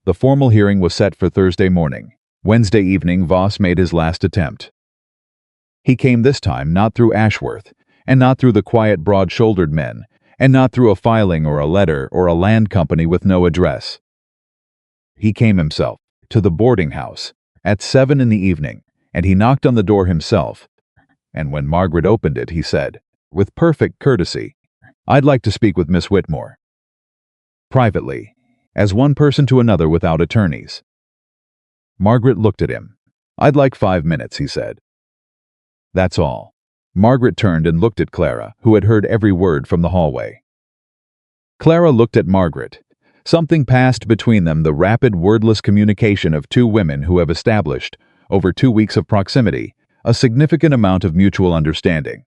The formal hearing was set for Thursday morning. Wednesday evening, Voss made his last attempt. He came this time not through Ashworth, and not through the quiet, broad-shouldered men, and not through a filing or a letter or a land company with no address. He came himself, to the boarding house, at 7 in the evening, and he knocked on the door himself. And when Margaret opened it, he said, with perfect courtesy, "I'd like to speak with Miss Whitmore." Privately, as one person to another without attorneys. Margaret looked at him. "I'd like 5 minutes," he said. "That's all." Margaret turned and looked at Clara, who had heard every word from the hallway. Clara looked at Margaret. Something passed between them, the rapid, wordless communication of two women who have established, over 2 weeks of proximity, a significant amount of mutual understanding.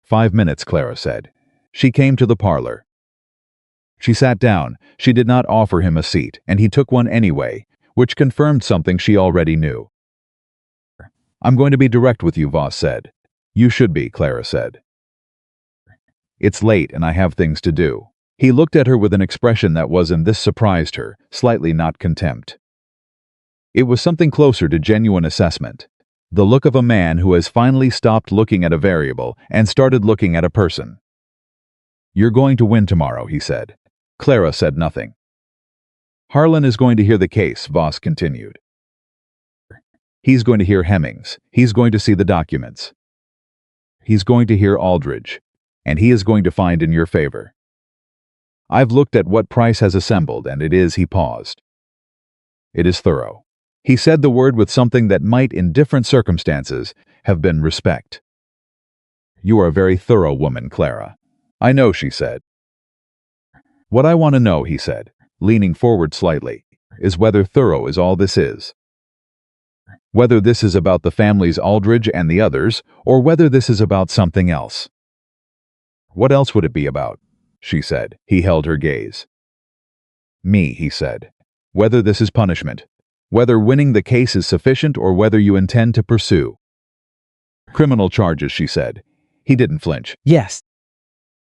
5 minutes, Clara said. She came to the parlor. She sat down. She did not offer him a seat, and he took one anyway, which confirmed something she already knew. "I'm going to be direct with you," Voss said. "You should be," Clara said. "It's late and I have things to do." He looked at her with an expression that was, and this surprised her, slightly not contempt. It was something closer to genuine assessment. The look of a man who has finally stopped looking at a variable and started looking at a person. "You're going to win tomorrow," he said. Clara said nothing. "Harlan is going to hear the case," Voss continued. "He's going to hear Hemmings. He's going to see the documents. He's going to hear Aldridge. And he is going to find in your favor. I've looked at what Price has assembled, and it is," he paused. "It is thorough." He said the word with something that might, in different circumstances, have been respect. "You are a very thorough woman, Clara." "I know," she said. "What I want to know," he said, leaning forward slightly, "is whether thorough is all this is. Whether this is about the families Aldridge and the others, or whether this is about something else." "What else would it be about?" she said. He held her gaze. "Me," he said. "Whether this is punishment. Whether winning the case is sufficient or whether you intend to pursue." "Criminal charges," she said. He didn't flinch. "Yes."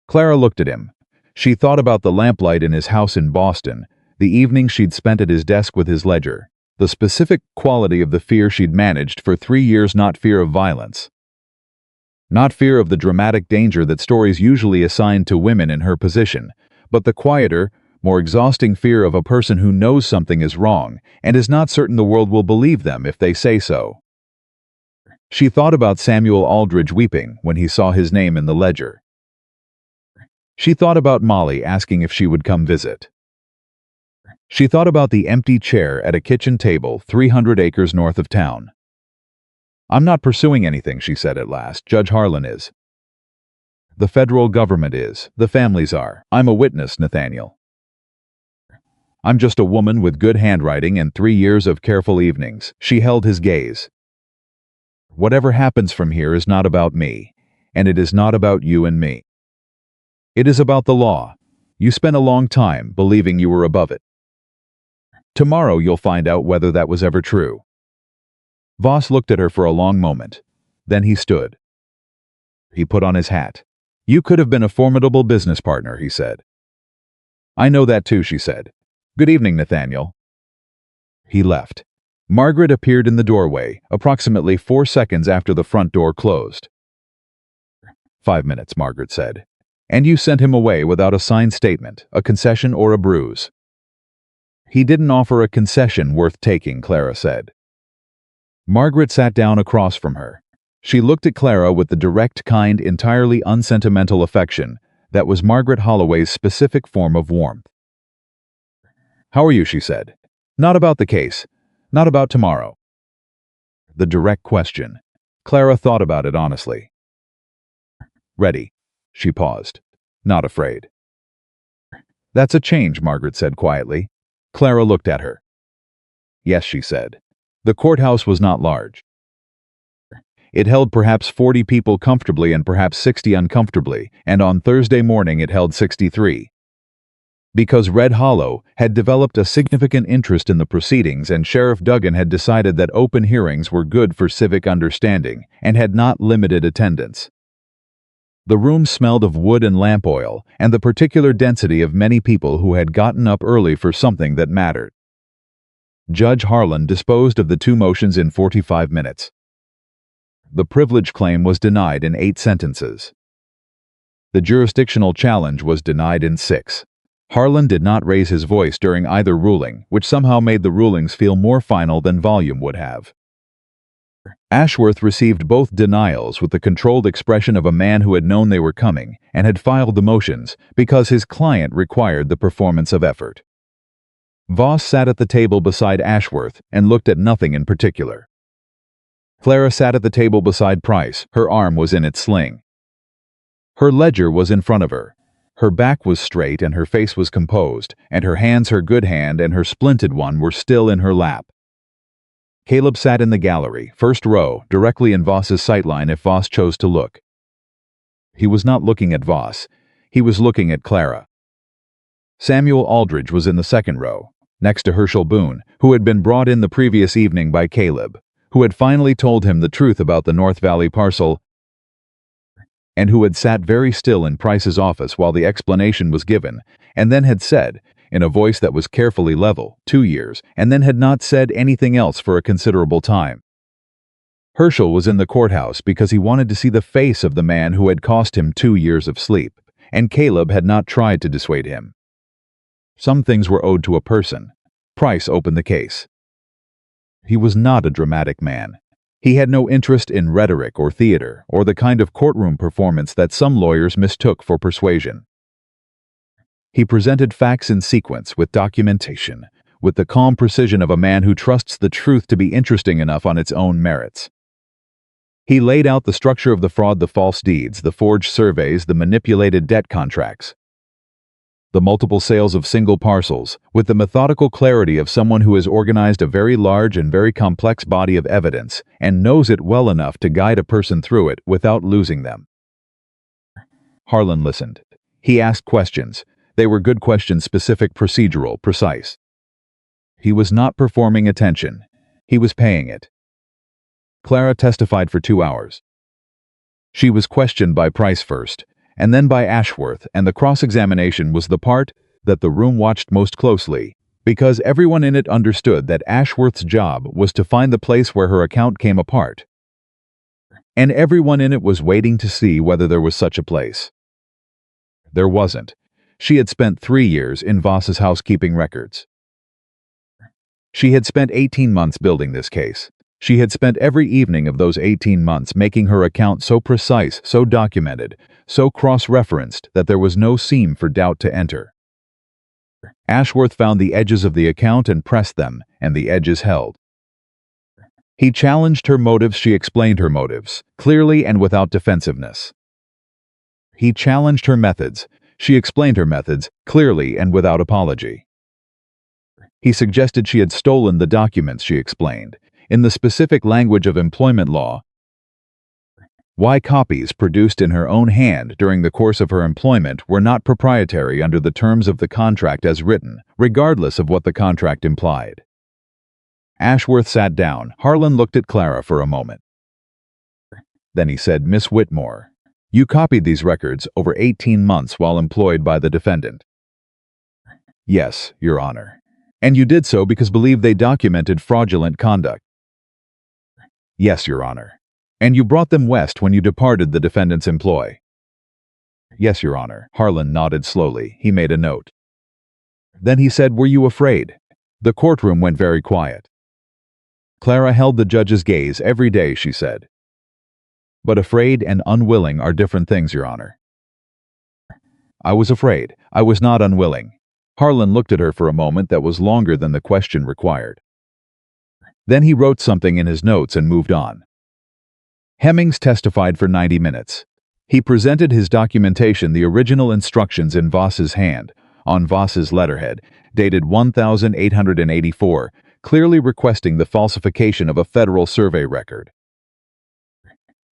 Clara looked at him. She thought about the lamplight in his house in Boston, the evening she'd spent at his desk with his ledger, the specific quality of the fear she'd managed for 3 years, not fear of violence. Not fear of the dramatic danger that stories usually assign to women in her position, but the quieter, more exhausting fear of a person who knows something is wrong and is not certain the world will believe them if they say so. She thought about Samuel Aldridge weeping when he saw his name in the ledger. She thought about Molly asking if she would come visit. She thought about the empty chair at a kitchen table 300 acres north of town. "I'm not pursuing anything," she said at last. "Judge Harlan is. The federal government is. The families are. I'm a witness, Nathaniel. I'm just a woman with good handwriting and 3 years of careful evenings." She held his gaze. "Whatever happens from here is not about me, and it is not about you and me. It is about the law. You spent a long time believing you were above it. Tomorrow you'll find out whether that was ever true." Voss looked at her for a long moment. Then he stood. He put on his hat. "You could have been a formidable business partner," he said. "I know that too," she said. "Good evening, Nathaniel." He left. Margaret appeared in the doorway, approximately 4 seconds after the front door closed. 5 minutes, Margaret said. "And you sent him away without a signed statement, a concession, or a bruise." "He didn't offer a concession worth taking," Clara said. Margaret sat down across from her. She looked at Clara with the direct, kind, entirely unsentimental affection that was Margaret Holloway's specific form of warmth. "How are you?" she said. "Not about the case. Not about tomorrow." the direct question. Clara thought about it honestly. Ready. She paused. Not afraid. That's a change, Margaret said quietly. Clara looked at her. Yes, she said. The courthouse was not large. It held perhaps 40 people comfortably and perhaps 60 uncomfortably, and on Thursday morning it held 63. Because Red Hollow had developed a significant interest in the proceedings and Sheriff Duggan had decided that open hearings were good for civic understanding and had not limited attendance. The room smelled of wood and lamp oil and the particular density of many people who had gotten up early for something that mattered. Judge Harlan disposed of the two motions in 45 minutes. The privilege claim was denied in 8 sentences. The jurisdictional challenge was denied in 6. Harlan did not raise his voice during either ruling, which somehow made the rulings feel more final than volume would have. Ashworth received both denials with the controlled expression of a man who had known they were coming and had filed the motions because his client required the performance of effort. Voss sat at the table beside Ashworth and looked at nothing in particular. Clara sat at the table beside Price. Her arm was in its sling. Her ledger was in front of her. Her back was straight and her face was composed, and her hands, her good hand and her splinted one, were still in her lap. Caleb sat in the gallery, first row, directly in Voss's sightline if Voss chose to look. He was not looking at Voss. He was looking at Clara. Samuel Aldridge was in the second row, next to Herschel Boone, who had been brought in the previous evening by Caleb, who had finally told him the truth about the North Valley parcel, and who had sat very still in Price's office while the explanation was given, and then had said, in a voice that was carefully level, 2 years, and then had not said anything else for a considerable time. Herschel was in the courthouse because he wanted to see the face of the man who had cost him 2 years of sleep, and Caleb had not tried to dissuade him. Some things were owed to a person. Price opened the case. He was not a dramatic man. He had no interest in rhetoric or theater or the kind of courtroom performance that some lawyers mistook for persuasion. He presented facts in sequence with documentation, with the calm precision of a man who trusts the truth to be interesting enough on its own merits. He laid out the structure of the fraud, the false deeds, the forged surveys, the manipulated debt contracts, the multiple sales of single parcels, with the methodical clarity of someone who has organized a very large and very complex body of evidence and knows it well enough to guide a person through it without losing them. Harlan listened. He asked questions. They were good questions, specific, procedural, precise. He was not performing attention. He was paying it. Clara testified for 2 hours. She was questioned by Price first, and then by Ashworth, and the cross-examination was the part that the room watched most closely, because everyone in it understood that Ashworth's job was to find the place where her account came apart. And everyone in it was waiting to see whether there was such a place. There wasn't. She had spent 3 years in Voss's housekeeping records. She had spent 18 months building this case. She had spent every evening of those 18 months making her account so precise, so documented, so cross-referenced that there was no seam for doubt to enter. Ashworth found the edges of the account and pressed them, and the edges held. He challenged her motives. She explained her motives, clearly and without defensiveness. He challenged her methods. She explained her methods, clearly and without apology. He suggested she had stolen the documents. She explained, in the specific language of employment law, why copies produced in her own hand during the course of her employment were not proprietary under the terms of the contract as written, regardless of what the contract implied. Ashworth sat down. Harlan looked at Clara for a moment. Then he said, "Miss Whitmore, you copied these records over 18 months while employed by the defendant." "Yes, Your Honor. And you did so because believed they documented fraudulent conduct." "Yes, Your Honor. And you brought them west when you departed the defendant's employ." "Yes, Your Honor." Harlan nodded slowly. He made a note. Then he said, "Were you afraid?" The courtroom went very quiet. Clara held the judge's gaze. "Every day," she said. "But afraid and unwilling are different things, Your Honor." "I was afraid. I was not unwilling." Harlan looked at her for a moment that was longer than the question required. Then he wrote something in his notes and moved on. Hemmings testified for 90 minutes. He presented his documentation, the original instructions in Voss's hand, on Voss's letterhead, dated 1884, clearly requesting the falsification of a federal survey record.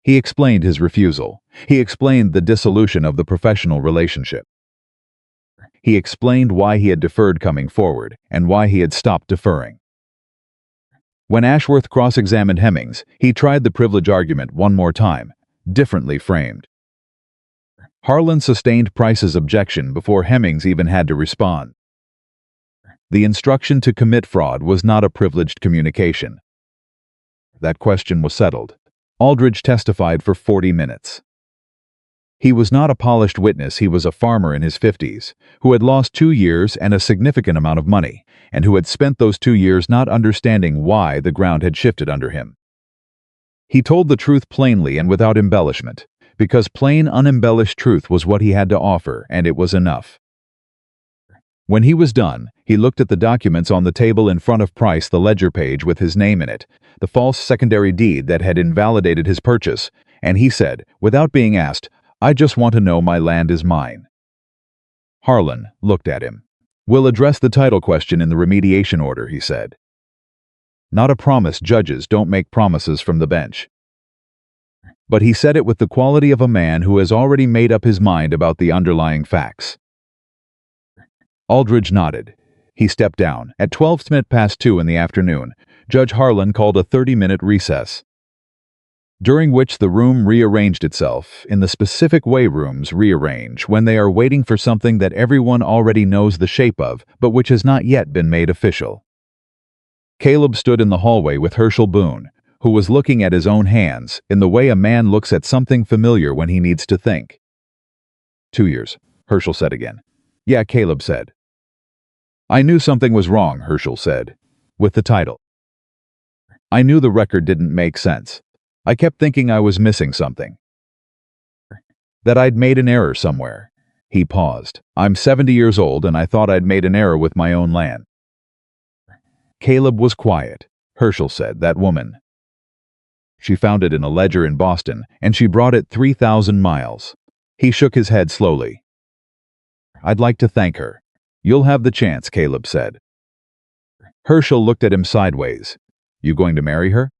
He explained his refusal. He explained the dissolution of the professional relationship. He explained why he had deferred coming forward and why he had stopped deferring. When Ashworth cross-examined Hemmings, he tried the privilege argument one more time, differently framed. Harlan sustained Price's objection before Hemmings even had to respond. The instruction to commit fraud was not a privileged communication. That question was settled. Aldridge testified for 40 minutes. He was not a polished witness. He was a farmer in his 50s, who had lost 2 years and a significant amount of money, and who had spent those 2 years not understanding why the ground had shifted under him. He told the truth plainly and without embellishment, because plain, unembellished truth was what he had to offer, and it was enough. When he was done, he looked at the documents on the table in front of Price, the ledger page with his name in it, the false secondary deed that had invalidated his purchase, and he said, without being asked, "I just want to know my land is mine." Harlan looked at him. "We'll address the title question in the remediation order," he said. Not a promise. Judges don't make promises from the bench. But he said it with the quality of a man who has already made up his mind about the underlying facts. Aldridge nodded. He stepped down. At 2:12 in the afternoon, Judge Harlan called a 30-minute recess, during which the room rearranged itself in the specific way rooms rearrange when they are waiting for something that everyone already knows the shape of, but which has not yet been made official. Caleb stood in the hallway with Herschel Boone, who was looking at his own hands in the way a man looks at something familiar when he needs to think. 2 years, Herschel said again. Yeah, Caleb said. I knew something was wrong, Herschel said, with the title. I knew the record didn't make sense. I kept thinking I was missing something. That I'd made an error somewhere. He paused. I'm 70 years old and I thought I'd made an error with my own land. Caleb was quiet. Herschel said, that woman. She found it in a ledger in Boston, and she brought it 3,000 miles. He shook his head slowly. I'd like to thank her. You'll have the chance, Caleb said. Herschel looked at him sideways. You going to marry her?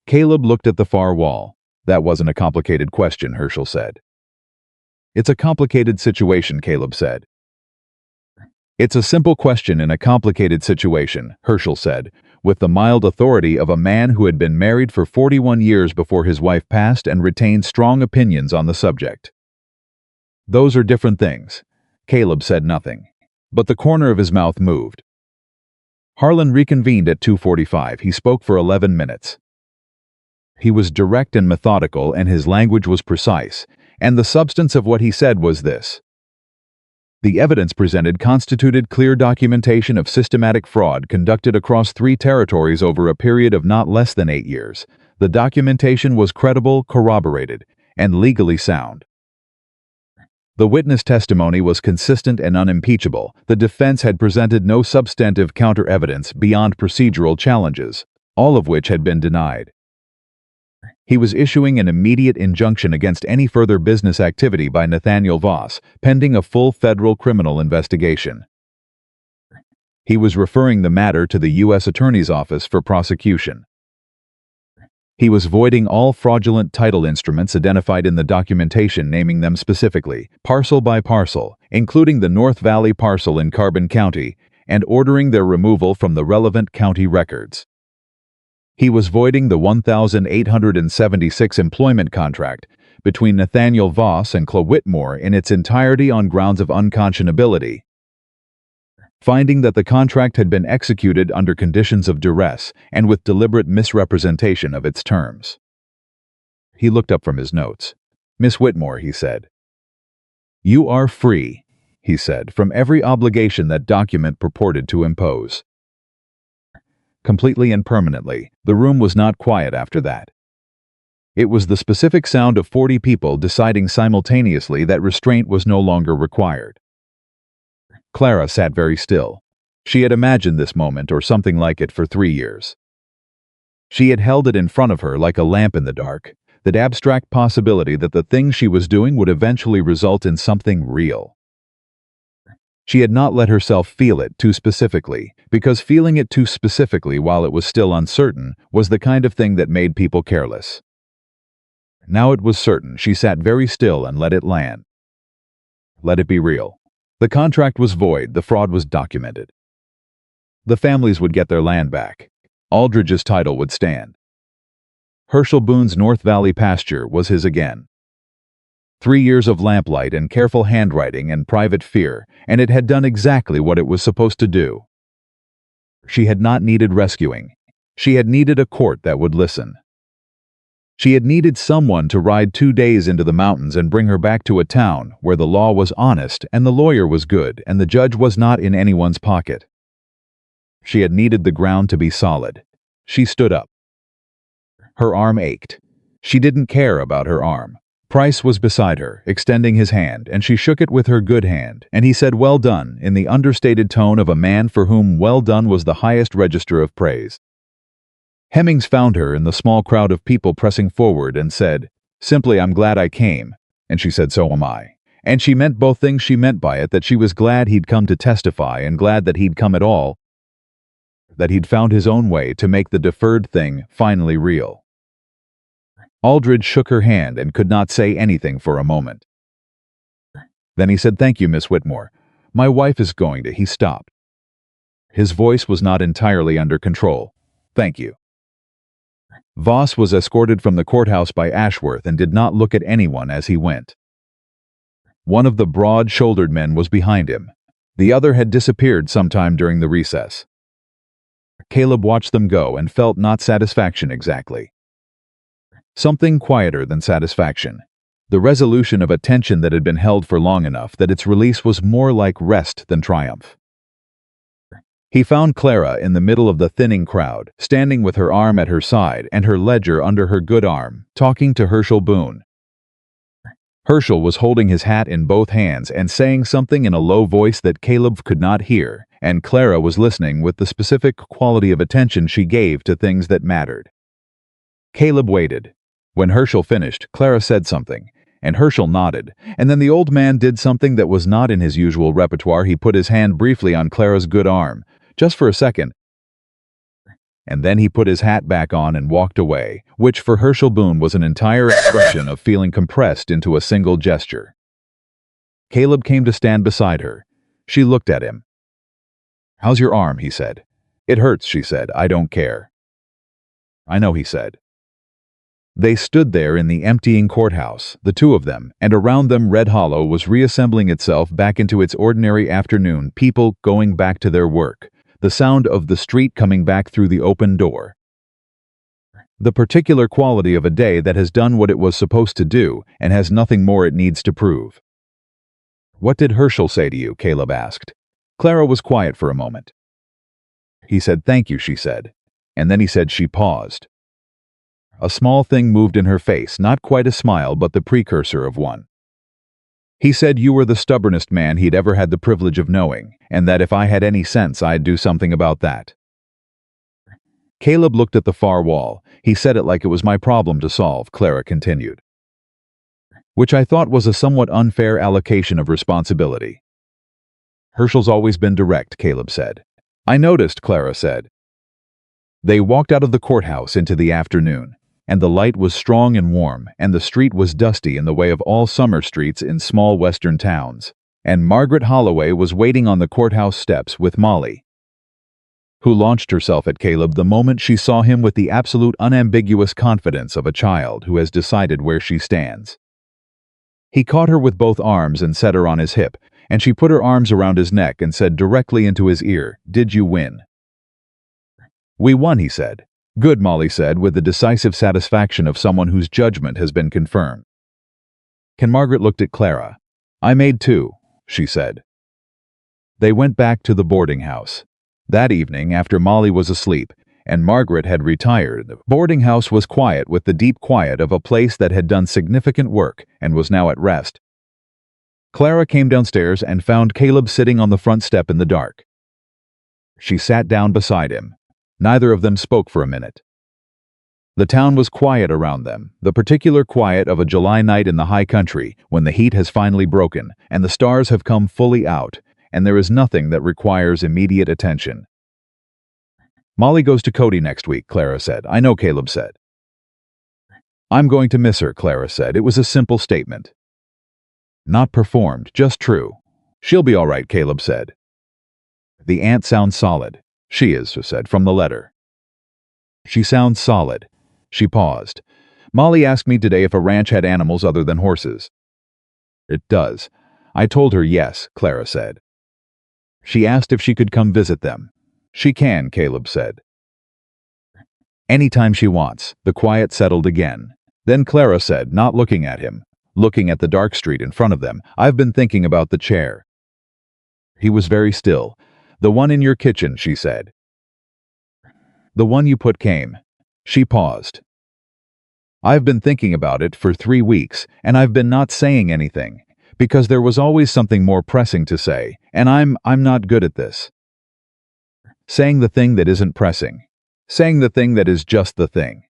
Caleb looked at the far wall. That wasn't a complicated question, Herschel said. It's a complicated situation, Caleb said. It's a simple question in a complicated situation, Herschel said, with the mild authority of a man who had been married for 41 years before his wife passed and retained strong opinions on the subject. Those are different things. Caleb said nothing, but the corner of his mouth moved. Harlan reconvened at 2:45. He spoke for 11 minutes. He was direct and methodical, and his language was precise, and the substance of what he said was this. The evidence presented constituted clear documentation of systematic fraud conducted across 3 territories over a period of not less than 8 years. The documentation was credible, corroborated, and legally sound. The witness testimony was consistent and unimpeachable. The defense had presented no substantive counter-evidence beyond procedural challenges, all of which had been denied. He was issuing an immediate injunction against any further business activity by Nathaniel Voss, pending a full federal criminal investigation. He was referring the matter to the U.S. Attorney's Office for prosecution. He was voiding all fraudulent title instruments identified in the documentation, naming them specifically, parcel by parcel, including the North Valley parcel in Carbon County, and ordering their removal from the relevant county records. He was voiding the 1,876 employment contract between Nathaniel Voss and Clara Whitmore in its entirety on grounds of unconscionability, finding that the contract had been executed under conditions of duress and with deliberate misrepresentation of its terms. He looked up from his notes. Miss Whitmore, he said. You are free, he said, from every obligation that document purported to impose. Completely and permanently, the room was not quiet after that. It was the specific sound of 40 people deciding simultaneously that restraint was no longer required. Clara sat very still. She had imagined this moment or something like it for 3 years. She had held it in front of her like a lamp in the dark, that abstract possibility that the thing she was doing would eventually result in something real. She had not let herself feel it too specifically, because feeling it too specifically while it was still uncertain was the kind of thing that made people careless. Now it was certain. She sat very still and let it land. Let it be real. The contract was void, the fraud was documented. The families would get their land back. Aldridge's title would stand. Herschel Boone's North Valley pasture was his again. 3 years of lamplight and careful handwriting and private fear, and it had done exactly what it was supposed to do. She had not needed rescuing. She had needed a court that would listen. She had needed someone to ride 2 days into the mountains and bring her back to a town where the law was honest and the lawyer was good and the judge was not in anyone's pocket. She had needed the ground to be solid. She stood up. Her arm ached. She didn't care about her arm. Price was beside her, extending his hand, and she shook it with her good hand, and he said "well done" in the understated tone of a man for whom "well done" was the highest register of praise. Hemmings found her in the small crowd of people pressing forward and said, "Simply, I'm glad I came." And she said, "So am I." And she meant both things. She meant by it that she was glad he'd come to testify and glad that he'd come at all, that he'd found his own way to make the deferred thing finally real. Aldridge shook her hand and could not say anything for a moment. Then he said, "Thank you, Miss Whitmore. My wife is going to—" He stopped. His voice was not entirely under control. "Thank you." Voss was escorted from the courthouse by Ashworth and did not look at anyone as he went. One of the broad-shouldered men was behind him. The other had disappeared sometime during the recess. Caleb watched them go and felt not satisfaction exactly. Something quieter than satisfaction. The resolution of a tension that had been held for long enough that its release was more like rest than triumph. He found Clara in the middle of the thinning crowd, standing with her arm at her side and her ledger under her good arm, talking to Herschel Boone. Herschel was holding his hat in both hands and saying something in a low voice that Caleb could not hear, and Clara was listening with the specific quality of attention she gave to things that mattered. Caleb waited. When Herschel finished, Clara said something, and Herschel nodded, and then the old man did something that was not in his usual repertoire. He put his hand briefly on Clara's good arm, just for a second, and then he put his hat back on and walked away, which for Herschel Boone was an entire expression of feeling compressed into a single gesture. Caleb came to stand beside her. She looked at him. "How's your arm?" he said. "It hurts," she said. "I don't care." "I know," he said. They stood there in the emptying courthouse, the two of them, and around them Red Hollow was reassembling itself back into its ordinary afternoon, people going back to their work, the sound of the street coming back through the open door. The particular quality of a day that has done what it was supposed to do and has nothing more it needs to prove. "What did Herschel say to you?" Caleb asked. Clara was quiet for a moment. "He said thank you," she said, and then he said. She paused. A small thing moved in her face, not quite a smile, but the precursor of one. "He said you were the stubbornest man he'd ever had the privilege of knowing, and that if I had any sense I'd do something about that." Caleb looked at the far wall. "He said it like it was my problem to solve," Clara continued. "Which I thought was a somewhat unfair allocation of responsibility." "Herschel's always been direct," Caleb said. "I noticed," Clara said. They walked out of the courthouse into the afternoon, and the light was strong and warm, and the street was dusty in the way of all summer streets in small western towns, and Margaret Holloway was waiting on the courthouse steps with Molly, who launched herself at Caleb the moment she saw him with the absolute unambiguous confidence of a child who has decided where she stands. He caught her with both arms and set her on his hip, and she put her arms around his neck and said directly into his ear, "Did you win?" "We won," he said. "Good," Molly said with the decisive satisfaction of someone whose judgment has been confirmed. Margaret looked at Clara. "I made 2, she said. They went back to the boarding house. That evening, after Molly was asleep and Margaret had retired, the boarding house was quiet with the deep quiet of a place that had done significant work and was now at rest. Clara came downstairs and found Caleb sitting on the front step in the dark. She sat down beside him. Neither of them spoke for a minute. The town was quiet around them, the particular quiet of a July night in the high country when the heat has finally broken and the stars have come fully out, and there is nothing that requires immediate attention. "Molly goes to Cody next week," Clara said. "I know," Caleb said. "I'm going to miss her," Clara said. It was a simple statement. Not performed, just true. "She'll be all right," Caleb said. "The aunt sounds solid." "She is," she said, "from the letter." "She sounds solid." She paused. "Molly asked me today if a ranch had animals other than horses." "It does." "I told her yes," Clara said. "She asked if she could come visit them." "She can," Caleb said. "Anytime she wants." The quiet settled again. Then Clara said, not looking at him, looking at the dark street in front of them, "I've been thinking about the chair." He was very still. "The one in your kitchen," she said. "The one you put came." She paused. "I've been thinking about it for 3 weeks, and I've been not saying anything, because there was always something more pressing to say, and I'm not good at this. Saying the thing that isn't pressing. Saying the thing that is just the thing."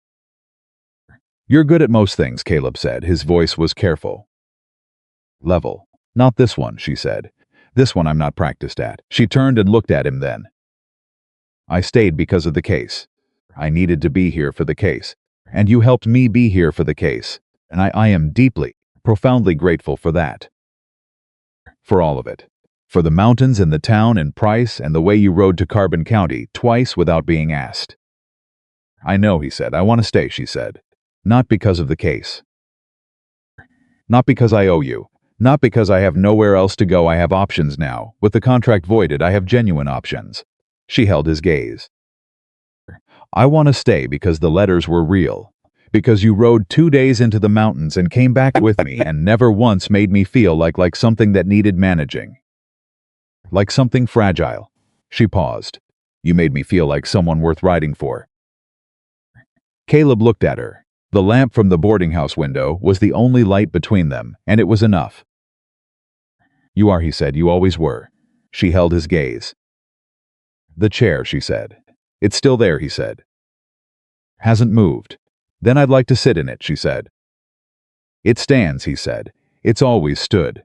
"You're good at most things," Caleb said. His voice was careful. "Level. Not this one," she said. "This one I'm not practiced at." She turned and looked at him then. "I stayed because of the case. I needed to be here for the case. And you helped me be here for the case. And I am deeply, profoundly grateful for that. For all of it. For the mountains and the town and Price and the way you rode to Carbon County twice without being asked." "I know," he said. "I want to stay," she said. "Not because of the case. Not because I owe you. Not because I have nowhere else to go. I have options now. With the contract voided, I have genuine options." She held his gaze. "I want to stay because the letters were real. Because you rode 2 days into the mountains and came back with me and never once made me feel like something that needed managing. Like something fragile." She paused. "You made me feel like someone worth riding for." Caleb looked at her. The lamp from the boarding house window was the only light between them, and it was enough. "You are," he said. "You always were." She held his gaze. "The chair," she said. "It's still there," he said. "Hasn't moved." "Then I'd like to sit in it," she said. "It stands," he said. "It's always stood."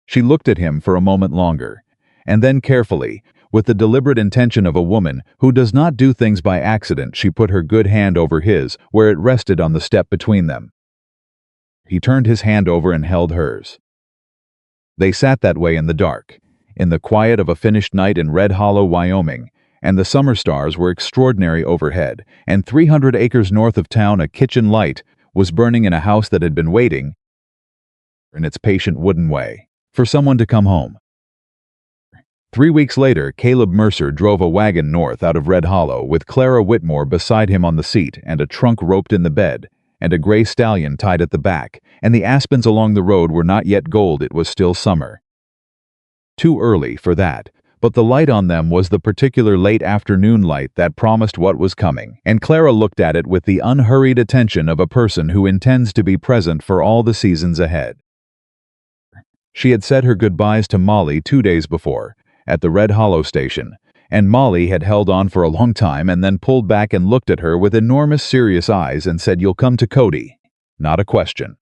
She looked at him for a moment longer, and then carefully, with the deliberate intention of a woman who does not do things by accident, she put her good hand over his, where it rested on the step between them. He turned his hand over and held hers. They sat that way in the dark, in the quiet of a finished night in Red Hollow, Wyoming, and the summer stars were extraordinary overhead, and 300 acres north of town a kitchen light was burning in a house that had been waiting, in its patient wooden way, for someone to come home. 3 weeks later, Caleb Mercer drove a wagon north out of Red Hollow with Clara Whitmore beside him on the seat and a trunk roped in the bed, and a gray stallion tied at the back, and the aspens along the road were not yet gold, it was still summer. Too early for that, but the light on them was the particular late afternoon light that promised what was coming, and Clara looked at it with the unhurried attention of a person who intends to be present for all the seasons ahead. She had said her goodbyes to Molly 2 days before, at the Red Hollow station, and Molly had held on for a long time and then pulled back and looked at her with enormous serious eyes and said, "You'll come to Cody." Not a question.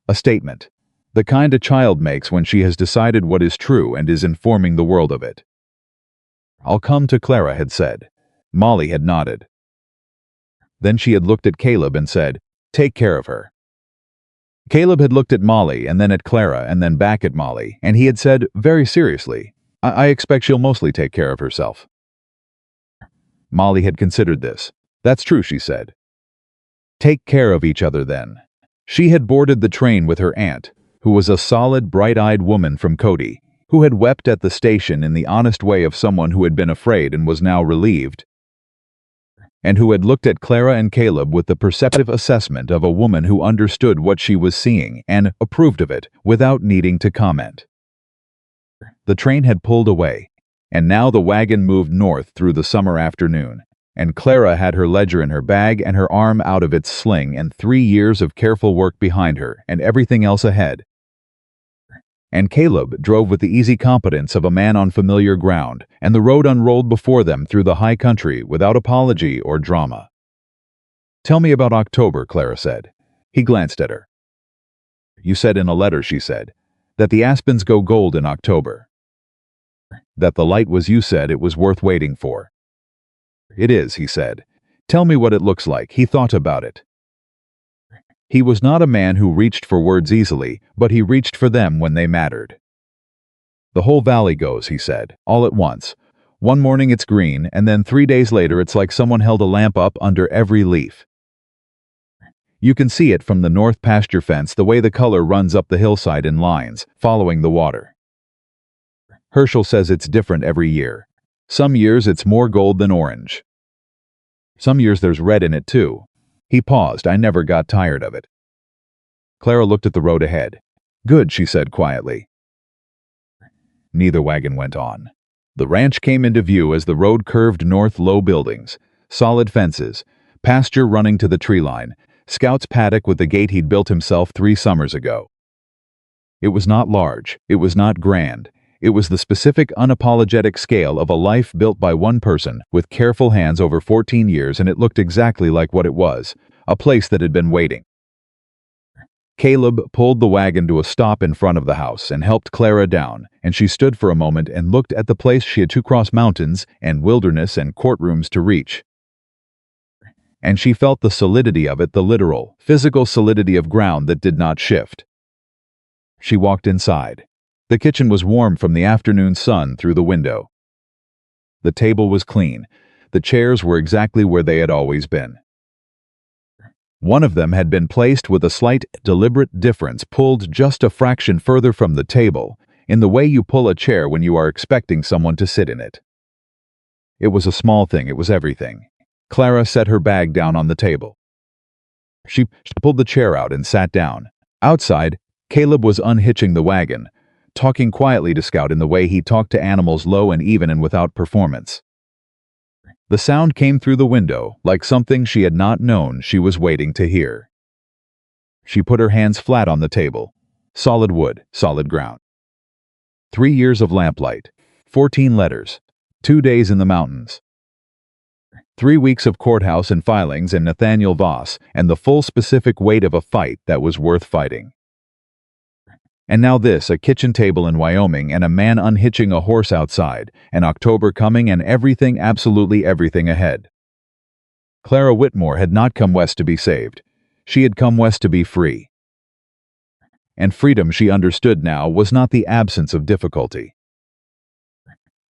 A statement. The kind a child makes when she has decided what is true and is informing the world of it. "I'll come to," Clara had said. Molly had nodded. Then she had looked at Caleb and said, "Take care of her." Caleb had looked at Molly and then at Clara and then back at Molly, and he had said, very seriously, I expect she'll mostly take care of herself." Molly had considered this. "That's true," she said. Take care of each other then. She had boarded the train with her aunt, who was a solid, bright-eyed woman from Cody, who had wept at the station in the honest way of someone who had been afraid and was now relieved, and who had looked at Clara and Caleb with the perceptive assessment of a woman who understood what she was seeing and approved of it without needing to comment. The train had pulled away, and now the wagon moved north through the summer afternoon, and Clara had her ledger in her bag and her arm out of its sling and 3 years of careful work behind her and everything else ahead. And Caleb drove with the easy competence of a man on familiar ground, and the road unrolled before them through the high country without apology or drama. "Tell me about October," Clara said. He glanced at her. "You said in a letter," she said, "that the aspens go gold in October. That the light was, you said, it was worth waiting for." "It is," he said. "Tell me what it looks like." He thought about it. He was not a man who reached for words easily, but he reached for them when they mattered. "The whole valley goes," he said, "all at once. One morning it's green, and then 3 days later it's like someone held a lamp up under every leaf. You can see it from the north pasture fence, the way the color runs up the hillside in lines, following the water. Herschel says it's different every year. Some years it's more gold than orange. Some years there's red in it too." He paused. "I never got tired of it." Clara looked at the road ahead. "Good," she said quietly. Neither wagon went on. The ranch came into view as the road curved north. Low buildings, solid fences, pasture running to the tree line, Scout's paddock with the gate he'd built himself 3 summers ago. It was not large, it was not grand, it was the specific, unapologetic scale of a life built by one person with careful hands over 14 years, and it looked exactly like what it was, a place that had been waiting. Caleb pulled the wagon to a stop in front of the house and helped Clara down, and she stood for a moment and looked at the place she had to cross mountains and wilderness and courtrooms to reach. And she felt the solidity of it, the literal, physical solidity of ground that did not shift. She walked inside. The kitchen was warm from the afternoon sun through the window. The table was clean. The chairs were exactly where they had always been. One of them had been placed with a slight, deliberate difference, pulled just a fraction further from the table, in the way you pull a chair when you are expecting someone to sit in it. It was a small thing, it was everything. Clara set her bag down on the table. She pulled the chair out and sat down. Outside, Caleb was unhitching the wagon, talking quietly to Scout in the way he talked to animals, low and even and without performance. The sound came through the window, like something she had not known she was waiting to hear. She put her hands flat on the table. Solid wood, solid ground. 3 years of lamplight, 14 letters, 2 days in the mountains. 3 weeks of courthouse and filings and Nathaniel Voss, and the full specific weight of a fight that was worth fighting. And now this, a kitchen table in Wyoming and a man unhitching a horse outside, and October coming and everything, absolutely everything ahead. Clara Whitmore had not come west to be saved. She had come west to be free. And freedom, she understood now, was not the absence of difficulty.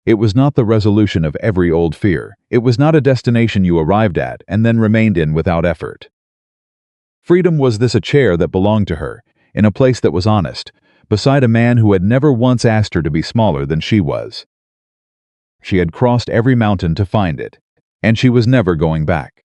It was not the resolution of every old fear. It was not a destination you arrived at and then remained in without effort. Freedom was this, a chair that belonged to her, in a place that was honest, beside a man who had never once asked her to be smaller than she was. She had crossed every mountain to find it, and she was never going back.